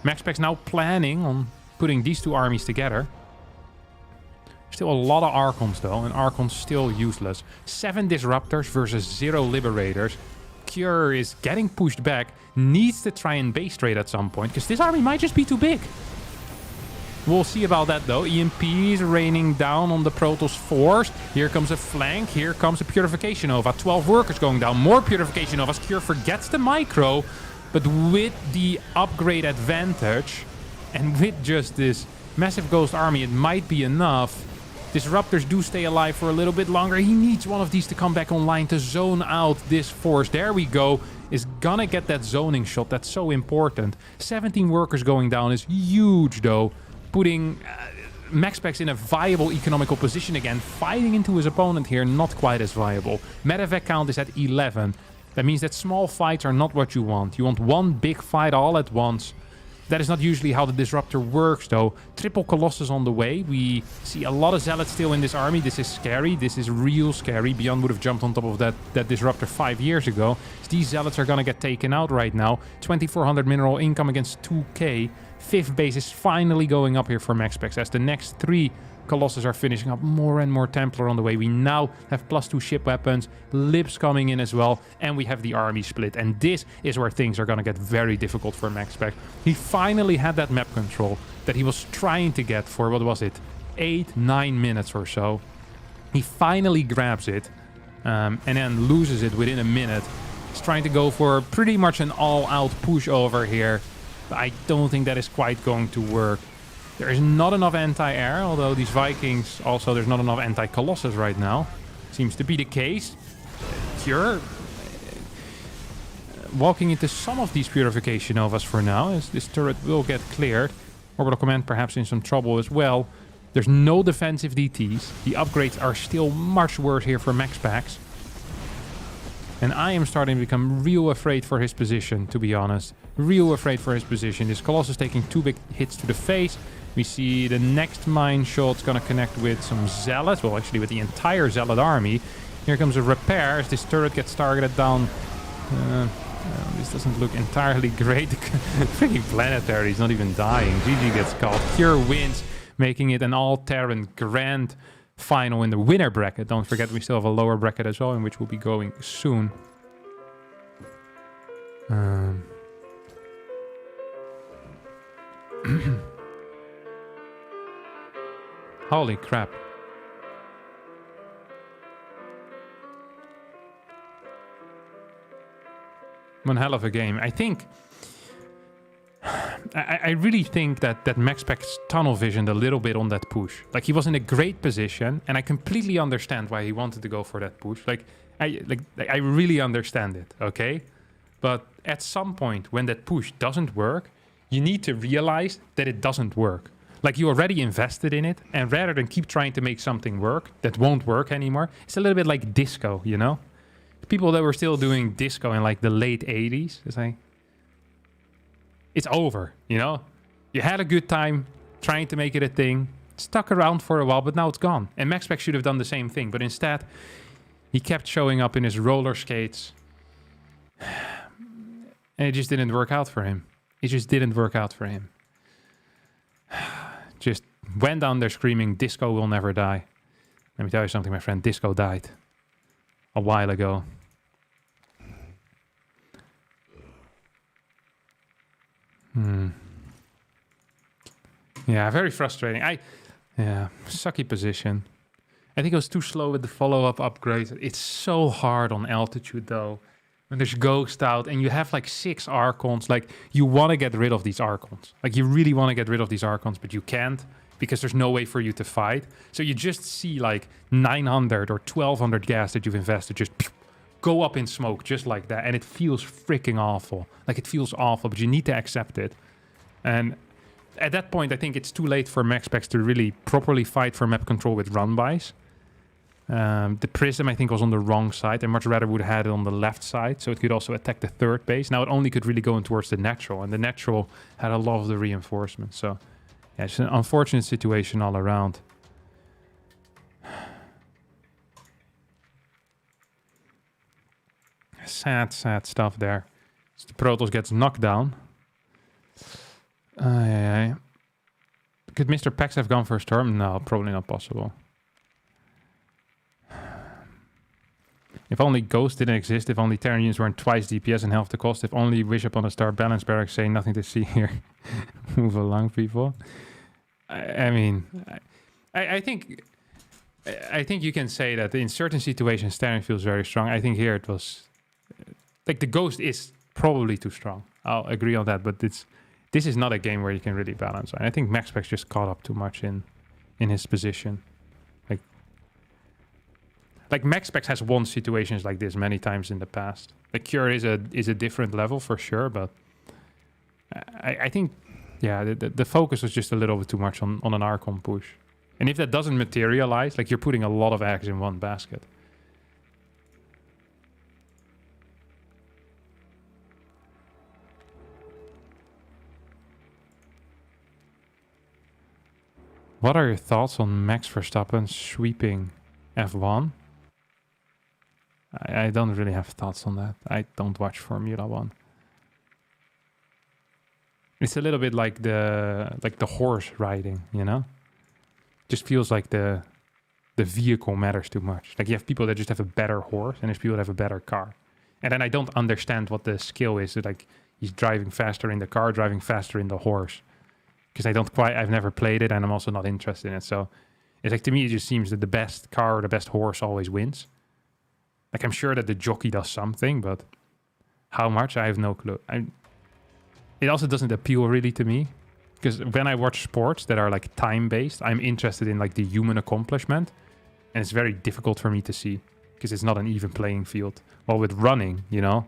MaxPax now planning on putting these 2 armies together. Still a lot of Archons though, and Archons still useless. 7 disruptors versus 0 liberators. Cure is getting pushed back, needs to try and base trade at some point, because this army might just be too big. We'll see about that though. EMPs raining down on the Protoss force. Here comes a flank, here comes a Purification Nova. 12 workers going down, more Purification Novas. Cure forgets the micro, but with the upgrade advantage, and with just this massive ghost army, it might be enough. Disruptors do stay alive for a little bit longer. He needs one of these to come back online to zone out this force. There we go. Is gonna get that zoning shot. That's so important. 17 workers going down is huge though. Putting MaxPax in a viable economical position again. Fighting into his opponent here, not quite as viable. Medevac count is at 11. That means that small fights are not what you want. You want one big fight all at once. That is not usually how the Disruptor works, though. Triple Colossus on the way. We see a lot of Zealots still in this army. This is scary. This is real scary. Beyond would have jumped on top of that Disruptor 5 years ago. These Zealots are going to get taken out right now. 2,400 mineral income against 2k. 5th base is finally going up here for MaxPax, as the next 3 Colossus are finishing up more and more Templar on the way. We now have +2 ship weapons, Lips coming in as well, and we have the army split. And this is where things are going to get very difficult for MaxPax. He finally had that map control that he was trying to get for, what was it, 8-9 minutes or so. He finally grabs it and then loses it within a minute. He's trying to go for pretty much an all-out push over here. But I don't think that is quite going to work. There is not enough anti-air, although these Vikings also, there's not enough anti-Colossus right now. Seems to be the case. Cure walking into some of these Purification Novas for now, as this turret will get cleared. Orbital Command perhaps in some trouble as well. There's no defensive DTs. The upgrades are still much worse here for MaxPax. And I am starting to become real afraid for his position, to be honest. Real afraid for his position. This Colossus taking 2 big hits to the face. We see the next mine shot's gonna connect with some Zealots. Well, actually with the entire Zealot army. Here comes a repair as this turret gets targeted down. This doesn't look entirely great. Freaking Planetary is not even dying. GG gets called. Cure wins, making it an all-Terran grand final in the winner bracket. Don't forget we still have a lower bracket as well, in which we'll be going soon. Holy crap. One hell of a game. I think... I really think that MaxPax tunnel visioned a little bit on that push. Like, he was in a great position, and I completely understand why he wanted to go for that push. I really understand it, okay? But at some point, when that push doesn't work, you need to realize that it doesn't work. Like, you already invested in it, and rather than keep trying to make something work that won't work anymore, it's a little bit like disco, you know? People that were still doing disco in, like, the late 80s, it's like... It's over, you know? You had a good time trying to make it a thing, stuck around for a while, but now it's gone. And MaxPax should have done the same thing, but instead, he kept showing up in his roller skates. And it just didn't work out for him. It just didn't work out for him. Just went down there screaming, disco will never die. Let me tell you something, my friend. Disco died a while ago. Yeah, very frustrating. Yeah, sucky position. I think I was too slow with the follow-up upgrade. It's so hard on altitude, though. When there's Ghost out and you have like 6 Archons, like, you want to get rid of these Archons. Like, you really want to get rid of these Archons, but you can't because there's no way for you to fight. So you just see like 900 or 1200 gas that you've invested just go up in smoke just like that. And it feels freaking awful. Like, it feels awful, but you need to accept it. And at that point, I think it's too late for MaxPax to really properly fight for map control with run-bys. The Prism, I think, was on the wrong side. I much rather would have had it on the left side, so it could also attack the third base. Now it only could really go in towards the natural, and the natural had a lot of the reinforcements. So, yeah, it's an unfortunate situation all around. Sad, sad stuff there. So the Protoss gets knocked down. Could Mr. Pax have gone for a storm? No, probably not possible. If only Ghost didn't exist, if only Terran units weren't twice DPS and half the cost, if only Wish Upon a Star Balance Barracks say nothing to see here. Move along, people. I mean, I think you can say that in certain situations Terran feels very strong. I think here it was... Like, the Ghost is probably too strong. I'll agree on that, but this is not a game where you can really balance. And I think MaxPax just caught up too much in his position. Like MaxPax has won situations like this many times in the past. Like, Cure is a different level for sure, but I think, yeah, the focus was just a little bit too much on an Archon push. And if that doesn't materialize, like, you're putting a lot of eggs in one basket. What are your thoughts on Max Verstappen sweeping F1? I don't really have thoughts on that. I don't watch Formula 1. It's a little bit like the horse riding, you know? just feels like the vehicle matters too much. Like you have people that just have a better horse and there's people that have a better car. And then I don't understand what the skill is. Like he's driving faster in the car, driving faster in the horse. Because I've never played it and I'm also not interested in it. So it's like, to me, it just seems that the best car or the best horse always wins. Like I'm sure that the jockey does something, but how much, I have no clue. It also doesn't appeal really to me. Because when I watch sports that are like time-based, I'm interested in like the human accomplishment. And it's very difficult for me to see because it's not an even playing field. While with running, you know,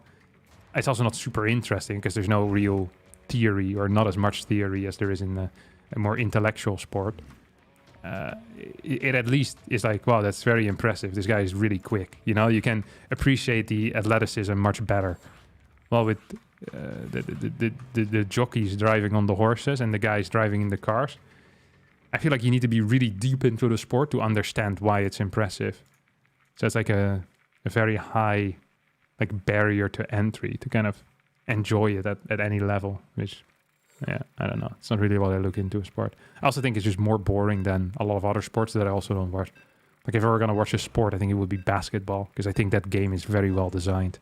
it's also not super interesting because there's no real theory or not as much theory as there is in a more intellectual sport. It at least is like, wow, that's very impressive. This guy is really quick. You know, you can appreciate the athleticism much better. Well, with the jockeys driving on the horses and the guys driving in the cars, I feel like you need to be really deep into the sport to understand why it's impressive. So it's like a very high like barrier to entry to kind of enjoy it at any level, which, yeah, I don't know. It's not really what I look into a sport. I also think it's just more boring than a lot of other sports that I also don't watch. Like if I were going to watch a sport, I think it would be basketball because I think that game is very well designed.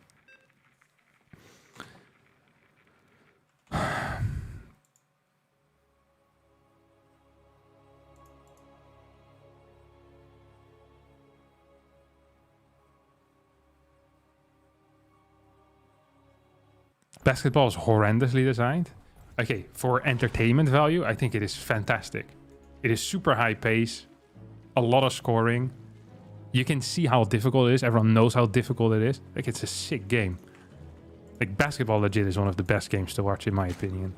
Basketball is horrendously designed. Okay, for entertainment value, I think it is fantastic. It is super high pace, a lot of scoring. You can see how difficult it is. Everyone knows how difficult it is. Like, it's a sick game. Like, basketball legit is one of the best games to watch, in my opinion.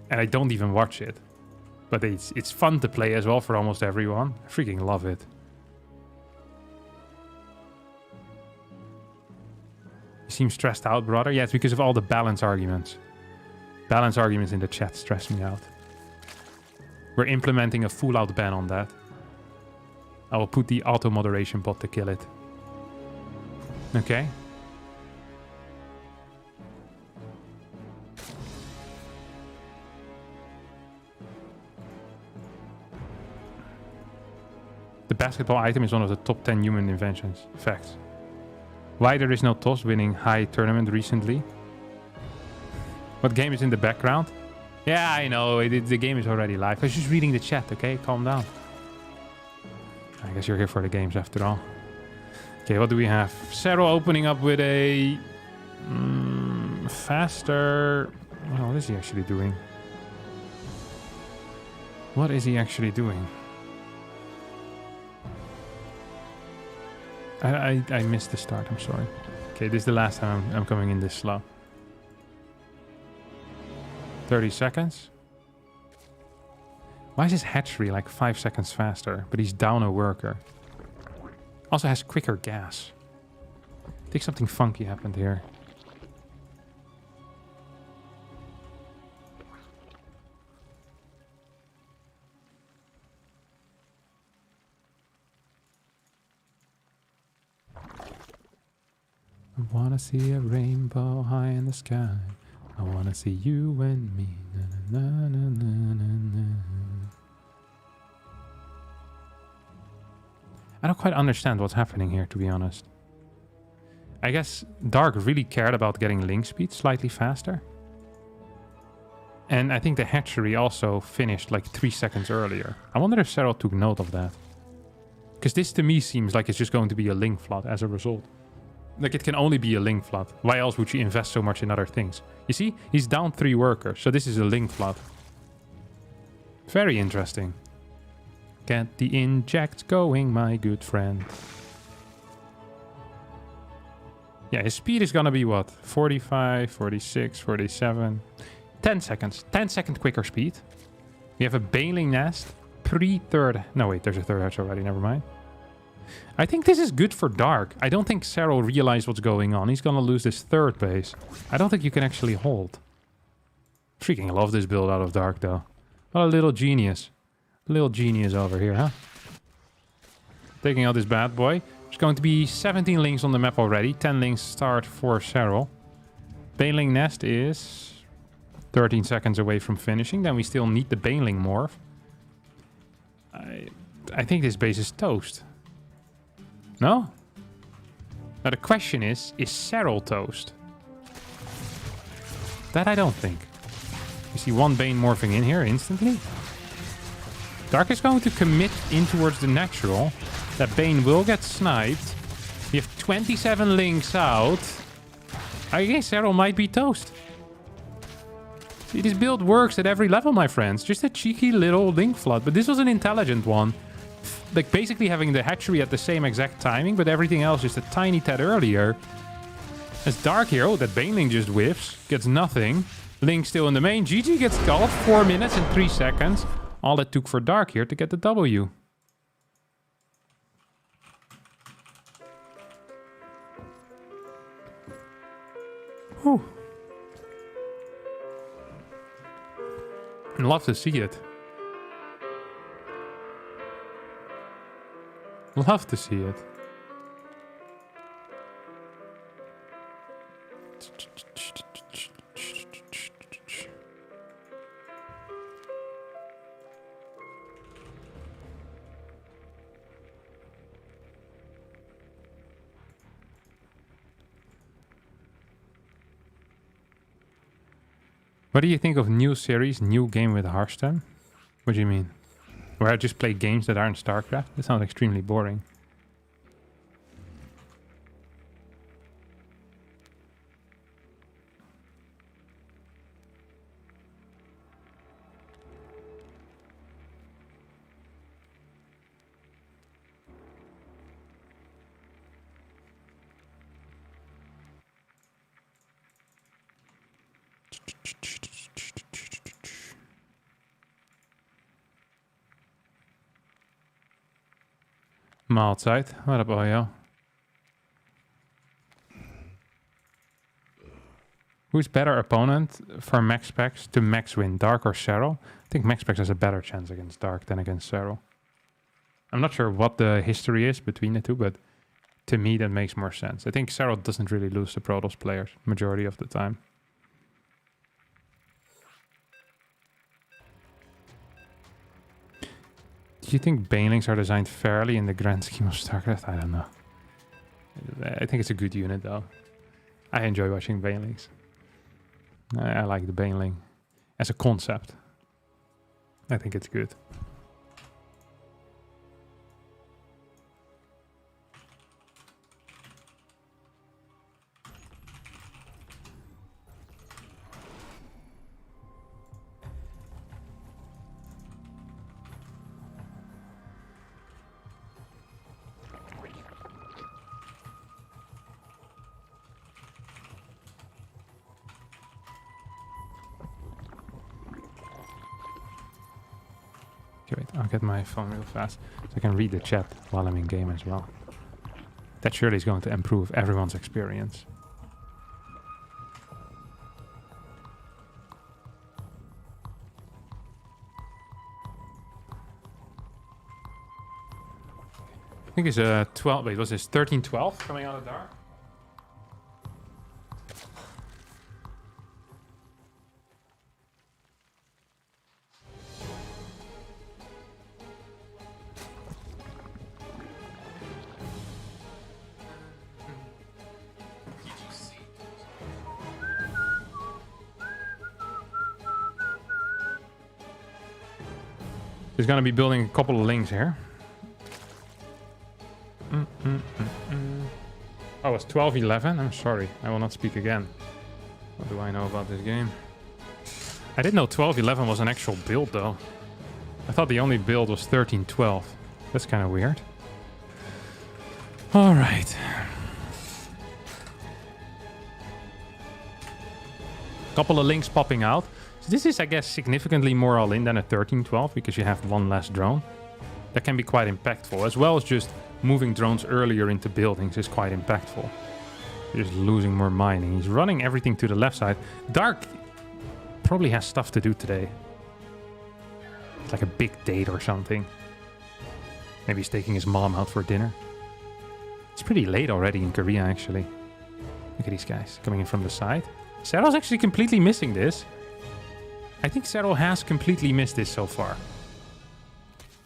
And I don't even watch it. But it's fun to play as well for almost everyone. I freaking love it. You seem stressed out, brother. Yeah, it's because of all the balance arguments. Balance arguments in the chat stress me out. We're implementing a full-out ban on that. I will put the auto-moderation bot to kill it. Okay. The basketball item is one of the top 10 human inventions. Facts. Why there is no toss winning high tournament recently? What game is in the background? Yeah, I know. The game is already live. I was just reading the chat, okay? Calm down. I guess you're here for the games after all. Okay, what do we have? Serral opening up with a... faster... Well, what is he actually doing? What is he actually doing? I missed the start, I'm sorry. Okay, this is the last time I'm coming in this slow. 30 seconds. Why is his hatchery like 5 seconds faster, but he's down a worker? Also has quicker gas. I think something funky happened here. I wanna see a rainbow high in the sky. I wanna see you and me. Na, na, na, na, na, na. I don't quite understand what's happening here, to be honest. I guess Dark really cared about getting link speed slightly faster. And I think the hatchery also finished like 3 seconds earlier. I wonder if Serral took note of that. Because this to me seems like it's just going to be a link flood as a result. Like, it can only be a link flood. Why else would you invest so much in other things? You see, he's down 3 workers, so this is a link flood. Very interesting. Get the inject going, my good friend. Yeah, his speed is gonna be what? 45, 46, 47. 10 seconds. 10-second quicker speed. We have a bailing nest. Pre-third. No, wait, there's a third hatch already. Never mind. I think this is good for Dark. I don't think Serral realized what's going on. He's gonna lose this third base. I don't think you can actually hold. Freaking love this build out of Dark, though. What a little genius. Little genius over here, huh? Taking out this bad boy. There's going to be 17 links on the map already. 10 links start for Serral. Baneling Nest is 13 seconds away from finishing. Then we still need the Baneling Morph. I think this base is toast. No? Now the question is Serral toast? That I don't think. You see one Bane morphing in here instantly. Dark is going to commit in towards the natural. That Bane will get sniped. We have 27 links out. I guess Serral might be toast. See, this build works at every level, my friends. Just a cheeky little link flood. But this was an intelligent one. Like, basically having the hatchery at the same exact timing, but everything else just a tiny tad earlier. As Dark here, oh, that Baneling just whiffs. Gets nothing. Link still in the main. GG gets called. 4 minutes and 3 seconds. All it took for Dark here to get the W. Whew. I'd love to see it. Love to see it. What do you think of new series, new game with Harstem? What do you mean? Where I just play games that aren't StarCraft? That sounds extremely boring. Maaltijd. What up, Oyo? Who's better opponent for MaxPax to max win, Dark or Serral? I think MaxPax has a better chance against Dark than against Serral. I'm not sure what the history is between the two, but to me that makes more sense. I think Serral doesn't really lose to Protoss players majority of the time. Do you think Banelings are designed fairly in the grand scheme of StarCraft? I don't know. I think it's a good unit though. I enjoy watching Banelings. I like the Baneling as a concept. I think it's good. Okay, wait, I'll get my phone real fast so I can read the chat while I'm in game as well. That surely is going to improve everyone's experience. I think it's 12, wait, was this 13-12 coming out of Dark? He's gonna be building a couple of links here. Oh, it's 12-11? I'm sorry. I will not speak again. What do I know about this game? I didn't know 12-11 was an actual build, though. I thought the only build was 13-12. That's kind of weird. All right. Couple of links popping out. So this is, I guess, significantly more all-in than a 13-12 because you have one less drone. That can be quite impactful, as well as just moving drones earlier into buildings is quite impactful. You're just losing more mining. He's running everything to the left side. Dark probably has stuff to do today. It's like a big date or something. Maybe he's taking his mom out for dinner. It's pretty late already in Korea, actually. Look at these guys coming in from the side. Serral's actually completely missing this. I think Serral has completely missed this so far.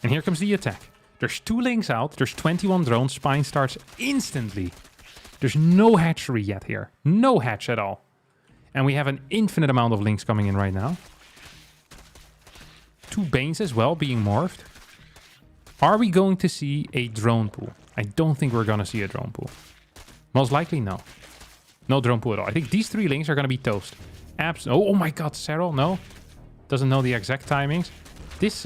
And here comes the attack. There's 2 links out. There's 21 drones. Spine starts instantly. There's no hatchery yet here. No hatch at all. And we have an infinite amount of links coming in right now. 2 Banes as well being morphed. Are we going to see a drone pool? I don't think we're going to see a drone pool. Most likely, no. No drone pool at all. I think these 3 links are going to be toast. Oh my god, Serral, no. Doesn't know the exact timings. This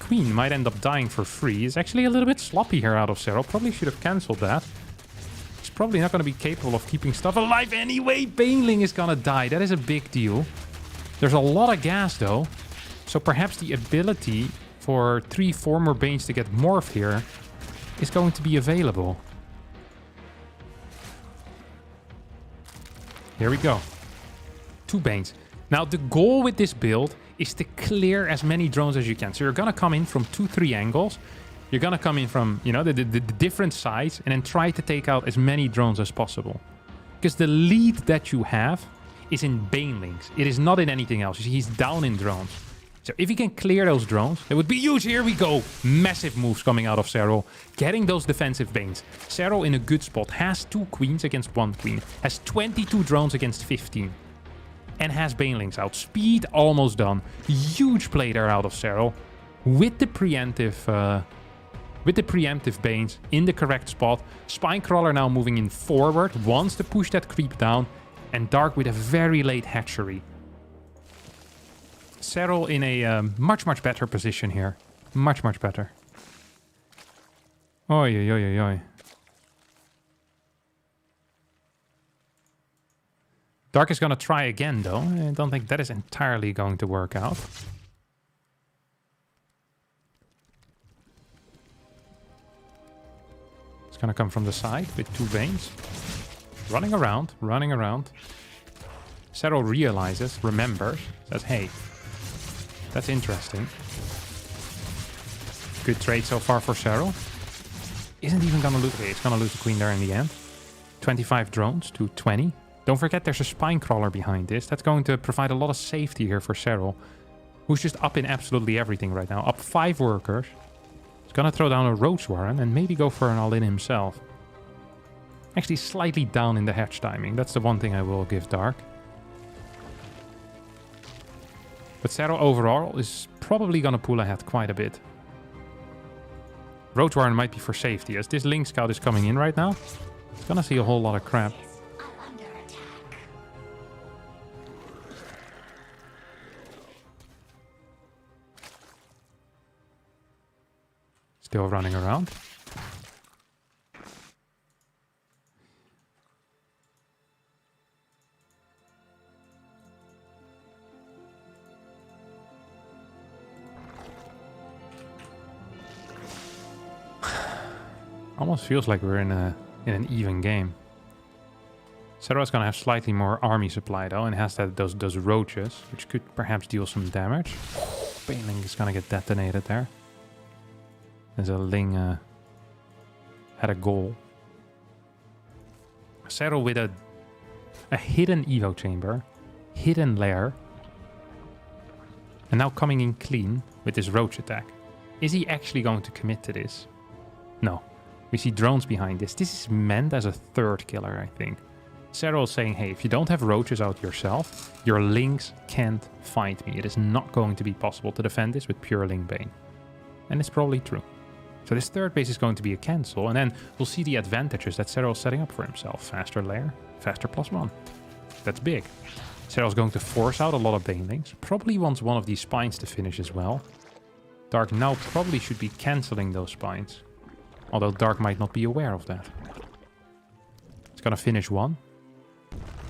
queen might end up dying for free. It's actually a little bit sloppy here out of Serral. Probably should have cancelled that. He's probably not going to be capable of keeping stuff alive anyway. Baneling is going to die. That is a big deal. There's a lot of gas, though. So perhaps the ability for 3-4 more Banes to get morphed here is going to be available. Here we go. 2 Banes. Now, the goal with this build is to clear as many drones as you can. So you're going to come in from 2-3 angles. You're going to come in from, you know, the different sides and then try to take out as many drones as possible. Because the lead that you have is in Banelings. It is not in anything else. You see, he's down in drones. So if you can clear those drones, it would be huge. Here we go. Massive moves coming out of Serral. Getting those defensive Banes. Serral in a good spot. Has 2 queens against 1 queen. Has 22 drones against 15. And has Banelings out. Speed almost done. Huge play there out of Serral. With the preemptive Banes in the correct spot. Spinecrawler now moving in forward. Wants to push that creep down. And Dark with a very late hatchery. Serral in a much, much better position here. Much, much better. Oi, oi, oi, oi, oi. Dark is going to try again, though. I don't think that is entirely going to work out. It's going to come from the side with 2 Banes. Running around, running around. Serral realizes, remembers, says, hey, that's interesting. Good trade so far for Serral. Isn't even going to lose... Okay, it's going to lose the queen there in the end. 25 drones to 20. Don't forget there's a Spinecrawler behind this. That's going to provide a lot of safety here for Serral, who's just up in absolutely everything right now. Up 5 workers. He's going to throw down a Roach Warren and maybe go for an all-in himself. Actually slightly down in the hatch timing. That's the one thing I will give Dark. But Serral overall is probably going to pull ahead quite a bit. Roach Warren might be for safety. As this Link Scout is coming in right now, it's going to see a whole lot of crap. Still running around. Almost feels like we're in an even game. Serral's gonna have slightly more army supply though, and has those roaches, which could perhaps deal some damage. Baneling is gonna get detonated there. As a Ling had a goal. Serral with a hidden Evo chamber, hidden lair, and now coming in clean with this roach attack. Is he actually going to commit to this? No. We see drones behind this. This is meant as a third killer, I think. Serral is saying, hey, if you don't have roaches out yourself, your Lings can't fight me. It is not going to be possible to defend this with pure Ling Bane. And it's probably true. So this third base is going to be a cancel, and then we'll see the advantages that Serral is setting up for himself. Faster lair, faster +1. That's big. Serral's going to force out a lot of Banelings. Probably wants one of these spines to finish as well. Dark now probably should be cancelling those spines. Although Dark might not be aware of that. It's gonna finish one.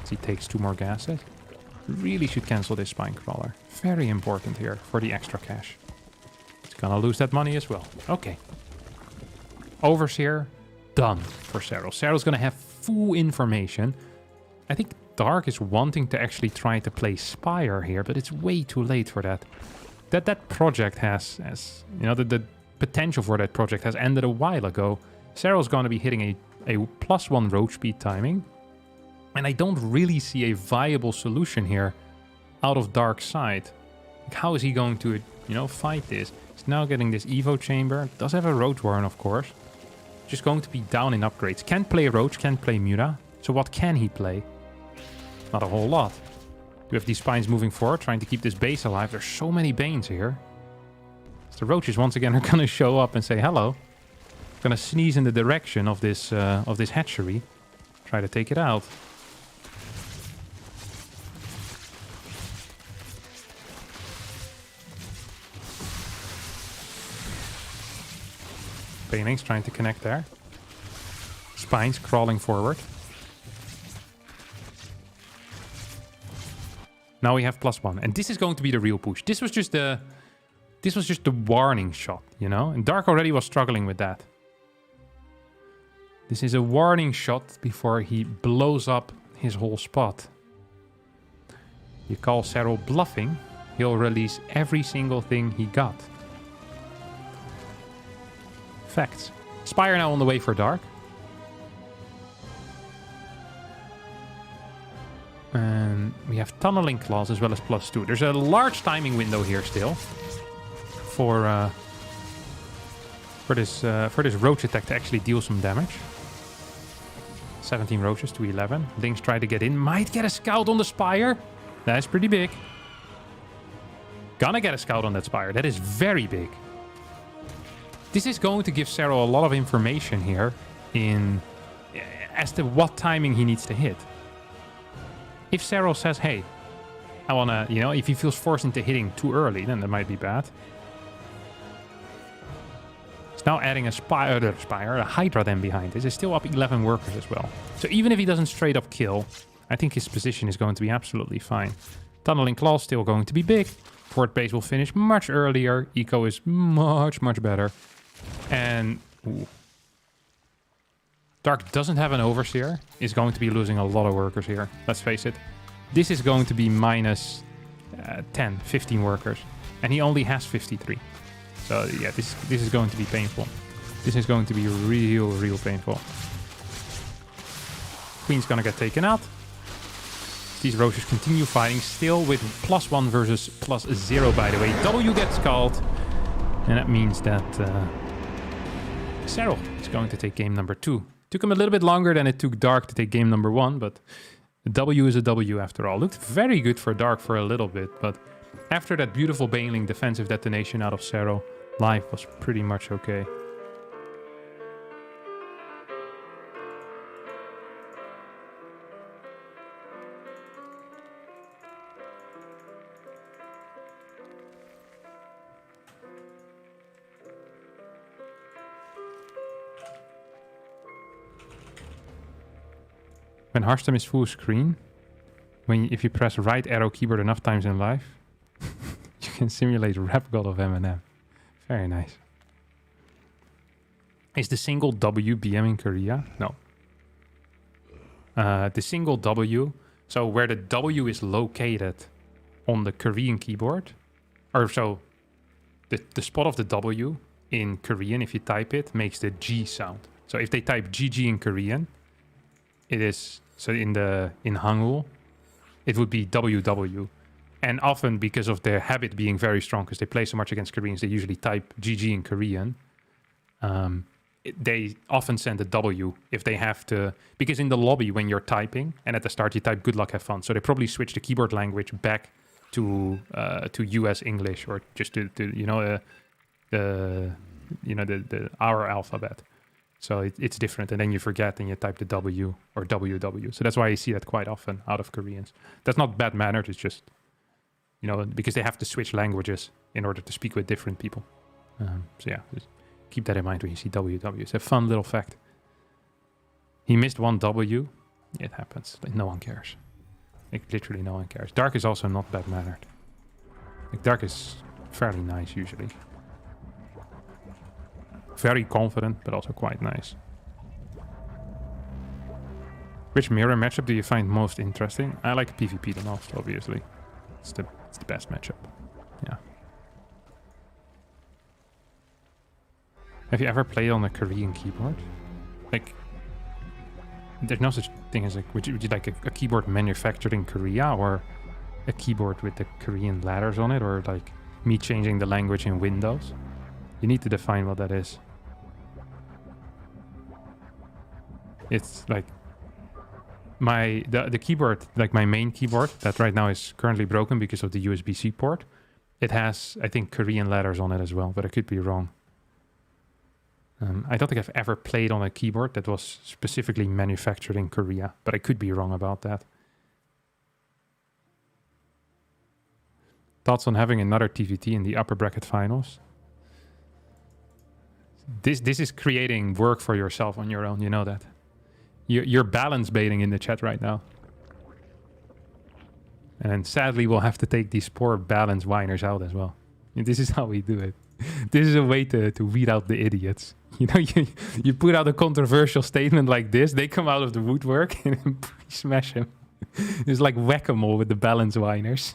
As he takes 2 more gases. Really should cancel this Spinecrawler. Very important here for the extra cash. It's gonna lose that money as well. Okay. Overseer, done for Serral. Serral's gonna have full information. I think Dark is wanting to actually try to play Spire here, but it's way too late for that. That project has you know, the potential for that project has ended a while ago. Serral's going to be hitting a +1 roach speed timing. And I don't really see a viable solution here out of Dark's side. Like, how is he going to you know, fight this. He's now getting this Evo chamber. Does have a Roach Warren, of course. Just going to be down in upgrades. Can't play Roach, can't play Mura. So what can he play? Not a whole lot. We have these Spines moving forward, trying to keep this base alive. There's so many Banes here. So the Roaches once again are going to show up and say hello. Going to sneeze in the direction of this hatchery. Try to take it out. Banelings trying to connect there. Spines crawling forward. Now we have +1. And this is going to be the real push. This was just the warning shot, you know? And Dark already was struggling with that. This is a warning shot before he blows up his whole spot. You call Serral bluffing, he'll release every single thing he got. Facts. Spire now on the way for Dark. And we have tunneling claws as well as +2. There's a large timing window here still for this roach attack to actually deal some damage. 17 roaches to 11. Lynx try to get in. Might get a scout on the Spire. That's pretty big. Gonna get a scout on that Spire. That is very big. This is going to give Serral a lot of information here as to what timing he needs to hit. If Serral says, hey, I wanna, you know, if he feels forced into hitting too early, then that might be bad. Now adding a Hydra then behind this is still up 11 workers as well. So even if he doesn't straight up kill, I think his position is going to be absolutely fine. Tunneling Claw still going to be big. Fort base will finish much earlier. Eco is much, much better. And ooh. Dark doesn't have an Overseer. Is going to be losing a lot of workers here. Let's face it. This is going to be minus 10, 15 workers. And he only has 53. So yeah, this is going to be painful. This is going to be real painful. Queen's gonna get taken out. These roaches continue fighting, still with +1 versus +0, by the way. W gets called. And that means that Serral is going to take game number 2. Took him a little bit longer than it took Dark to take game number 1, but a W is a W after all. Looked very good for Dark for a little bit, but after that beautiful Baneling defensive detonation out of Serral, life was pretty much okay. When Harstem is full screen, if you press right arrow keyboard enough times in life, you can simulate Rap God of Eminem. Very nice. Is the single W BM in Korea? No. The single W, so where the W is located on the Korean keyboard, or so the spot of the W in Korean, if you type it, makes the G sound. So if they type GG in Korean, it is, so in Hangul, it would be WW. And often, because of their habit being very strong, because they play so much against Koreans, they usually type GG in Korean. They often send a W if they have to, because in the lobby when you're typing, and at the start you type good luck, have fun. So they probably switch the keyboard language back to US English, or just to our alphabet. So it's different, and then you forget and you type the W or WW. So that's why you see that quite often out of Koreans. That's not bad mannered, it's just, you know, because they have to switch languages in order to speak with different people. So yeah, just keep that in mind when you see WW. It's a fun little fact. He missed one W. It happens. Like, no one cares. Like, literally no one cares. Dark is also not bad mannered. Like, Dark is fairly nice usually. Very confident, but also quite nice. Which mirror matchup do you find most interesting? I like PvP the most, obviously. It's the best matchup. Yeah. Have you ever played on a Korean keyboard? Like, there's no such thing as like, would you like a keyboard manufactured in Korea, or a keyboard with the Korean letters on it, or like me changing the language in Windows. You need to define what that is. It's like the keyboard, like my main keyboard that right now is currently broken because of the USB-C port. It has, I think, Korean letters on it as well, but I could be wrong. I don't think I've ever played on a keyboard that was specifically manufactured in Korea, but I could be wrong about that. Thoughts on having another TVT in the upper bracket finals? This is creating work for yourself on your own, you know that. You're balance baiting in the chat right now. And sadly, we'll have to take these poor balance whiners out as well. This is how we do it. This is a way to weed out the idiots. You know, you put out a controversial statement like this, they come out of the woodwork and smash him. It's like whack-a-mole with the balance whiners.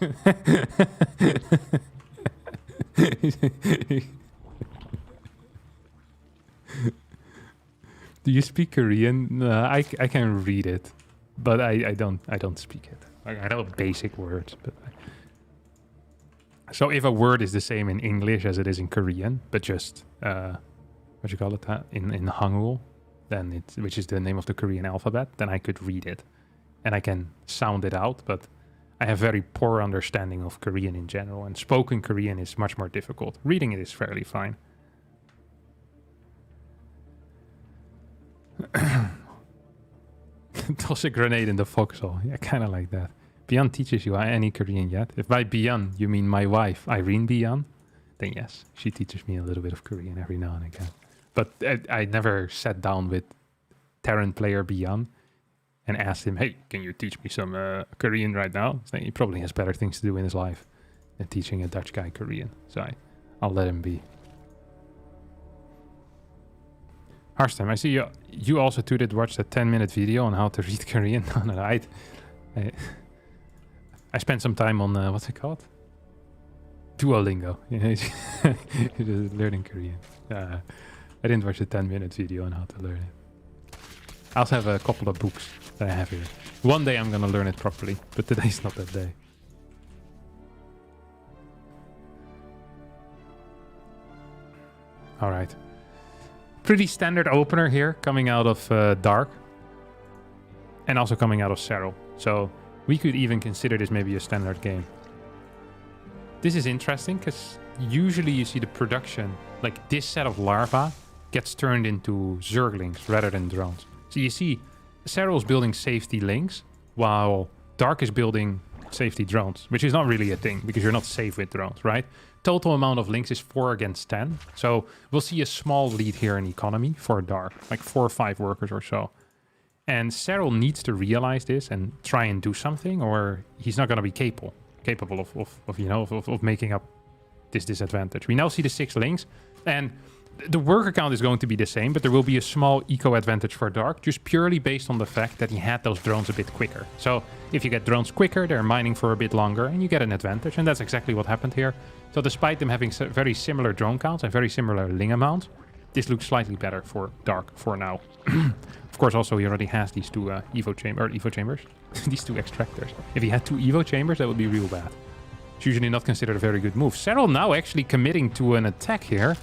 Do you speak Korean? I can read it, but I don't speak it. I know basic words, but so if a word is the same in English as it is in Korean, but just what you call it in Hangul, then which is the name of the Korean alphabet, then I could read it and I can sound it out. But I have very poor understanding of Korean in general, and spoken Korean is much more difficult. Reading it is fairly fine. Toss a grenade in the foxhole. Yeah, kind of like that. Bian teaches you any Korean yet? If by Bian you mean my wife, Irene Bian, then yes, she teaches me a little bit of Korean every now and again. But I never sat down with Terran player Bian and asked him, hey, can you teach me some Korean right now? So he probably has better things to do in his life than teaching a Dutch guy Korean. So I'll let him be. Harstem, I see you also too did watch that 10-minute video on how to read Korean. No, I spent some time on, what's it called? Duolingo. Learning Korean. I didn't watch the 10-minute video on how to learn it. I also have a couple of books that I have here. One day I'm gonna learn it properly, but today's not that day. All right. Pretty standard opener here, coming out of Dark. And also coming out of Serral. So we could even consider this maybe a standard game. This is interesting, because usually you see the production, like this set of larvae gets turned into zerglings rather than drones. So you see, Serral's building safety links, while Dark is building safety drones, which is not really a thing, because you're not safe with drones, right? Total amount of links is 4 against 10. So we'll see a small lead here in economy for Dark, like 4 or 5 workers or so. And Serral needs to realize this and try and do something, or he's not going to be capable of making up this disadvantage. We now see the 6 links, and the worker count is going to be the same, but there will be a small eco advantage for Dark, just purely based on the fact that he had those drones a bit quicker. So if you get drones quicker, they're mining for a bit longer, and you get an advantage, and that's exactly what happened here. So despite them having very similar drone counts and very similar ling amounts, this looks slightly better for Dark for now. Of course, also he already has these 2 Evo chambers, these 2 extractors. If he had 2 Evo chambers, that would be real bad. It's usually not considered a very good move. Serral now actually committing to an attack here.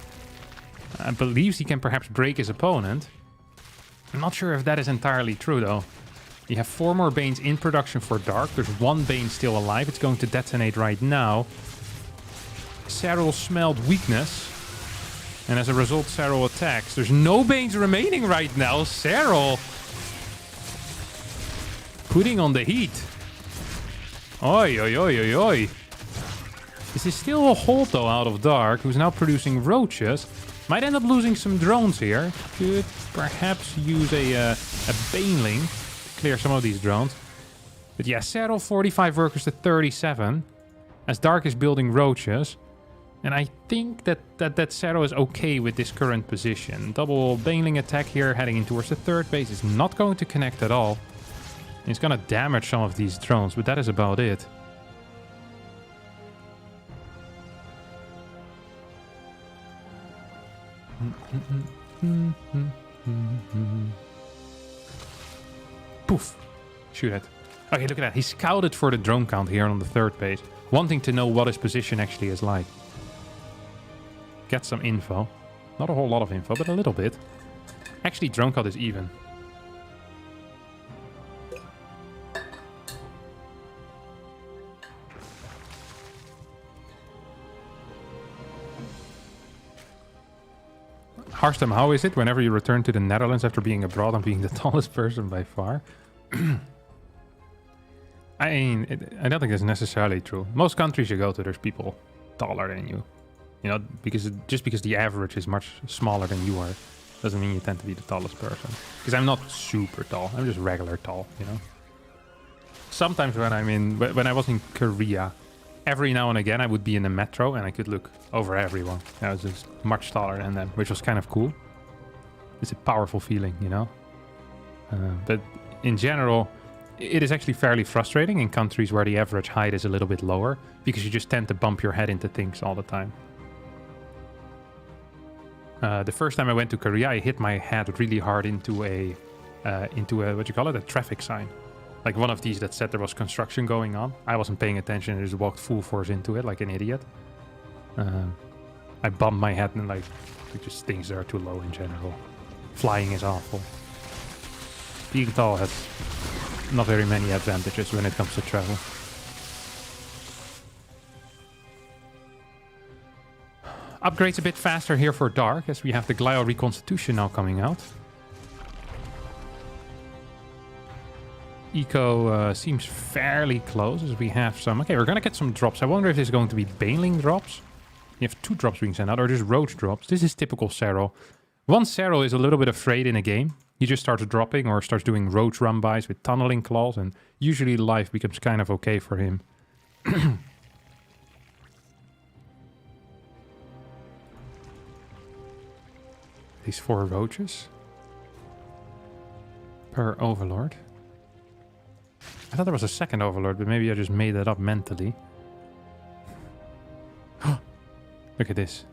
Believes he can perhaps break his opponent. I'm not sure if that is entirely true, though. You have 4 more Banes in production for Dark. There's 1 Bane still alive. It's going to detonate right now. Serral smelled weakness. And as a result, Serral attacks. There's no Banes remaining right now. Serral putting on the heat. Oi, oi, oi, oi, oi. This is still a hold, though, out of Dark, who's now producing roaches. Might end up losing some drones here. Could perhaps use a Baneling to clear some of these drones. But yeah, Serral 45 workers to 37. As Dark is building roaches. And I think that Serral is okay with this current position. Double Baneling attack here, heading in towards the 3rd base. Is not going to connect at all. It's going to damage some of these drones, but that is about it. Poof. Shoot it. Okay, look at that. He scouted for the drone count here on the 3rd base. wanting to know what his position actually is like. Get some info. Not a whole lot of info, but a little bit. Actually, drone cut is even. Harstem, how is it whenever you return to the Netherlands after being abroad and being the tallest person by far? I mean, I don't think that's necessarily true. Most countries you go to, there's people taller than you. You know, just because the average is much smaller than you are, doesn't mean you tend to be the tallest person. Because I'm not super tall. I'm just regular tall, you know? Sometimes when I was in Korea, every now and again I would be in the metro and I could look over everyone. I was just much taller than them, which was kind of cool. It's a powerful feeling, you know? But in general, it is actually fairly frustrating in countries where the average height is a little bit lower, because you just tend to bump your head into things all the time. The first time I went to Korea, I hit my head really hard into a what you call it, a traffic sign. Like one of these that said there was construction going on. I wasn't paying attention. I just walked full force into it like an idiot. I bumped my head and like just things that are too low in general. Flying is awful. Being tall has not very many advantages when it comes to travel. Upgrades a bit faster here for Dark, as we have the Glio Reconstitution now coming out. Eco seems fairly close, as we have some... Okay, we're gonna get some drops. I wonder if there's going to be Baneling drops. You have 2 drops being sent out, or just Roach drops. This is typical Serral. Once Serral is a little bit afraid in a game, he just starts dropping or starts doing Roach run-bys with tunneling claws, and usually life becomes kind of okay for him. These 4 roaches per overlord. I thought there was a second overlord, but maybe I just made that up mentally. Look at this.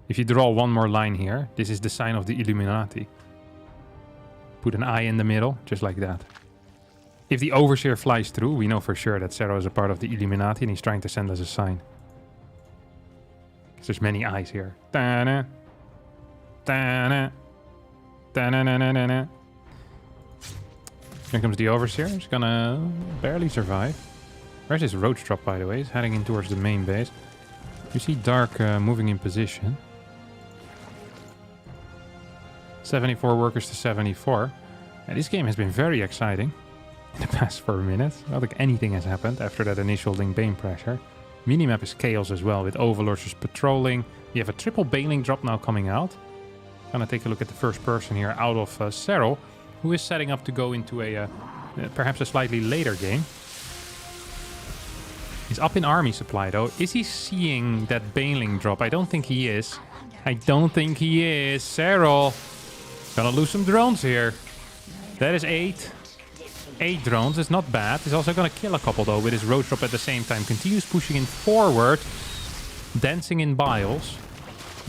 If you draw one more line here, this is the sign of the Illuminati. Put an eye in the middle, just like that. If the Overseer flies through, we know for sure that Serral is a part of the Illuminati and he's trying to send us a sign. Because there's many eyes here. Da-na. Da-na. Da-na-na-na-na-na. Here comes the Overseer. He's gonna barely survive. Where's his Roach drop, by the way? He's heading in towards the main base. You see Dark moving in position. 74 workers to 74. And this game has been very exciting in the past 4 minutes. I don't think anything has happened after that initial Ling Bane pressure. Minimap is chaos as well, with Overlords just patrolling. You have a triple Baneling drop now coming out. Gonna take a look at the first person here out of Serral, who is setting up to go into a perhaps a slightly later game. He's up in army supply though. Is he seeing that Baneling drop? I don't think he is. I don't think he is. Serral gonna lose some drones here. That is 8. 8 drones. It's not bad. He's also gonna kill a couple though with his Roach drop at the same time. Continues pushing in forward. Dancing in biles.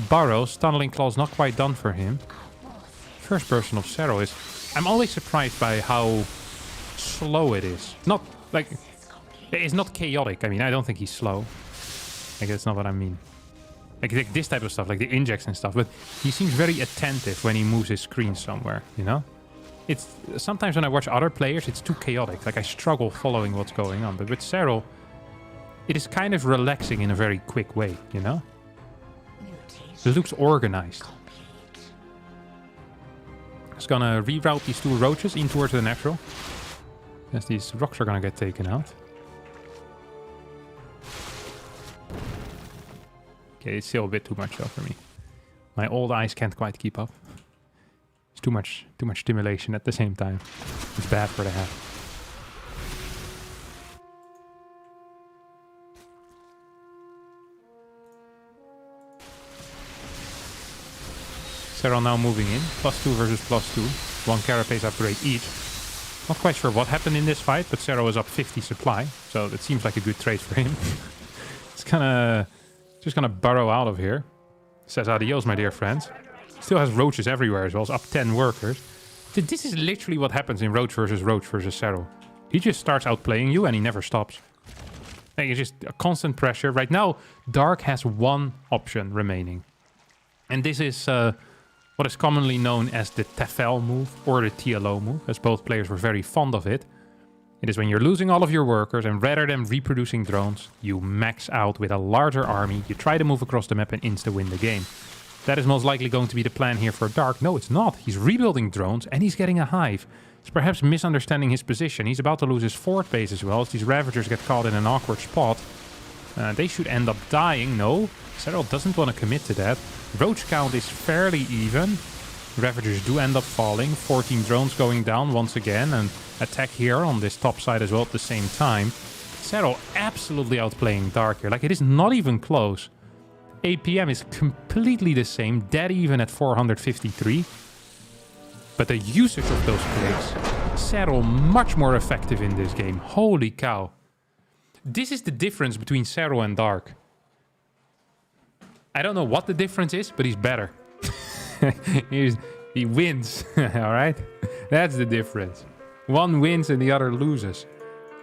Burrows. Tunneling Claw's not quite done for him. First person of Serral is... I'm always surprised by how slow it is. Not like... It's not chaotic. I mean, I don't think he's slow. Like, that's not what I mean. Like this type of stuff, like the injects and stuff. But he seems very attentive when he moves his screen somewhere, you know? It's sometimes when I watch other players, it's too chaotic. Like, I struggle following what's going on. But with Serral, it is kind of relaxing in a very quick way, you know? It looks organized. Just gonna reroute these 2 roaches in towards the natural. As these rocks are gonna get taken out. Okay, it's still a bit too much though for me. My old eyes can't quite keep up. It's too much stimulation at the same time. It's bad for the head. Serral now moving in. +2 versus +2. 1 carapace upgrade each. Not quite sure what happened in this fight, but Serral is up 50 supply. So it seems like a good trade for him. It's just gonna burrow out of here. Says adios, my dear friends. Still has roaches everywhere as well. It's up 10 workers. This is literally what happens in Roach versus Serral. He just starts outplaying you and he never stops. Like, it's just a constant pressure. Right now, Dark has one option remaining. And this is what is commonly known as the Tefel move or the TLO move, as both players were very fond of it. It is when you're losing all of your workers and rather than reproducing drones, you max out with a larger army, you try to move across the map and insta-win the game. That is most likely going to be the plan here for Dark. No, it's not. He's rebuilding drones and he's getting a hive. He's perhaps misunderstanding his position. He's about to lose his fort base as well as these Ravagers get caught in an awkward spot. They should end up dying. No, Serral doesn't want to commit to that. Roach count is fairly even. Ravagers do end up falling. 14 drones going down once again. And attack here on this top side as well at the same time. Serral absolutely outplaying Dark here. Like, it is not even close. APM is completely the same. Dead even at 453. But the usage of those clicks, Serral much more effective in this game. Holy cow. This is the difference between Serral and Dark. I don't know what the difference is, but he's better. He wins, alright? That's the difference. One wins and the other loses.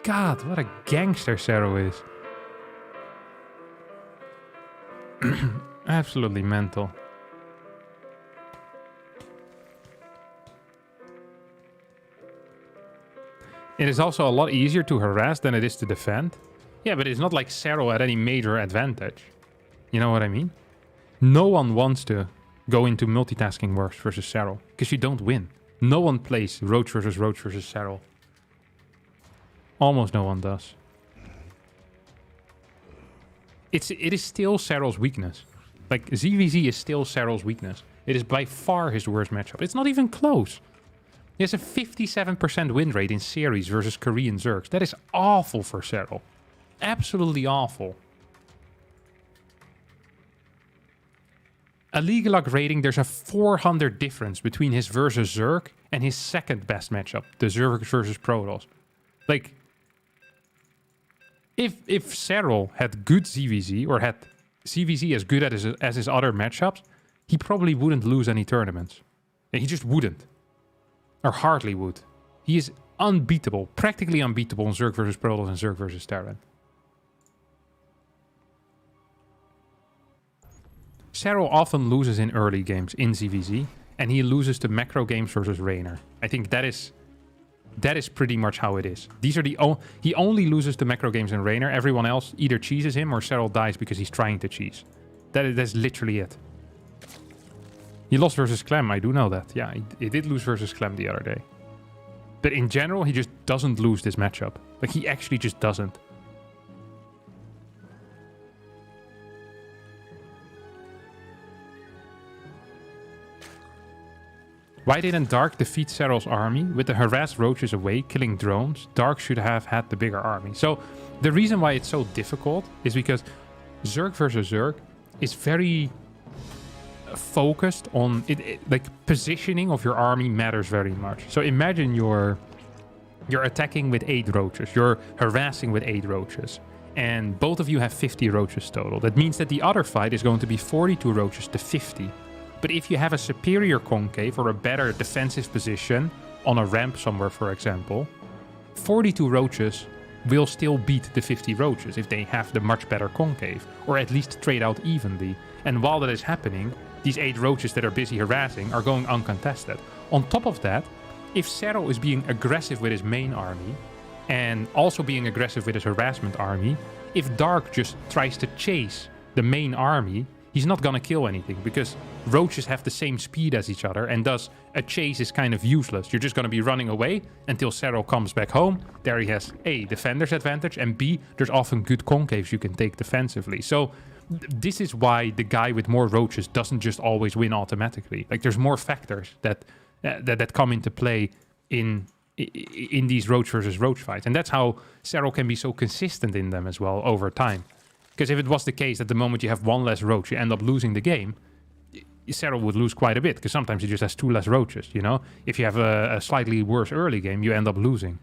God, what a gangster Serral is. Absolutely mental. It is also a lot easier to harass than it is to defend. Yeah, but it's not like Serral had any major advantage. You know what I mean? No one wants to go into multitasking wars versus Serral, because you don't win. No one plays Roach versus Serral. Almost no one does. It is still Serral's weakness. Like, ZVZ is still Serral's weakness. It is by far his worst matchup. It's not even close. He has a 57% win rate in series versus Korean Zergs. That is awful for Serral. Absolutely awful. A League Lock rating, there's a 400 difference between his versus Zerg and his second best matchup, the Zerg versus Protoss. Like, if Serral had good ZVZ or had ZVZ as good as his other matchups, he probably wouldn't lose any tournaments. And he just wouldn't. Or hardly would. He is unbeatable, practically unbeatable in Zerg versus Protoss and Zerg versus Terran. Serral often loses in early games in ZVZ, and he loses to macro games versus Raynor. I think that is pretty much how it is. These are he only loses to macro games in Raynor. Everyone else either cheeses him or Serral dies because he's trying to cheese. That's literally it. He lost versus Clem, I do know that. Yeah, he did lose versus Clem the other day. But in general, he just doesn't lose this matchup. Like, he actually just doesn't. Why didn't Dark defeat Serral's army? With the harassed roaches away, killing drones, Dark should have had the bigger army. So, the reason why it's so difficult is because Zerg versus Zerg is very focused on it. Like, positioning of your army matters very much. So imagine you're attacking with 8 roaches, you're harassing with 8 roaches, and both of you have 50 roaches total. That means that the other fight is going to be 42 roaches to 50. But if you have a superior concave or a better defensive position on a ramp somewhere, for example, 42 roaches will still beat the 50 roaches if they have the much better concave, or at least trade out evenly. And while that is happening, these 8 roaches that are busy harassing are going uncontested. On top of that, if Serral is being aggressive with his main army, and also being aggressive with his harassment army, if Dark just tries to chase the main army, he's not gonna kill anything, because roaches have the same speed as each other, and thus a chase is kind of useless. You're just gonna be running away until Serral comes back home. There he has A, defender's advantage, and B, there's often good concaves you can take defensively. So this is why the guy with more roaches doesn't just always win automatically. Like, there's more factors that come into play in these roach versus roach fights, and that's how Serral can be so consistent in them as well over time. Because if it was the case that the moment you have 1 less roach, you end up losing the game, Serral would lose quite a bit, because sometimes he just has 2 less roaches, you know? If you have a slightly worse early game, you end up losing.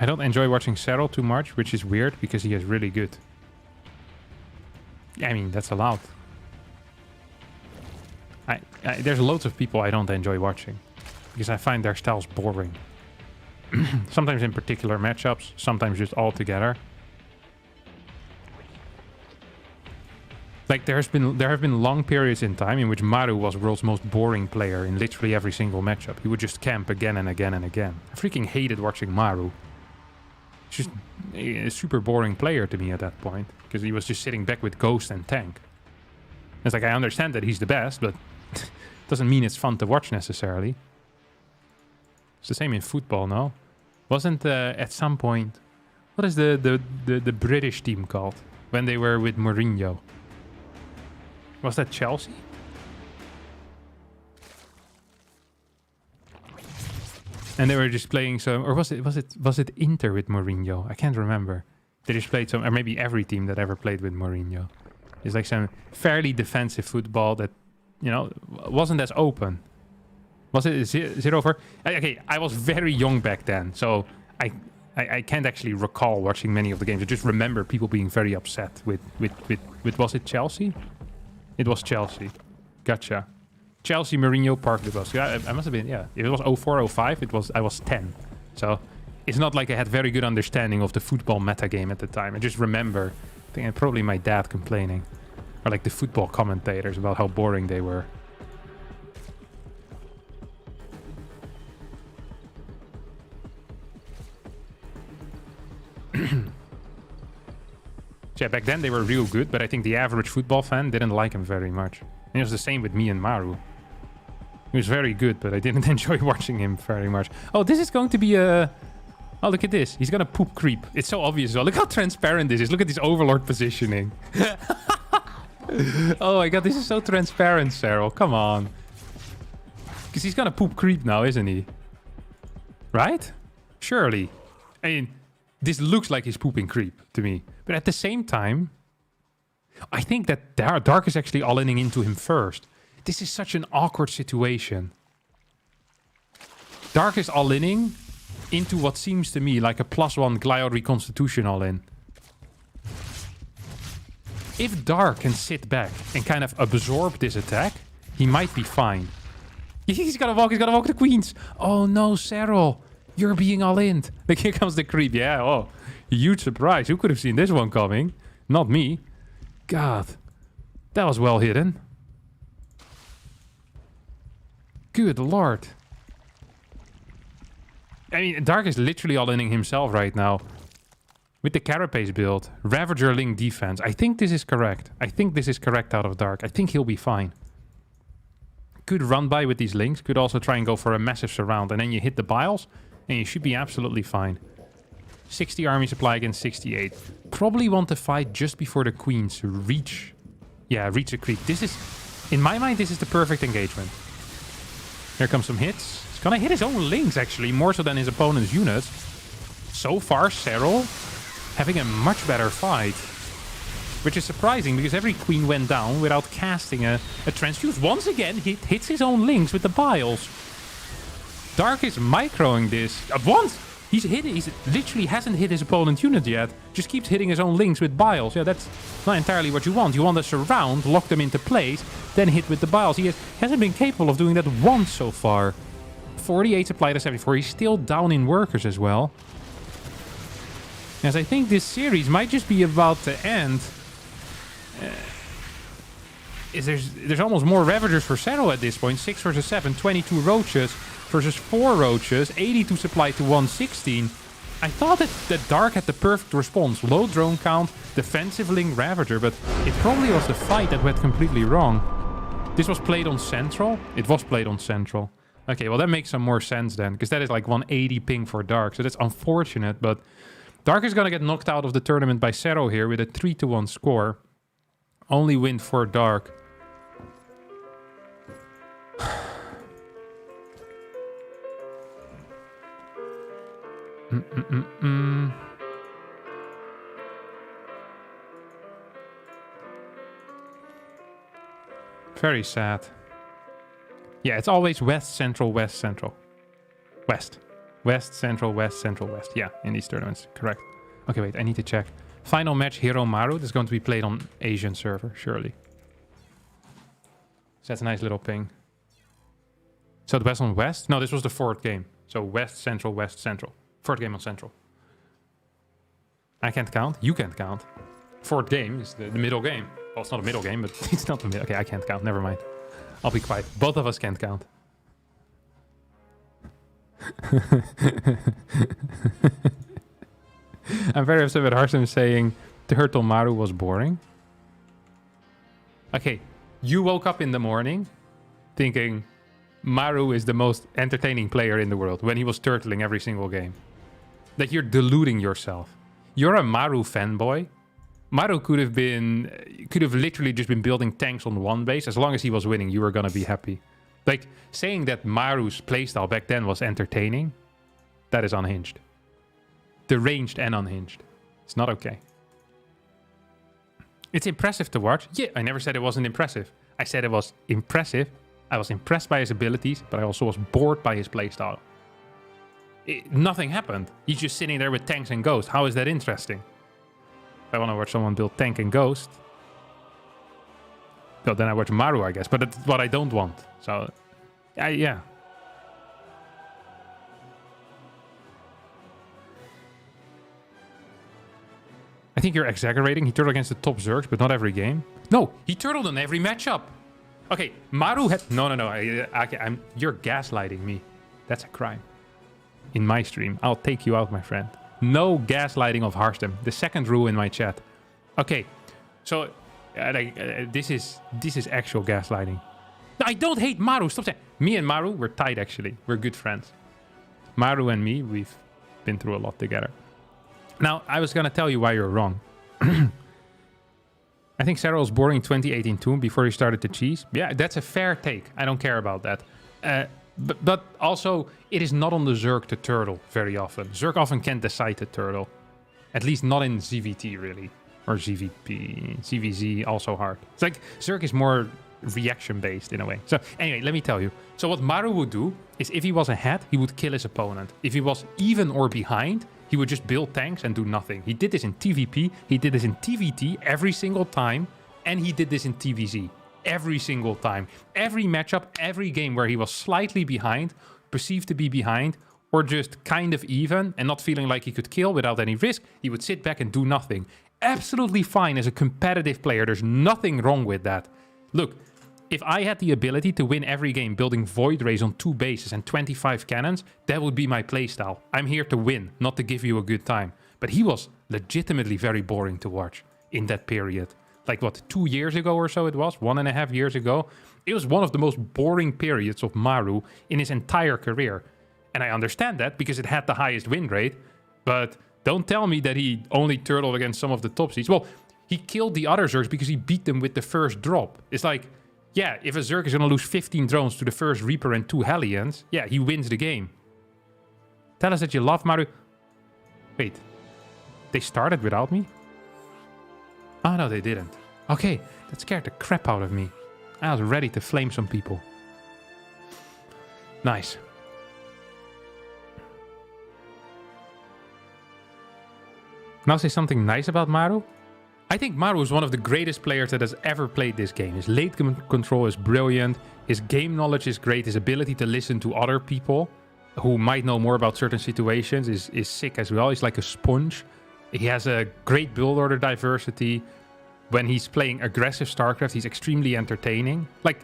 I don't enjoy watching Serral too much, which is weird, because he is really good. I mean, that's allowed. There's loads of people I don't enjoy watching because I find their styles boring. Sometimes in particular matchups, sometimes just all together. Like there have been long periods in time in which Maru was world's most boring player in literally every single matchup. He would just camp again and again and again. I freaking hated watching Maru. He's just a super boring player to me at that point because he was just sitting back with Ghost and Tank. It's like I understand that he's the best, but doesn't mean it's fun to watch necessarily. It's the same in football, no? Wasn't at some point, what is the British team called when they were with Mourinho? Was that Chelsea? And they were just playing some, or was it Inter with Mourinho? I can't remember. They just played some, or maybe every team that ever played with Mourinho. It's like some fairly defensive football that, you know, wasn't as open. Was it 0-4? Okay, I was very young back then, so I can't actually recall watching many of the games. I just remember people being very upset with was it Chelsea? It was Chelsea. Gotcha. Chelsea, Mourinho, Park de Bos. Yeah, I must have been, yeah. If it was 04-05, I was 10. So it's not like I had very good understanding of the football metagame at the time. I just remember, I think probably my dad complaining. Or like the football commentators about how boring they were. Yeah, back then they were real good, but I think the average football fan didn't like him very much. And it was the same with me and Maru. He was very good, but I didn't enjoy watching him very much. Oh, this is going to be a... Oh, look at this. He's gonna poop creep. It's so obvious as well. Look how transparent this is. Look at this overlord positioning. Oh my god, this is so transparent, Serral. Come on. Because he's gonna poop creep now, isn't he? Right? Surely. I mean, this looks like he's pooping creep to me. But at the same time, I think that Dark is actually all-inning into him first. This is such an awkward situation. Dark is all-inning into what seems to me like a +1 Glial Reconstitution all-in. If Dark can sit back and kind of absorb this attack, he might be fine. He's gonna walk the queens. Oh no, Serral. You're being all-in. Like, here comes the creep. Yeah, oh. Huge surprise. Who could have seen this one coming? Not me. God. That was well hidden. Good lord. I mean, Dark is literally all-inning himself right now. With the Carapace build. Ravager Link defense. I think this is correct. I think this is correct out of Dark. I think he'll be fine. Could run by with these links. Could also try and go for a massive surround. And then you hit the Biles. And you should be absolutely fine. 60 army supply against 68. Probably want to fight just before the queens reach. Yeah, reach the creep. This is, in my mind, this is the perfect engagement. Here comes some hits. He's gonna hit his own links, actually, more so than his opponent's units. So far, Serral having a much better fight. Which is surprising, because every queen went down without casting a transfuse. Once again, he hits his own links with the Biles. Dark is microing this. Once! He literally hasn't hit his opponent's unit yet. Just keeps hitting his own links with Biles. Yeah, that's not entirely what you want. You want to surround, lock them into place, then hit with the Biles. He hasn't been capable of doing that once so far. 48 supply to 74. He's still down in workers as well. As I think this series might just be about to end. There's almost more Ravagers for Serral at this point. 6 versus 7, 22 Roaches versus 4 Roaches, 82 supply to 116. I thought that Dark had the perfect response. Low drone count, defensive link Ravager, but it probably was the fight that went completely wrong. This was played on Central? It was played on Central. Okay, well that makes some more sense then, because that is like 180 ping for Dark, so that's unfortunate, but Dark is gonna get knocked out of the tournament by Serral here with a 3-1 score. Only win for Dark. Very sad. Yeah, it's always West, Central, West, Central. West. West, Central, West, Central, West. Yeah, in these tournaments. Correct. Okay, wait, I need to check. Final match, Hero Maru. This is going to be played on Asian server, surely. That's a nice little ping. So the West on West? No, this was the fourth game. So West, Central, West, Central. Fourth game on Central. I can't count. You can't count. Fourth game is the middle game. Well, it's not a middle game, but it's not the middle. Okay, I can't count. Never mind. I'll be quiet. Both of us can't count. I'm very upset with Harstem saying Turtle Maru was boring. Okay, you woke up in the morning thinking Maru is the most entertaining player in the world when he was turtling every single game. Like, you're deluding yourself. You're a Maru fanboy. Maru could have literally just been building tanks on one base. As long as he was winning, you were gonna be happy. Like, saying that Maru's playstyle back then was entertaining, that is unhinged. Deranged and unhinged. It's not okay. It's impressive to watch. Yeah, I never said it wasn't impressive. I said it was impressive. I was impressed by his abilities, but I also was bored by his playstyle. Nothing happened. He's just sitting there with tanks and ghosts. How is that interesting? If I want to watch someone build tank and ghost, well, then I watch Maru, I guess. But that's what I don't want. So, yeah. I think you're exaggerating. He turtled against the top Zergs, but not every game. No, he turtled in every matchup. Okay, Maru had... No. You're gaslighting me. That's a crime. In my stream. I'll take you out, my friend. No gaslighting of Harstem. The second rule in my chat. Okay, so this is actual gaslighting. No, I don't hate Maru. Stop saying. Me and Maru, we're tight actually. We're good friends. Maru and me, we've been through a lot together. Now, I was gonna tell you why you're wrong. I think Serral was boring 2018 too before he started to cheese. Yeah, that's a fair take. I don't care about that. But also, it is not on the Zerg to turtle very often. Zerg often can't decide to turtle. At least not in ZVT, really. Or ZVP. ZVZ, also hard. It's like, Zerg is more reaction-based in a way. So, anyway, let me tell you. So what Maru would do is if he was ahead, he would kill his opponent. If he was even or behind, he would just build tanks and do nothing. He did this in TVP, he did this in TVT every single time, and he did this in TVZ. Every single time. Every matchup, every game where he was slightly behind, perceived to be behind, or just kind of even and not feeling like he could kill without any risk, he would sit back and do nothing. Absolutely fine as a competitive player. There's nothing wrong with that. Look, if I had the ability to win every game building Void Rays on 2 bases and 25 cannons, that would be my playstyle. I'm here to win, not to give you a good time. But he was legitimately very boring to watch in that period. Like, what, 2 years ago or so it was? 1.5 years ago? It was one of the most boring periods of Maru in his entire career. And I understand that because it had the highest win rate. But don't tell me that he only turtled against some of the top seeds. Well, he killed the other Zergs because he beat them with the first drop. It's like, yeah, if a Zerg is going to lose 15 drones to the first Reaper and 2 Hellions, yeah, he wins the game. Tell us that you love Maru. Wait, they started without me? Oh, no, they didn't. Okay, that scared the crap out of me. I was ready to flame some people. Nice. Now say something nice about Maru. I think Maru is one of the greatest players that has ever played this game. His late game control is brilliant. His game knowledge is great. His ability to listen to other people who might know more about certain situations is sick as well. He's like a sponge. He has a great build order diversity. When he's playing aggressive StarCraft, he's extremely entertaining. Like,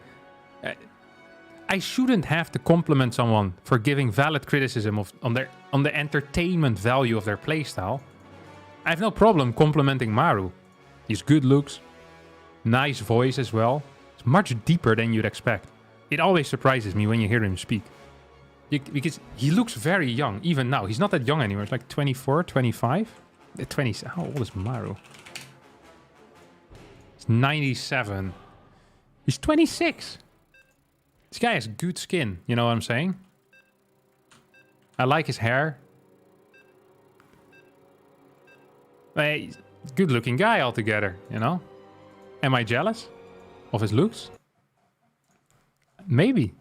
I shouldn't have to compliment someone for giving valid criticism on the entertainment value of their playstyle. I have no problem complimenting Maru. He's good looks, nice voice as well. It's much deeper than you'd expect. It always surprises me when you hear him speak. Because he looks very young, even now. He's not that young anymore. It's like 24, 25? 20. How old is Maru? He's 97. He's 26. This guy has good skin, you know what I'm saying? I like his hair. He's a good-looking guy altogether, you know? Am I jealous of his looks? Maybe.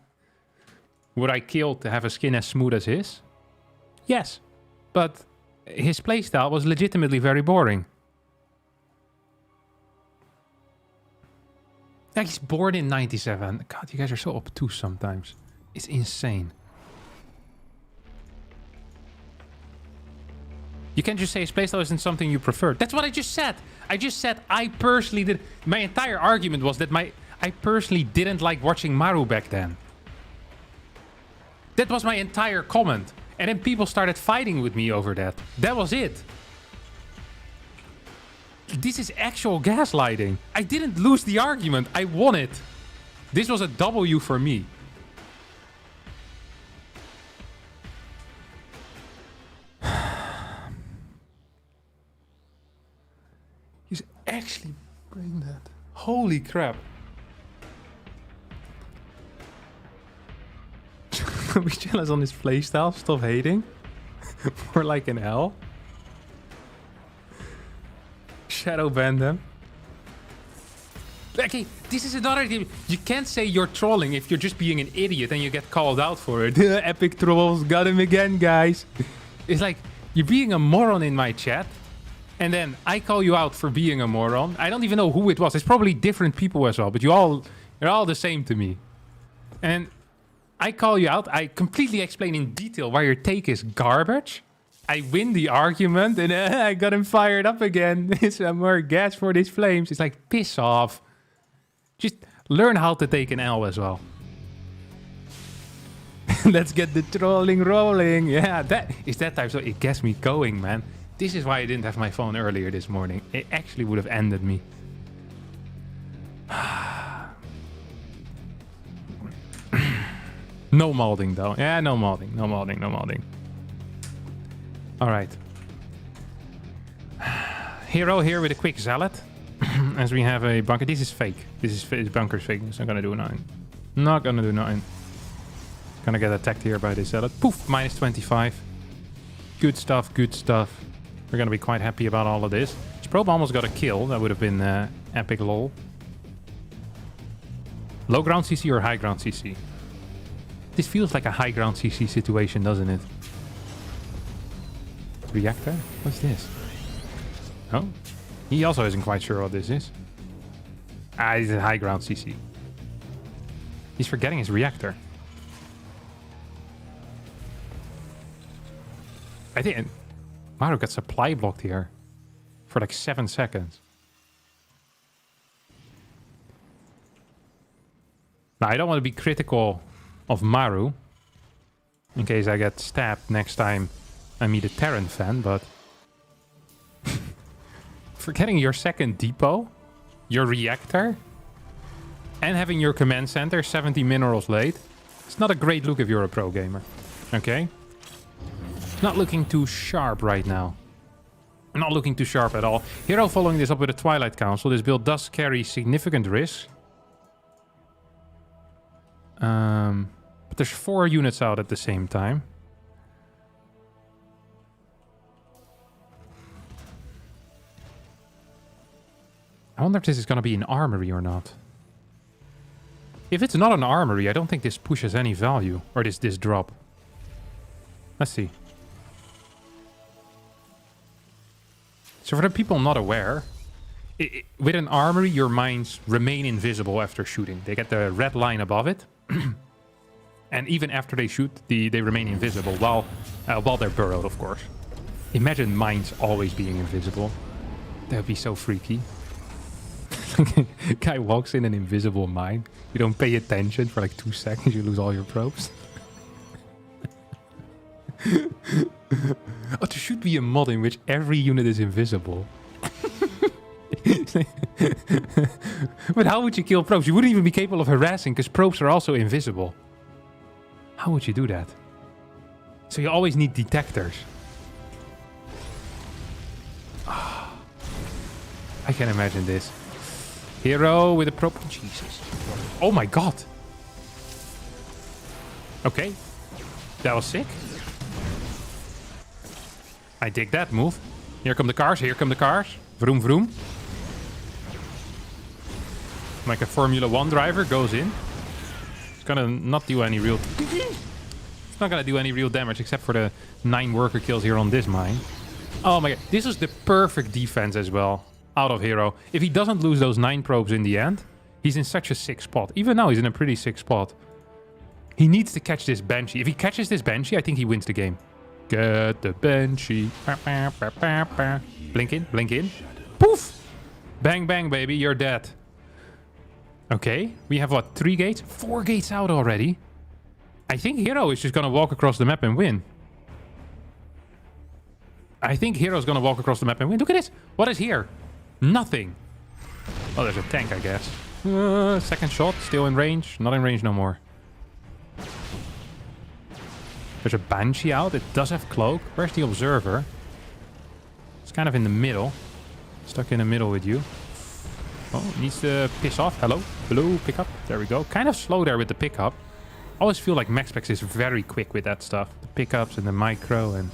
Would I kill to have a skin as smooth as his? Yes. But his playstyle was legitimately very boring. Like, he's born in 97. God, you guys are so obtuse sometimes. It's insane. You can't just say his playstyle isn't something you prefer. That's what I just said. I just said I personally did. My entire argument was that I personally didn't like watching Maru back then. That was my entire comment. And then people started fighting with me over that. That was it. This is actual gaslighting. I didn't lose the argument. I won it. This was a W for me. He's actually brain dead. Holy crap. Be jealous on his playstyle. Stop hating. More like an L. Shadow ban them. Okay, this is another thing. You can't say you're trolling if you're just being an idiot and you get called out for it. Epic trolls, got him again, guys. It's like, you're being a moron in my chat, and then I call you out for being a moron. I don't even know who it was. It's probably different people as well, but you're all the same to me. And I call you out. I completely explain in detail why your take is garbage. I win the argument, and I got him fired up again. It's more gas for these flames. It's like, piss off. Just learn how to take an L as well. Let's get the trolling rolling. Yeah, that is that type. So it gets me going, man. This is why I didn't have my phone earlier this morning. It actually would have ended me. No molding, though. Yeah, no molding. No molding. No molding. All right. Hero here with a quick zealot. As we have a bunker. This is fake. This bunker's fake. It's not going to do 9. Not going to do 9. Gonna get attacked here by this zealot. Poof, minus 25. Good stuff, good stuff. We're gonna be quite happy about all of this. This probe almost got a kill. That would have been epic lol. Low ground CC or high ground CC? This feels like a high ground CC situation, doesn't it? Reactor? What's this? Oh? He also isn't quite sure what this is. Ah, it's a high ground CC. He's forgetting his reactor. I think Maru got supply blocked here for like 7 seconds. Now, I don't want to be critical of Maru in case I get stabbed next time I meet a Terran fan, but forgetting your second depot, your reactor, and having your command center 70 minerals late, it's not a great look if you're a pro gamer. Okay? Not looking too sharp right now. Not looking too sharp at all. Hero following this up with a Twilight Council. This build does carry significant risk. But there's 4 units out at the same time. I wonder if this is going to be an armory or not. If it's not an armory, I don't think this pushes any value. Or this drop. Let's see. So for the people not aware, with an armory, your mines remain invisible after shooting. They get the red line above it. And even after they shoot, they remain invisible while they're burrowed, of course. Imagine mines always being invisible. That would be so freaky. Guy walks in an invisible mine. You don't pay attention for like 2 seconds. You lose all your probes. Oh, there should be a mod in which every unit is invisible. But how would you kill probes? You wouldn't even be capable of harassing because probes are also invisible. How would you do that? So you always need detectors. Oh, I can imagine this. Hero with a probe. Jesus. Oh my god. Okay. That was sick. I dig that move. Here come the cars. Here come the cars. Vroom, vroom. Like a Formula 1 driver goes in. It's gonna not do any real... It's not gonna do any real damage except for the 9 worker kills here on this mine. Oh my god. This was the perfect defense as well out of Hero. If he doesn't lose those 9 probes in the end, He's in such a sick spot. Even now, he's in a pretty sick spot. He needs to catch this Banshee. If he catches this Banshee, I think he wins the game. Get the Banshee. Blink in, blink in. Poof! Bang, bang, baby, you're dead. Okay, we have what, 3 gates? 4 gates out already. I think Hero is just gonna walk across the map and win. I think Hero's gonna walk across the map and win. Look at this. What is here? Nothing. Oh, there's a tank, I guess. Second shot, still in range. Not in range no more. There's a Banshee out. It does have cloak. Where's the observer? It's kind of in the middle. Stuck in the middle with you. Oh, needs to piss off. Hello. Hello, pickup. There we go. Kind of slow there with the pickup. I always feel like MaxPax is very quick with that stuff. The pickups and the micro and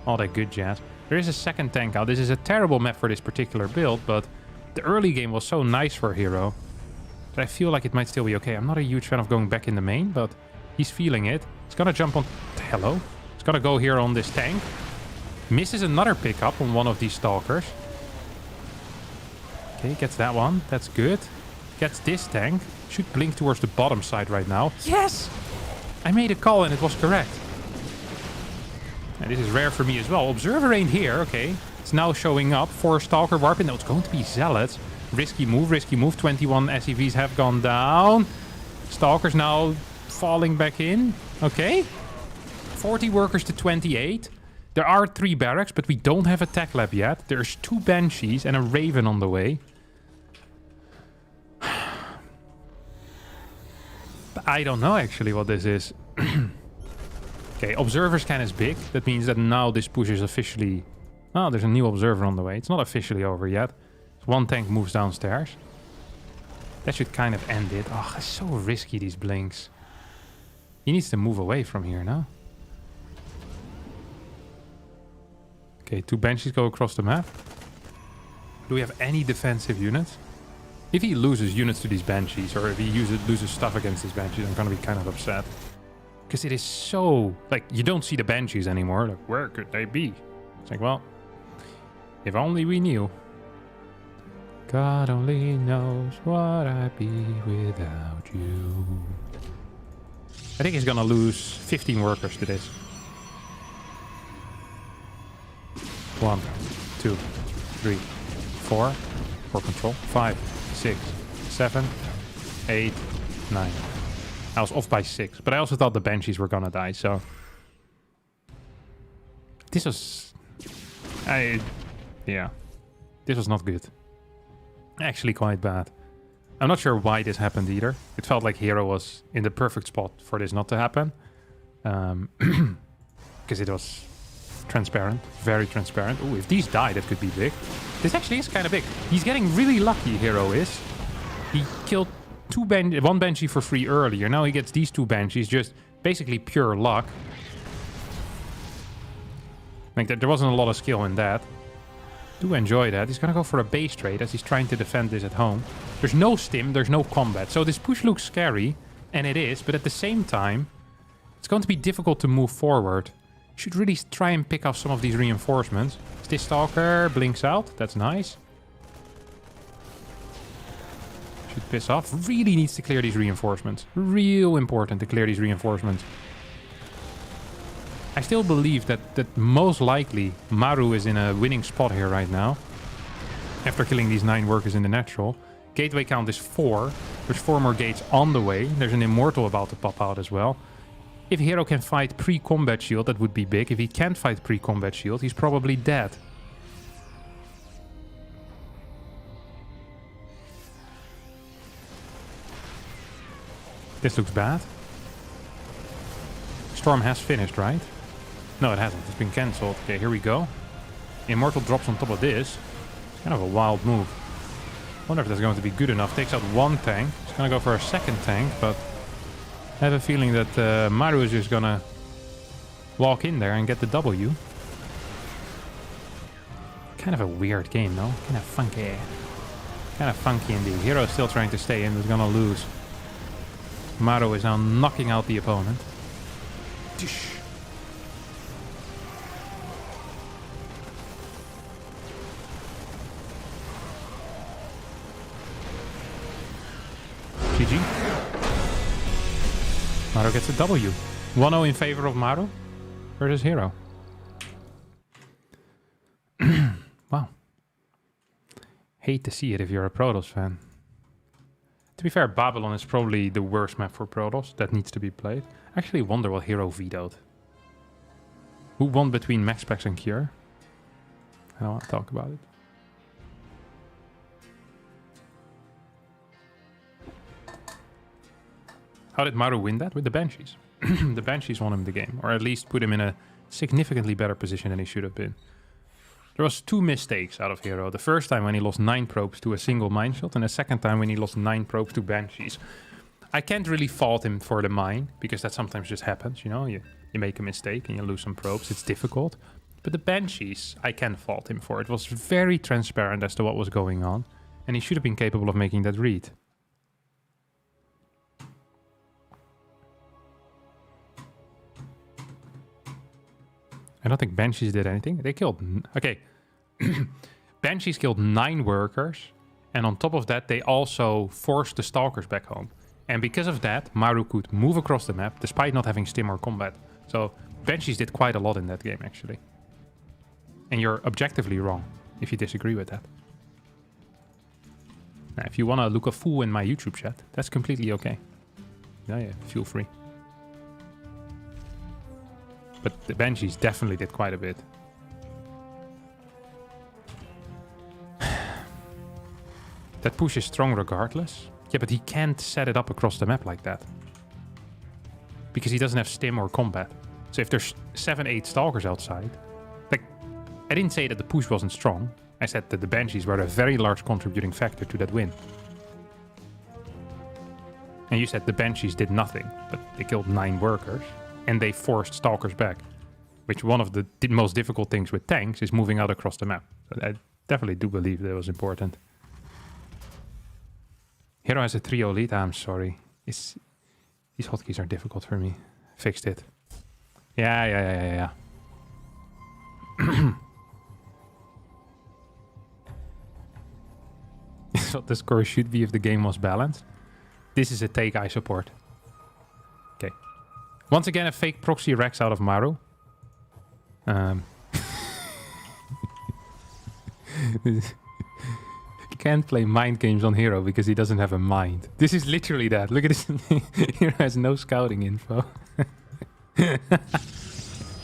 all that good jazz. There is a second tank out. This is a terrible map for this particular build, but the early game was so nice for Hero that I feel like it might still be okay. I'm not a huge fan of going back in the main, but he's feeling it. He's gonna jump on... Hello? He's gonna go here on this tank. Misses another pickup on one of these stalkers. Okay, gets that one. That's good. Gets this tank. Should blink towards the bottom side right now. Yes! I made a call and it was correct. And this is rare for me as well. Observer ain't here. Okay. It's now showing up for Stalker Warping. No, it's going to be Zealots. Risky move, risky move. 21 SCVs have gone down. Stalkers now falling back in. Okay. 40 workers to 28. There are 3 barracks, but we don't have a tech lab yet. There's 2 Banshees and a Raven on the way. But I don't know actually what this is. Okay, observer scan is big. That means that now this push is officially... Oh, there's a new observer on the way. It's not officially over yet. 1 tank moves downstairs. That should kind of end it. Oh, it's so risky, these blinks. He needs to move away from here now. Okay, 2 Banshees go across the map. Do we have any defensive units? If he loses units to these Banshees, or if he loses stuff against these Banshees, I'm gonna be kind of upset. Because it is so... Like, you don't see the Banshees anymore. Like, where could they be? It's like, well... If only we knew. God only knows what I'd be without you. I think he's gonna lose 15 workers to this. 1, 2, 3, 4. For control. 5, 6, 7, 8, 9. I was off by 6, but I also thought the Banshees were gonna die, so... This was... Yeah. This was not good. Actually quite bad. I'm not sure why this happened either. It felt like Hero was in the perfect spot for this not to happen. Because it was transparent. Very transparent. Oh, if these die, that could be big. This actually is kind of big. He's getting really lucky, Hero is. He killed 1 Banshee for free earlier. Now he gets these 2 Banshees, just basically pure luck. Like, there wasn't a lot of skill in that. Do enjoy that. He's gonna go for a base trade as he's trying to defend this at home. There's no stim, there's no combat. So this push looks scary, and it is, but at the same time, it's going to be difficult to move forward. Should really try and pick off some of these reinforcements. This Stalker blinks out. That's nice. Should piss off. Really needs to clear these reinforcements. Real important to clear these reinforcements. I still believe that most likely Maru is in a winning spot here right now. After killing these 9 workers in the natural. Gateway count is 4. There's 4 more gates on the way. There's an Immortal about to pop out as well. If Hero can fight pre-combat shield, that would be big. If he can't fight pre-combat shield, he's probably dead. This looks bad. Storm has finished, right? No, it hasn't. It's been cancelled. Okay, here we go. Immortal drops on top of this. It's kind of a wild move. Wonder if that's going to be good enough. Takes out 1 tank. It's going to go for a second tank, but I have a feeling that Maru is just going to walk in there and get the W. Kind of a weird game, no? Kind of funky. Kind of funky indeed. Hero is still trying to stay in, but going to lose. Maru is now knocking out the opponent. Dish. Maru gets a W. 1-0 in favor of Maru versus Hero. Wow. Hate to see it if you're a Protoss fan. To be fair, Babylon is probably the worst map for Protoss that needs to be played. I actually wonder what Hero vetoed. Who won between MaxPax and Cure? I don't want to talk about it. How did Maru win that? With the Banshees. The Banshees won him the game, or at least put him in a significantly better position than he should have been. There was 2 mistakes out of Hero. The first time when he lost 9 probes to a single mine shot, and the second time when he lost 9 probes to Banshees. I can't really fault him for the mine, because that sometimes just happens, you know? You make a mistake and you lose some probes. It's difficult. But the Banshees, I can fault him for. It was very transparent as to what was going on, and he should have been capable of making that read. I don't think Banshees did anything. They killed... Okay. Banshees killed 9 workers. And on top of that, they also forced the Stalkers back home. And because of that, Maru could move across the map, despite not having stim or combat. So, Banshees did quite a lot in that game, actually. And you're objectively wrong, if you disagree with that. Now, if you want to look a fool in my YouTube chat, that's completely okay. Yeah, feel free. But the Banshees definitely did quite a bit. That push is strong regardless. Yeah, but he can't set it up across the map like that. Because he doesn't have stim or combat. So if there's 7-8 Stalkers outside... Like, I didn't say that the push wasn't strong. I said that the Banshees were a very large contributing factor to that win. And you said the Banshees did nothing. But they killed 9 workers. And they forced Stalkers back. Which one of the most difficult things with tanks is moving out across the map. So I definitely do believe that was important. Hero has a 3-0 lead. I'm sorry. These hotkeys are difficult for me. Fixed it. Yeah. That's what the score should be if the game was balanced. This is a take I support. Okay. Once again, a fake proxy Rex out of Maru. Can't play mind games on Hero because he doesn't have a mind. This is literally that. Look at this. Hero has no scouting info.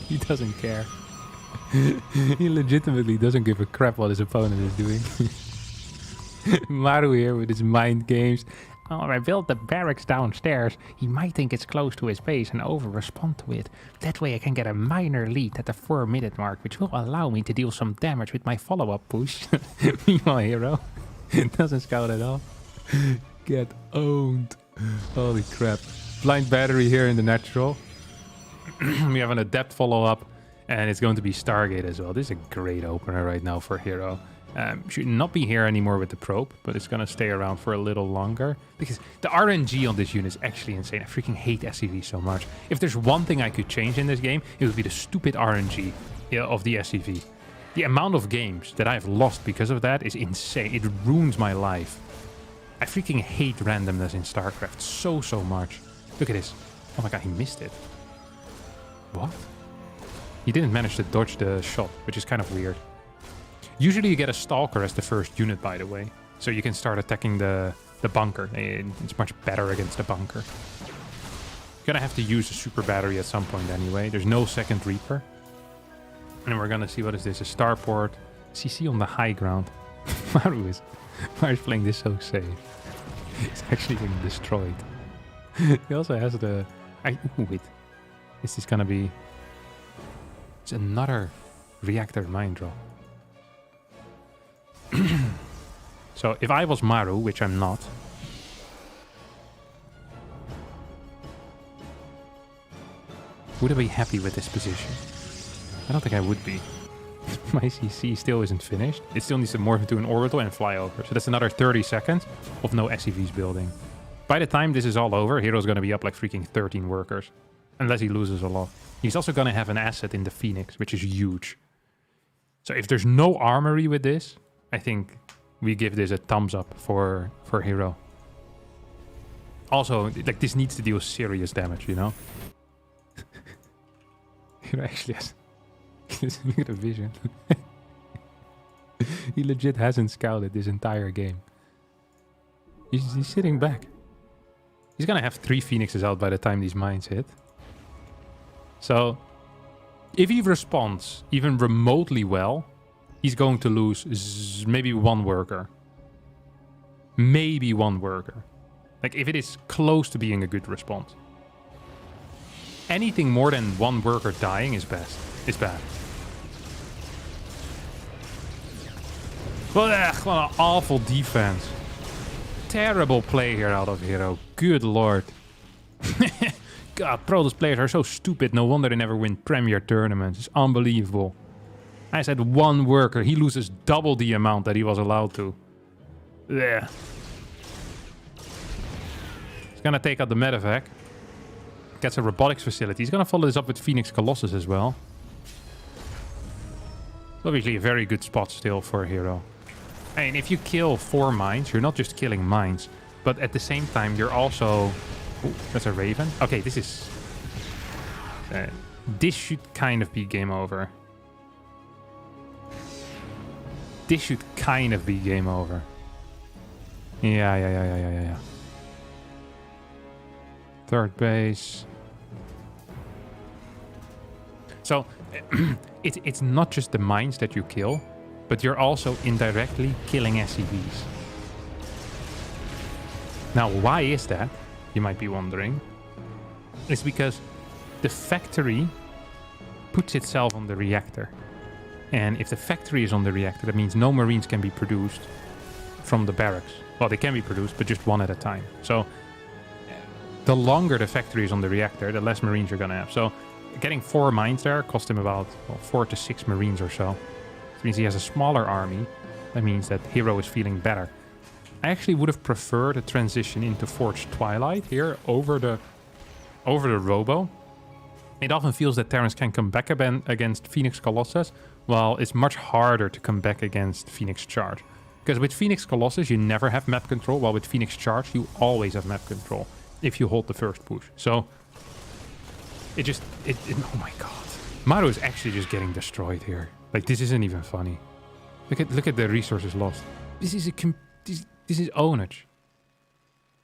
He doesn't care. He legitimately doesn't give a crap what his opponent is doing. Maru here with his mind games. Oh, I built the barracks downstairs. He might think it's close to his base and over-respond to it. That way I can get a minor lead at the 4-minute mark, which will allow me to deal some damage with my follow-up push. Meanwhile, Hero doesn't scout at all. Get owned. Holy crap. Blind battery here in the natural. We have an adept follow-up, and it's going to be Stargate as well. This is a great opener right now for Hero. Should not be here anymore with the probe, but it's going to stay around for a little longer. Because the RNG on this unit is actually insane. I freaking hate SCV so much. If there's one thing I could change in this game, it would be the stupid RNG of the SCV. The amount of games that I've lost because of that is insane. It ruins my life. I freaking hate randomness in StarCraft so much. Look at this. Oh my god, he missed it. What? He didn't manage to dodge the shot, which is kind of weird. Usually you get a Stalker as the first unit, by the way. So you can start attacking the bunker. It's much better against the bunker. You're gonna have to use a super battery at some point anyway. There's no second Reaper. And we're gonna see, what is this? A starport. CC on the high ground. Maru's playing this so safe. It's actually getting destroyed. He also has the... wait. Is this gonna be... It's another reactor mine drop. So if I was Maru, which I'm not, would I be happy with this position? I don't think I would be. My CC still isn't finished. It still needs to morph into an orbital and fly over. So that's another 30 seconds of no SCVs building. By the time this is all over, Hero's going to be up like freaking 13 workers. Unless he loses a lot. He's also going to have an asset in the Phoenix, which is huge. So if there's no armory with this, I think we give this a thumbs up for Hero. Also, like, this needs to deal serious damage, you know? He actually has... Look at the vision. He legit hasn't scouted this entire game. He's sitting back. He's gonna have 3 Phoenixes out by the time these mines hit. So, if he responds even remotely well, he's going to lose maybe 1 worker. Maybe 1 worker. Like, if it is close to being a good response. Anything more than 1 worker dying is bad. What an awful defense. Terrible play here out of Hero. Good lord. God, Protoss players are so stupid. No wonder they never win Premier tournaments. It's unbelievable. I said 1 worker. He loses double the amount that he was allowed to. Yeah. He's gonna take out the medevac. Gets a robotics facility. He's gonna follow this up with Phoenix Colossus as well. It's obviously a very good spot still for a hero. And if you kill 4 mines, you're not just killing mines, but at the same time you're also... Ooh, that's a Raven. Okay, this is... this should kind of be game over. This should kind of be game over. Yeah. Third base. So, it's not just the mines that you kill, but you're also indirectly killing SCVs. Now, why is that? You might be wondering. It's because the factory puts itself on the reactor. And if the factory is on the reactor, that means no Marines can be produced from the barracks. Well, they can be produced, but just 1 at a time. So, the longer the factory is on the reactor, the less Marines you're going to have. So, getting 4 mines there cost him about 4 to 6 Marines or so. Which means he has a smaller army. That means that Hero is feeling better. I actually would have preferred a transition into Forged Twilight here over the Robo. It often feels that Terrans can come back against Phoenix Colossus, while it's much harder to come back against Phoenix Charge. Because with Phoenix Colossus, you never have map control, while with Phoenix Charge, you always have map control if you hold the first push. So, oh my god. Maru is actually just getting destroyed here. Like, this isn't even funny. Look at the resources lost. This is ownage.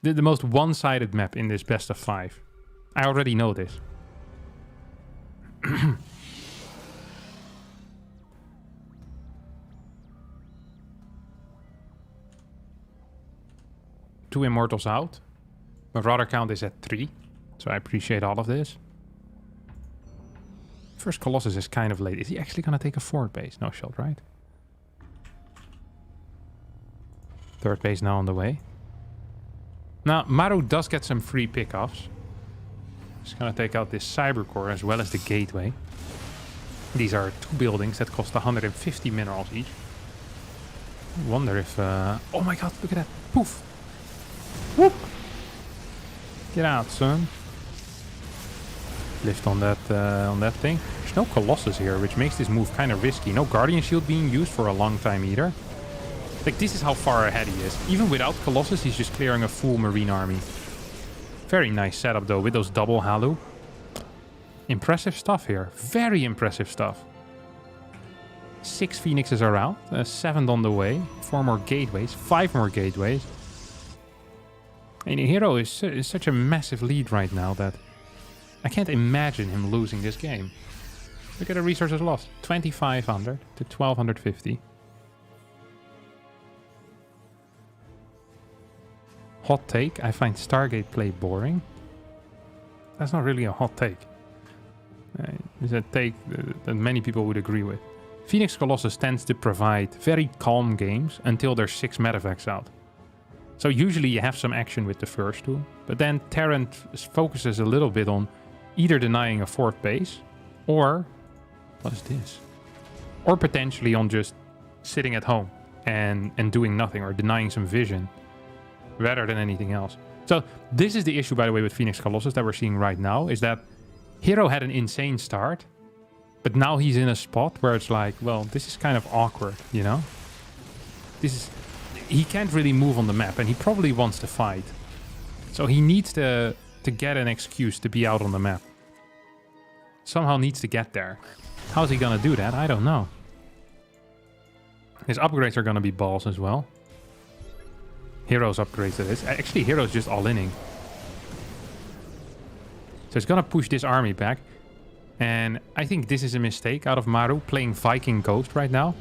The most one-sided map in this best of 5. I already know this. 2 Immortals out. Marauder count is at 3. So I appreciate all of this. First Colossus is kind of late. Is he actually going to take a 4th base? No shot, right? 3rd base now on the way. Now, Maru does get some free pickoffs. He's going to take out this Cyber Core as well as the Gateway. These are 2 buildings that cost 150 minerals each. I wonder if... oh my god, look at that. Poof. Whoop. Get out, son. Lift on that thing. There's no Colossus here, which makes this move kind of risky. No Guardian Shield being used for a long time either. Like, this is how far ahead he is. Even without Colossus, he's just clearing a full Marine army. Very nice setup, though, with those double Halu. Impressive stuff here. Very impressive stuff. 6 Phoenixes are out. 7 on the way. 4 more gateways. 5 more gateways. And Hero is such a massive lead right now that I can't imagine him losing this game. Look at the resources lost. 2,500 to 1,250. Hot take. I find Stargate play boring. That's not really a hot take. It's a take that many people would agree with. Phoenix Colossus tends to provide very calm games until there's 6 medevacs out. So usually you have some action with the first 2, but then Terran focuses a little bit on either denying a 4th base, or... what is this? Or potentially on just sitting at home and doing nothing, or denying some vision, rather than anything else. So this is the issue, by the way, with Phoenix Colossus that we're seeing right now, is that Hero had an insane start, but now he's in a spot where it's like, well, this is kind of awkward, you know? He can't really move on the map, and he probably wants to fight. So he needs to get an excuse to be out on the map. Somehow needs to get there. How's he gonna do that? I don't know. His upgrades are gonna be balls as well. Heroes upgrades to this. Actually, Heroes just all-inning. So it's gonna push this army back. And I think this is a mistake out of Maru, playing Viking Ghost right now.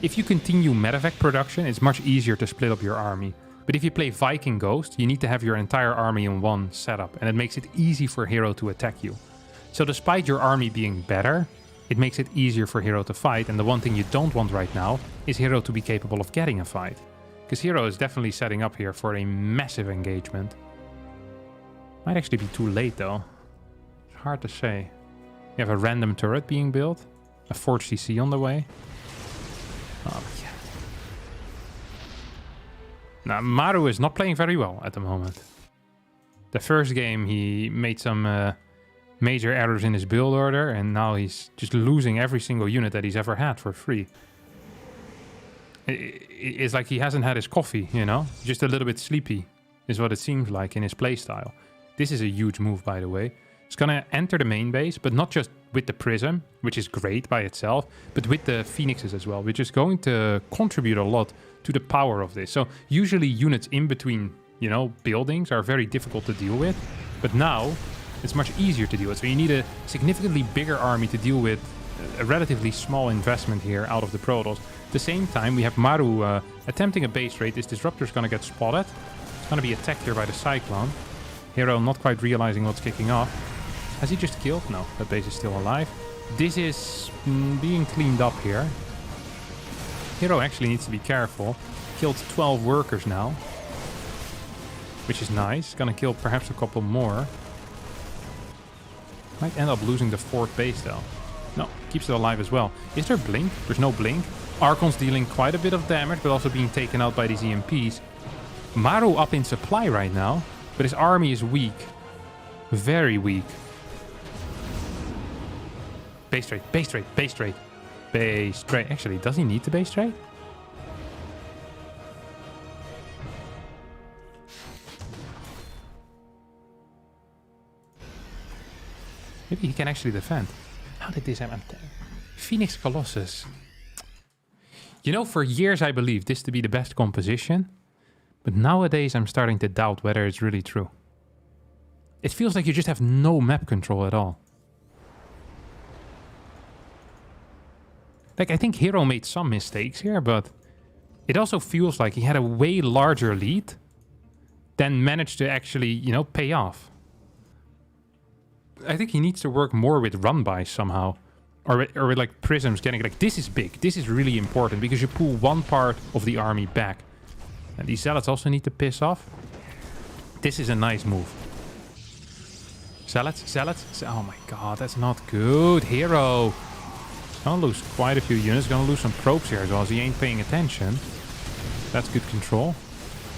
If you continue medevac production, it's much easier to split up your army. But if you play Viking Ghost, you need to have your entire army in one setup. And it makes it easy for Hero to attack you. So despite your army being better, it makes it easier for Hero to fight. And the one thing you don't want right now is Hero to be capable of getting a fight. Because Hero is definitely setting up here for a massive engagement. Might actually be too late though. It's hard to say. You have a random turret being built. A Forge CC on the way. Oh, yeah. Now, Maru is not playing very well at the moment. The first game, he made some major errors in his build order, and now he's just losing every single unit that he's ever had for free. It's like he hasn't had his coffee, you know? Just a little bit sleepy is what it seems like in his playstyle. This is a huge move, by the way. It's gonna enter the main base, but not just with the Prism, which is great by itself, but with the Phoenixes as well, which is going to contribute a lot to the power of this. So usually units in between, you know, buildings are very difficult to deal with, but now it's much easier to deal with. So you need a significantly bigger army to deal with a relatively small investment here out of the Protoss. At the same time, we have Maru attempting a base raid. This Disruptor is going to get spotted. It's going to be attacked here by the Cyclone. Hero not quite realizing what's kicking off. Has he just killed? No, that base is still alive. This is being cleaned up here. Hero actually needs to be careful. Killed 12 workers now. Which is nice. Gonna kill perhaps a couple more. Might end up losing the 4th base though. No, keeps it alive as well. Is there Blink? There's no Blink. Archon's dealing quite a bit of damage, but also being taken out by these EMPs. Maru up in supply right now, but his army is weak. Very weak. Base trade, base trade, base trade. Base trade. Actually, does he need the base trade? Maybe he can actually defend. How did this happen? Phoenix Colossus. You know, for years I believed this to be the best composition. But nowadays I'm starting to doubt whether it's really true. It feels like you just have no map control at all. Like, I think Hero made some mistakes here, but it also feels like he had a way larger lead than managed to actually, you know, pay off. I think he needs to work more with run-bys somehow. Or with like prisms getting like, this is big. This is really important because you pull one part of the army back. And these zealots also need to piss off. This is a nice move. Zealots, zealots. Oh my god, that's not good. Hero. Gonna lose quite a few units. Gonna lose some probes here as well as he ain't paying attention. That's good control.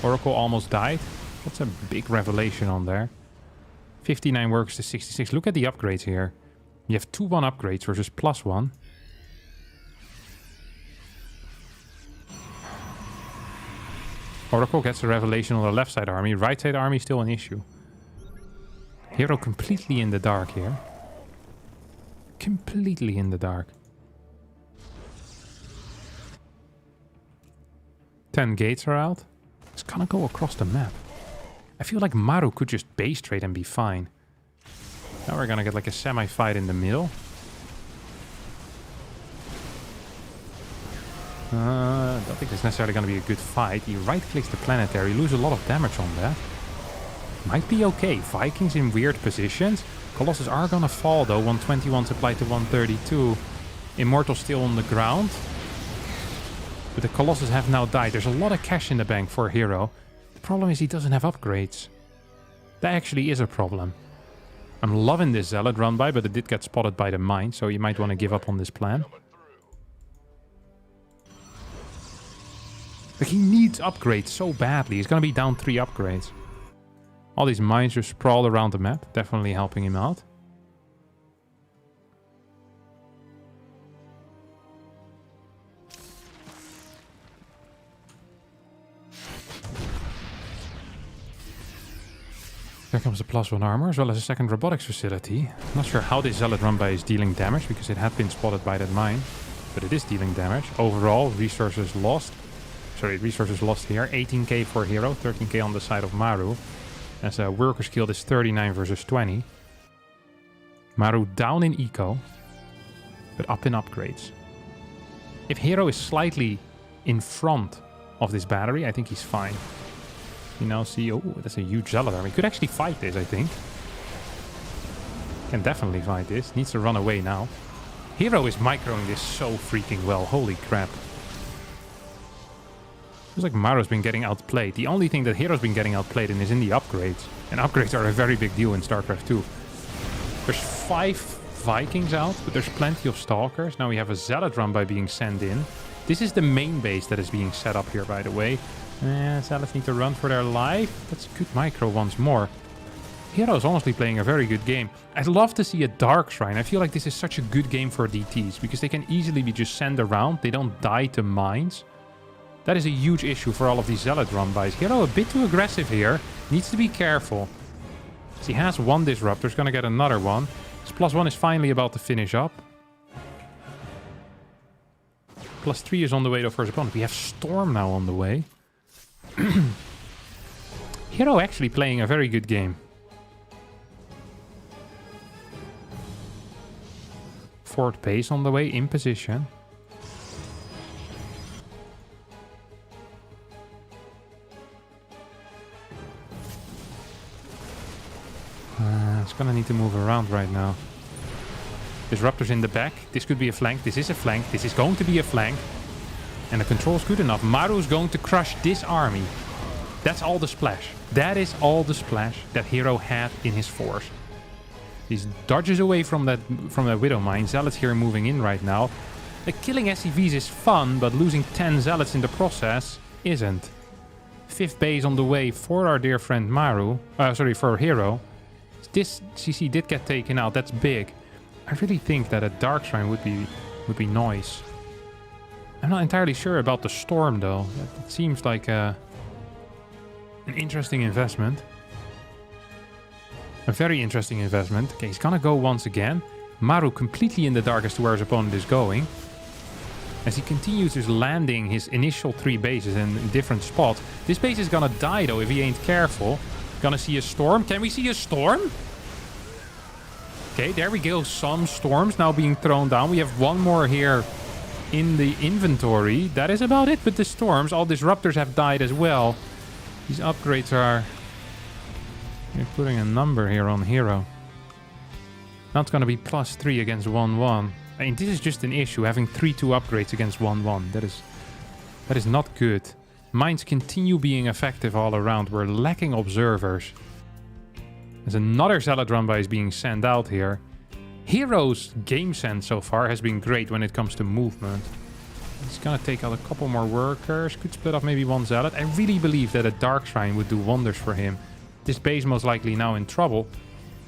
Oracle almost died. That's a big revelation on there. 59 works to 66. Look at the upgrades here. You have 2-1 upgrades versus +1. Oracle gets a revelation on the left side army. Right side army still an issue. Hero completely in the dark here. Completely in the dark. 10 gates are out. It's gonna go across the map. I feel like Maru could just base trade and be fine. Now we're gonna get like a semi-fight in the middle. I don't think it's necessarily gonna be a good fight. He right-clicks the planetary, lose a lot of damage on that. Might be okay. Vikings in weird positions. Colossus are gonna fall though. 121 supplied to 132. Immortal still on the ground. But the Colossus have now died. There's a lot of cash in the bank for a Hero. The problem is he doesn't have upgrades. That actually is a problem. I'm loving this Zealot run by, but it did get spotted by the mine, so you might want to give up on this plan. But he needs upgrades so badly. He's going to be down 3 upgrades. All these mines just sprawled around the map, definitely helping him out. There comes a +1 armor, as well as a second robotics facility. Not sure how this Zealot run by is dealing damage, because it had been spotted by that mine. But it is dealing damage. Overall, resources lost. Sorry, resources lost here. 18k for Hero, 13k on the side of Maru. As a worker skill is 39 versus 20. Maru down in eco, but up in upgrades. If Hero is slightly in front of this battery, I think he's fine. You now see, oh, that's a huge Zealot army. Could actually fight this, I think. Can definitely fight this. Needs to run away now. Hero is microing this so freaking well. Holy crap. Feels like Maru's been getting outplayed. The only thing that Hero's been getting outplayed in is in the upgrades. And upgrades are a very big deal in StarCraft 2. There's 5 Vikings out, but there's plenty of Stalkers. Now we have a Zealot run by being sent in. This is the main base that is being set up here, by the way. Zealots need to run for their life. That's a good micro once more. Hero's honestly playing a very good game. I'd love to see a Dark Shrine. I feel like this is such a good game for DTs, because they can easily be just sent around. They don't die to mines. That is a huge issue for all of these Zealot run-bys. Hero a bit too aggressive here. Needs to be careful. He has one Disruptor. He's going to get another one. His +1 is finally about to finish up. +3 is on the way though for his opponent. We have Storm now on the way. Hero actually playing a very good game. 4th base on the way, in position. It's gonna need to move around right now. Disruptors in the back. This could be a flank. This is a flank. This is going to be a flank. And the control's good enough. Maru's going to crush this army. That's all the splash. That is all the splash that Hero had in his force. He dodges away from that Widow Mine. Zealots here moving in right now. Killing SCVs is fun, but losing 10 Zealots in the process isn't. 5th base on the way for our dear friend Maru. For Hero. This CC did get taken out. That's big. I really think that a Dark Shrine would be nice. I'm not entirely sure about the Storm though. It seems like an interesting investment. A very interesting investment. Okay, he's gonna go once again. Maru completely in the dark as to where his opponent is going. As he continues his landing his initial 3 bases in different spots. This base is gonna die though if he ain't careful. Gonna see a Storm. Can we see a Storm? Okay, there we go. Some Storms now being thrown down. We have one more here in the inventory. That is about it with the Storms. All Disruptors have died as well. These upgrades are... You're putting a number here on Hero. Now it's going to be +3 against 1-1. I mean, this is just an issue, having 3-2 upgrades against 1-1. That is not good. Mines continue being effective all around. We're lacking observers. There's another Zealot run by is being sent out here. Hero's game sense so far has been great when it comes to movement. He's gonna take out a couple more workers. Could split off maybe one Zealot. I really believe that a Dark Shrine would do wonders for him. This base most likely now in trouble.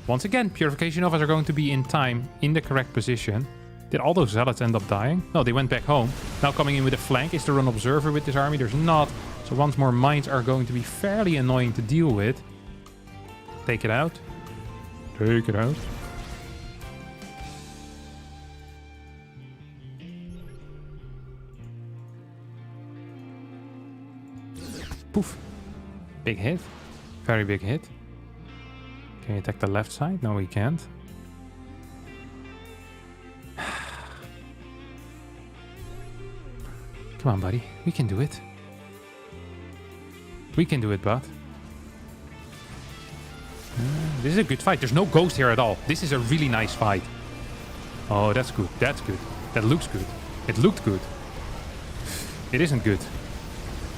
Once again, Purification Novas are going to be in time, in the correct position. Did all those Zealots end up dying? No, they went back home. Now coming in with a flank. Is there an observer with this army? There's not. So once more, mines are going to be fairly annoying to deal with. Take it out. Take it out. Poof. Big hit. Very big hit. Can we attack the left side? No, we can't. Come on, buddy. We can do it. We can do it, bud. This is a good fight. There's no ghost here at all. This is a really nice fight. Oh, that's good. That's good. That looks good. It looked good. It isn't good.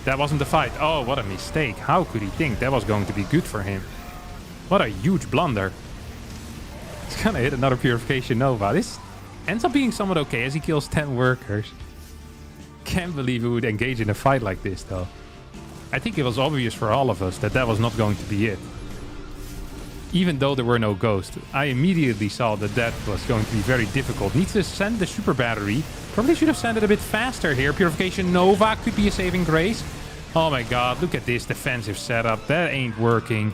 That wasn't the fight. Oh, what a mistake. How could he think that was going to be good for him? What a huge blunder. He's gonna hit another Purification Nova. This ends up being somewhat okay as he kills 10 workers. Can't believe he would engage in a fight like this, though. I think it was obvious for all of us that that was not going to be it. Even though there were no ghosts, I immediately saw that that was going to be very difficult. Needs to send the super battery. Probably should have sent it a bit faster here. Purification Nova could be a saving grace. Oh my god, look at this defensive setup. That ain't working.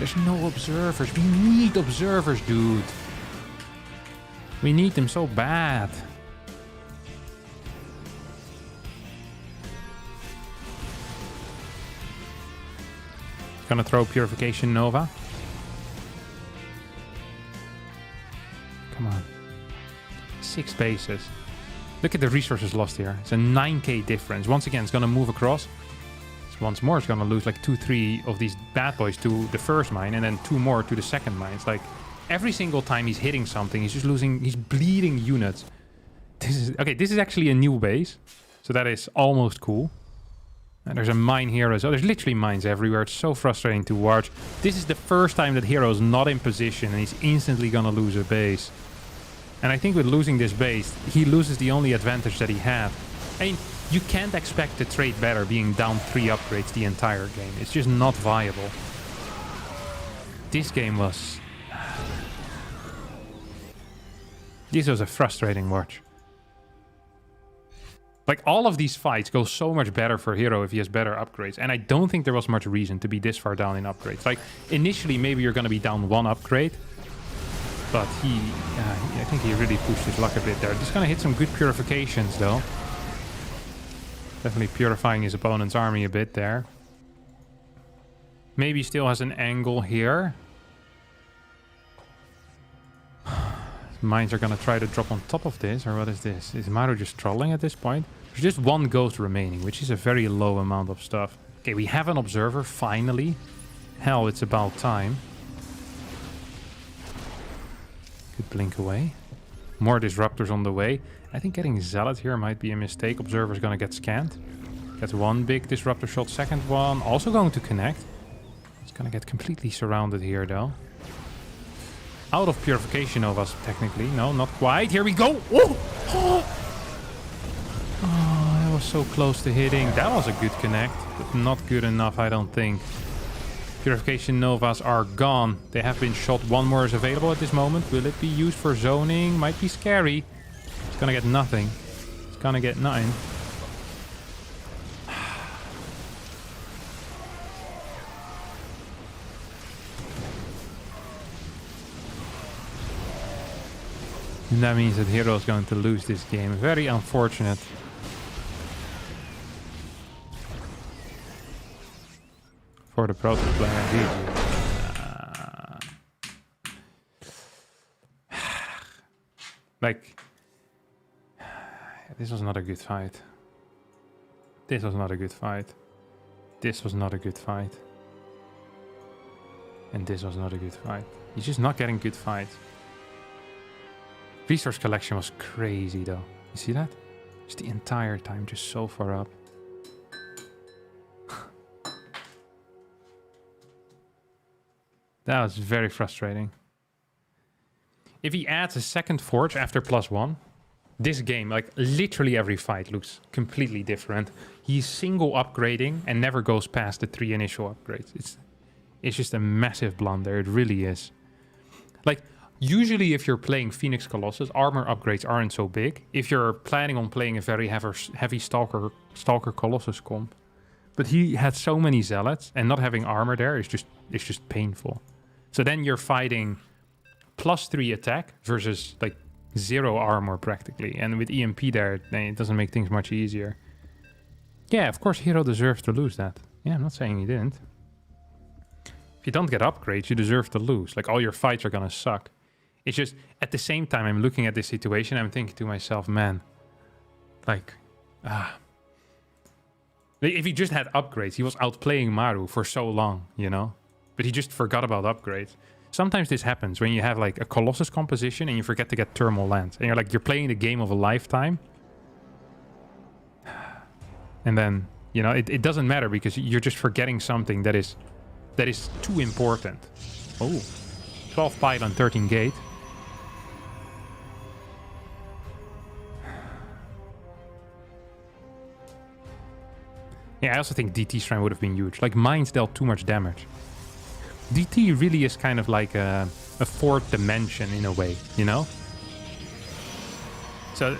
There's no observers. We need observers, dude. We need them so bad. Gonna throw Purification Nova. Come on. 6 bases. Look at the resources lost here. It's a 9k difference. Once again, it's gonna move across. Once more, it's gonna lose like 2-3 of these bad boys to the first mine, and then 2 more to the second mine. It's like every single time he's hitting something, he's just losing, he's bleeding units. This is actually a new base. So that is almost cool. And there's a mine here as well. There's literally mines everywhere. It's so frustrating to watch. This is the first time that Hero is not in position and he's instantly gonna lose a base. And I think with losing this base, he loses the only advantage that he had. I mean, you can't expect to trade better being down 3 upgrades the entire game. It's just not viable. This game was... This was a frustrating watch. Like, all of these fights go so much better for Hero if he has better upgrades. And I don't think there was much reason to be this far down in upgrades. Like, initially, maybe you're going to be down 1 upgrade. But I think he really pushed his luck a bit there. Just going to hit some good purifications, though. Definitely purifying his opponent's army a bit there. Maybe still has an angle here. Mines are going to try to drop on top of this, or what is this? Is Maru just trolling at this point? There's just 1 ghost remaining, which is a very low amount of stuff. Okay, we have an observer, finally. Hell, it's about time. Good blink away. More disruptors on the way. I think getting Zealot here might be a mistake. Observer's going to get scanned. Gets 1 big disruptor shot, second one also going to connect. It's going to get completely surrounded here, though. Out of Purification Novas, technically. No, not quite. Here we go. Oh! Oh, that was so close to hitting. That was a good connect, but not good enough, I don't think. Purification Novas are gone. They have been shot. 1 more is available at this moment. Will it be used for zoning? Might be scary. It's gonna get nothing. It's gonna get nothing. And that means that Hero is going to lose this game. Very unfortunate. For the Protoss player. Like, this was not a good fight. This was not a good fight. This was not a good fight. And this was not a good fight. He's just not getting good fights. Resource collection was crazy, though. You see that? Just the entire time, just so far up. That was very frustrating. If he adds a second forge after +1, this game, like literally every fight looks completely different. He's single upgrading and never goes past the 3 initial upgrades. It's just a massive blunder. It really is. Like, usually if you're playing Phoenix Colossus, armor upgrades aren't so big. If you're planning on playing a very heavy Stalker Colossus comp. But he had so many Zealots, and not having armor there is just painful. So then you're fighting +3 attack versus like 0 armor practically. And with EMP there, it doesn't make things much easier. Yeah, of course Hero deserves to lose that. Yeah, I'm not saying he didn't. If you don't get upgrades, you deserve to lose. Like, all your fights are gonna suck. It's just, at the same time, I'm looking at this situation, I'm thinking to myself, man, like, if he just had upgrades, he was outplaying Maru for so long, you know? But he just forgot about upgrades. Sometimes this happens when you have like a Colossus composition and you forget to get thermal lands. And you're playing the game of a lifetime. And then, you know, it doesn't matter because you're just forgetting something that is too important. Oh, 12 pylon, 13 gate. Yeah, I also think DT Shrine would have been huge. Like, mines dealt too much damage. DT really is kind of like a 4th dimension in a way, you know? So,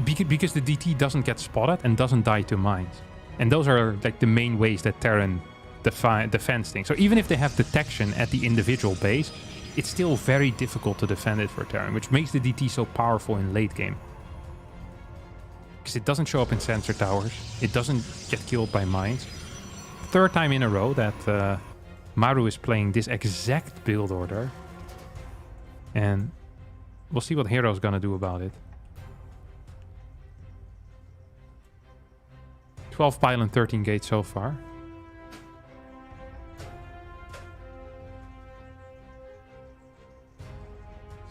because the DT doesn't get spotted and doesn't die to mines. And those are like the main ways that Terran defense thing. So even if they have detection at the individual base, it's still very difficult to defend it for Terran, which makes the DT so powerful in late game. Because it doesn't show up in sensor towers. It doesn't get killed by mines. Third time in a row that Maru is playing this exact build order. And we'll see what Hero's gonna do about it. 12 pylon, 13 gates so far.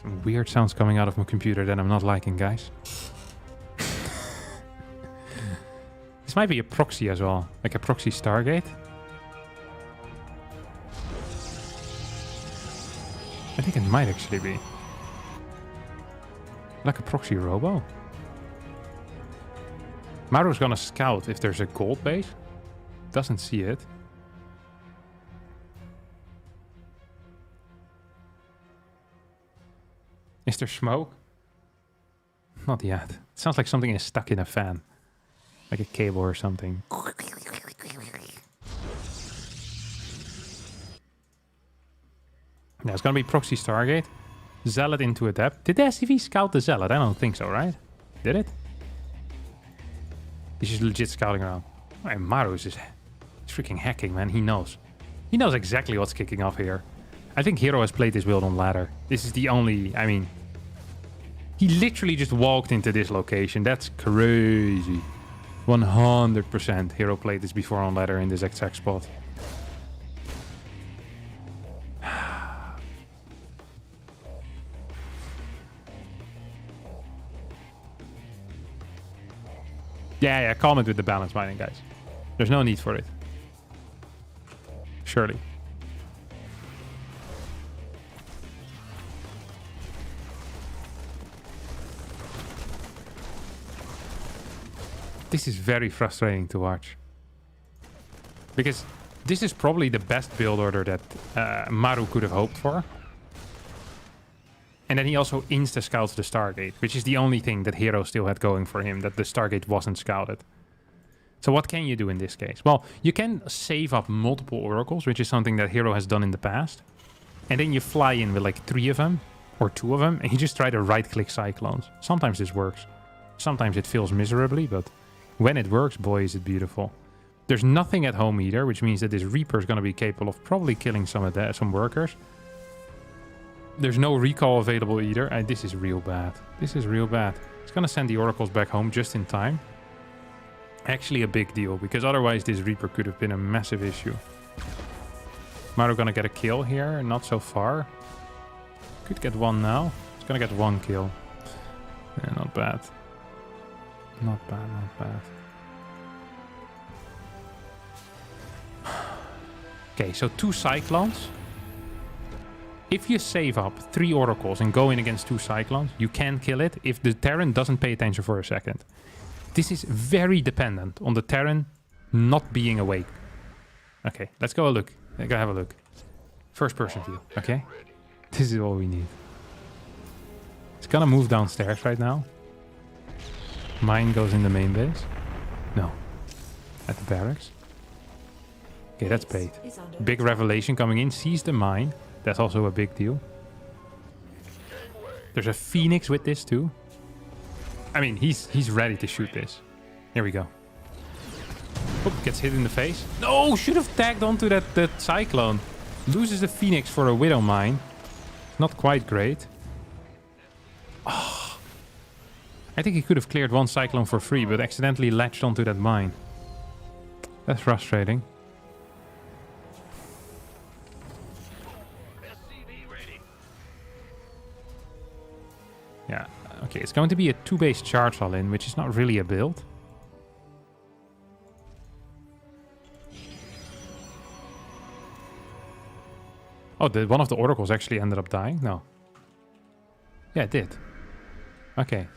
Some weird sounds coming out of my computer that I'm not liking, guys. This might be a proxy as well, like a proxy Stargate. I think it might actually be. Like a proxy robo. Maru's gonna scout if there's a gold base. Doesn't see it. Is there smoke? Not yet. It sounds like something is stuck in a fan. Like a cable or something. Yeah, it's gonna be proxy Stargate. Zealot into Adept. Did the SCV scout the Zealot? I don't think so, right? Did it? He's just legit scouting around. Oh, Maru is just freaking hacking, man. He knows. He knows exactly what's kicking off here. I think Hero has played this build on ladder. This is the only... I mean... He literally just walked into this location. That's crazy. 100% Hero played this before on ladder in this exact spot. Yeah, comment with the balance mining, guys. There's no need for it. Surely. This is very frustrating to watch. Because this is probably the best build order that Maru could have hoped for. And then he also insta-scouts the Stargate, which is the only thing that Hero still had going for him, that the Stargate wasn't scouted. So what can you do in this case? Well, you can save up multiple oracles, which is something that Hero has done in the past. And then you fly in with like 3 of them, or 2 of them, and you just try to right-click Cyclones. Sometimes this works. Sometimes it fails miserably, but when it works, boy, is it beautiful. There's nothing at home either, which means that this Reaper is going to be capable of probably killing some workers. There's no recall available either. This is real bad. This is real bad. It's going to send the oracles back home just in time. Actually a big deal, because otherwise this Reaper could have been a massive issue. Maru going to get a kill here. Not so far. Could get one now. It's going to get 1 kill. Yeah, not bad. Not bad, not bad. Okay, so 2 Cyclones. If you save up 3 oracles and go in against 2 Cyclones, you can kill it if the Terran doesn't pay attention for a second. This is very dependent on the Terran not being awake. Okay, let's go look. Go have a look. First person view, okay? This is all we need. It's gonna move downstairs right now. Mine goes in the main base. No. At the barracks. Okay, that's bait. Big revelation coming in. Sees the mine. That's also a big deal. There's a Phoenix with this too. I mean, he's ready to shoot this. Here we go. Oop, gets hit in the face. No, should have tagged onto that Cyclone. Loses the Phoenix for a Widow Mine. Not quite great. Oh. I think he could have cleared 1 Cyclone for free, but accidentally latched onto that mine. That's frustrating. Yeah, okay, it's going to be a 2-base charge all-in, which is not really a build. Oh, did one of the oracles actually ended up dying? No. Yeah, it did. Okay.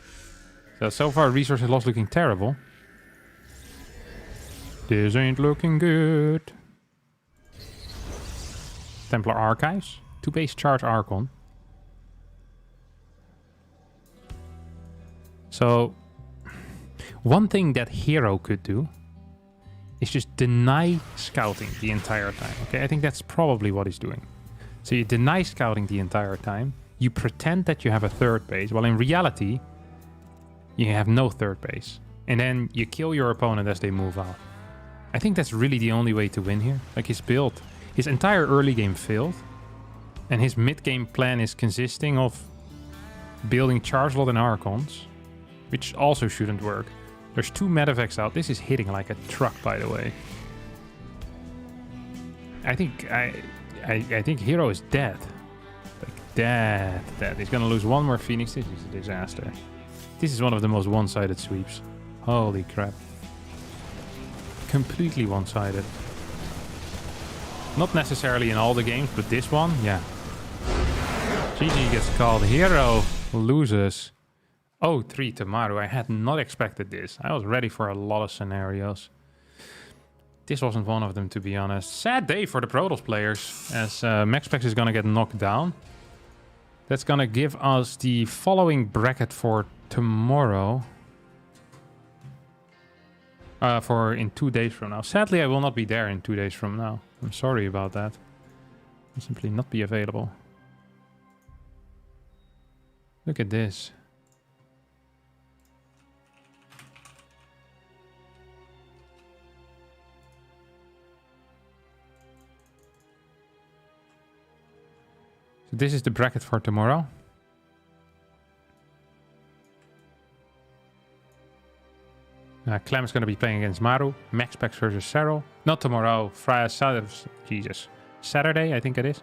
So far, resources lost looking terrible. This ain't looking good. Templar Archives. 2-base charge Archon. So, one thing that Hero could do is just deny scouting the entire time. Okay, I think that's probably what he's doing. So you deny scouting the entire time. You pretend that you have a third base, while in reality, you have no third base. And then you kill your opponent as they move out. I think that's really the only way to win here. Like his build, his entire early game failed. And his mid-game plan is consisting of building Chargelot and Archons, which also shouldn't work. There's 2 Medivacs out. This is hitting like a truck, by the way. I think Hero is dead. Like dead. He's gonna lose one more Phoenix. This is a disaster. This is one of the most one-sided sweeps. Holy crap. Completely one-sided. Not necessarily in all the games, but this one, yeah. GG gets called. Hero loses. 0-3 to Maru. I had not expected this. I was ready for a lot of scenarios. This wasn't one of them, to be honest. Sad day for the Protoss players, as MaxPax is going to get knocked down. That's going to give us the following bracket for tomorrow. For in 2 days from now. Sadly, I will not be there in 2 days from now. I'm sorry about that. I'll simply not be available. Look at this. So this is the bracket for tomorrow. Clem is going to be playing against Maru. MaxPax versus Serral. Not tomorrow. Friday, Jesus. Saturday, I think it is.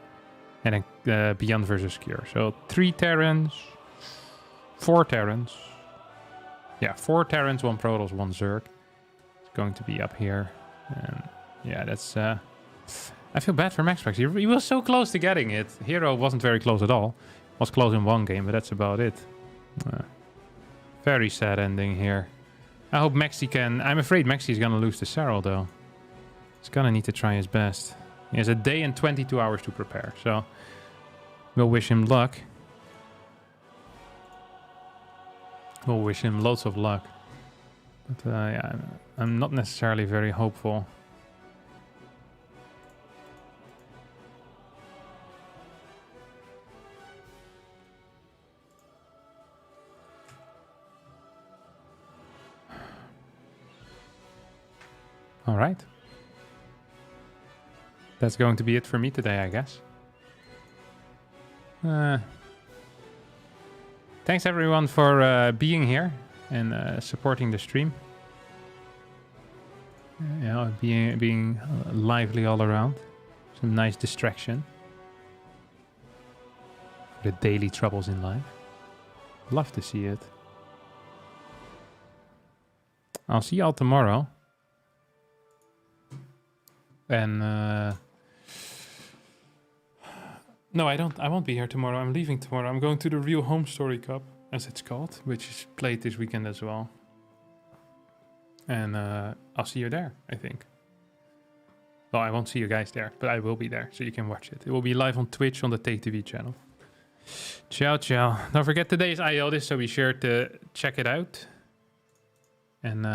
And then Beyond versus Cure. So 3 Terrans. 4 Terrans. Yeah, 4 Terrans, 1 Protoss, 1 Zerg. It's going to be up here. And yeah, that's... I feel bad for MaxPax. He was so close to getting it. Hero wasn't very close at all. Was close in 1 game, but that's about it. Very sad ending here. I hope Maxi can... I'm afraid Maxi is going to lose to Serral, though. He's going to need to try his best. He has a day and 22 hours to prepare, so... We'll wish him luck. We'll wish him loads of luck. But yeah, I'm not necessarily very hopeful. All right. That's going to be it for me today, I guess. Thanks everyone for being here and supporting the stream. You know, being lively all around. Some nice distraction for the daily troubles in life. Love to see it. I'll see y'all tomorrow. And no, I won't be here tomorrow. I'm leaving tomorrow. I'm going to the Real Home Story Cup, as it's called, which is played this weekend as well. And I'll see you there, I think. Well, I won't see you guys there, but I will be there, so you can watch it. It will be live on Twitch on the TakeTV channel. Ciao, ciao. Don't forget today's IO this, so be sure to check it out. And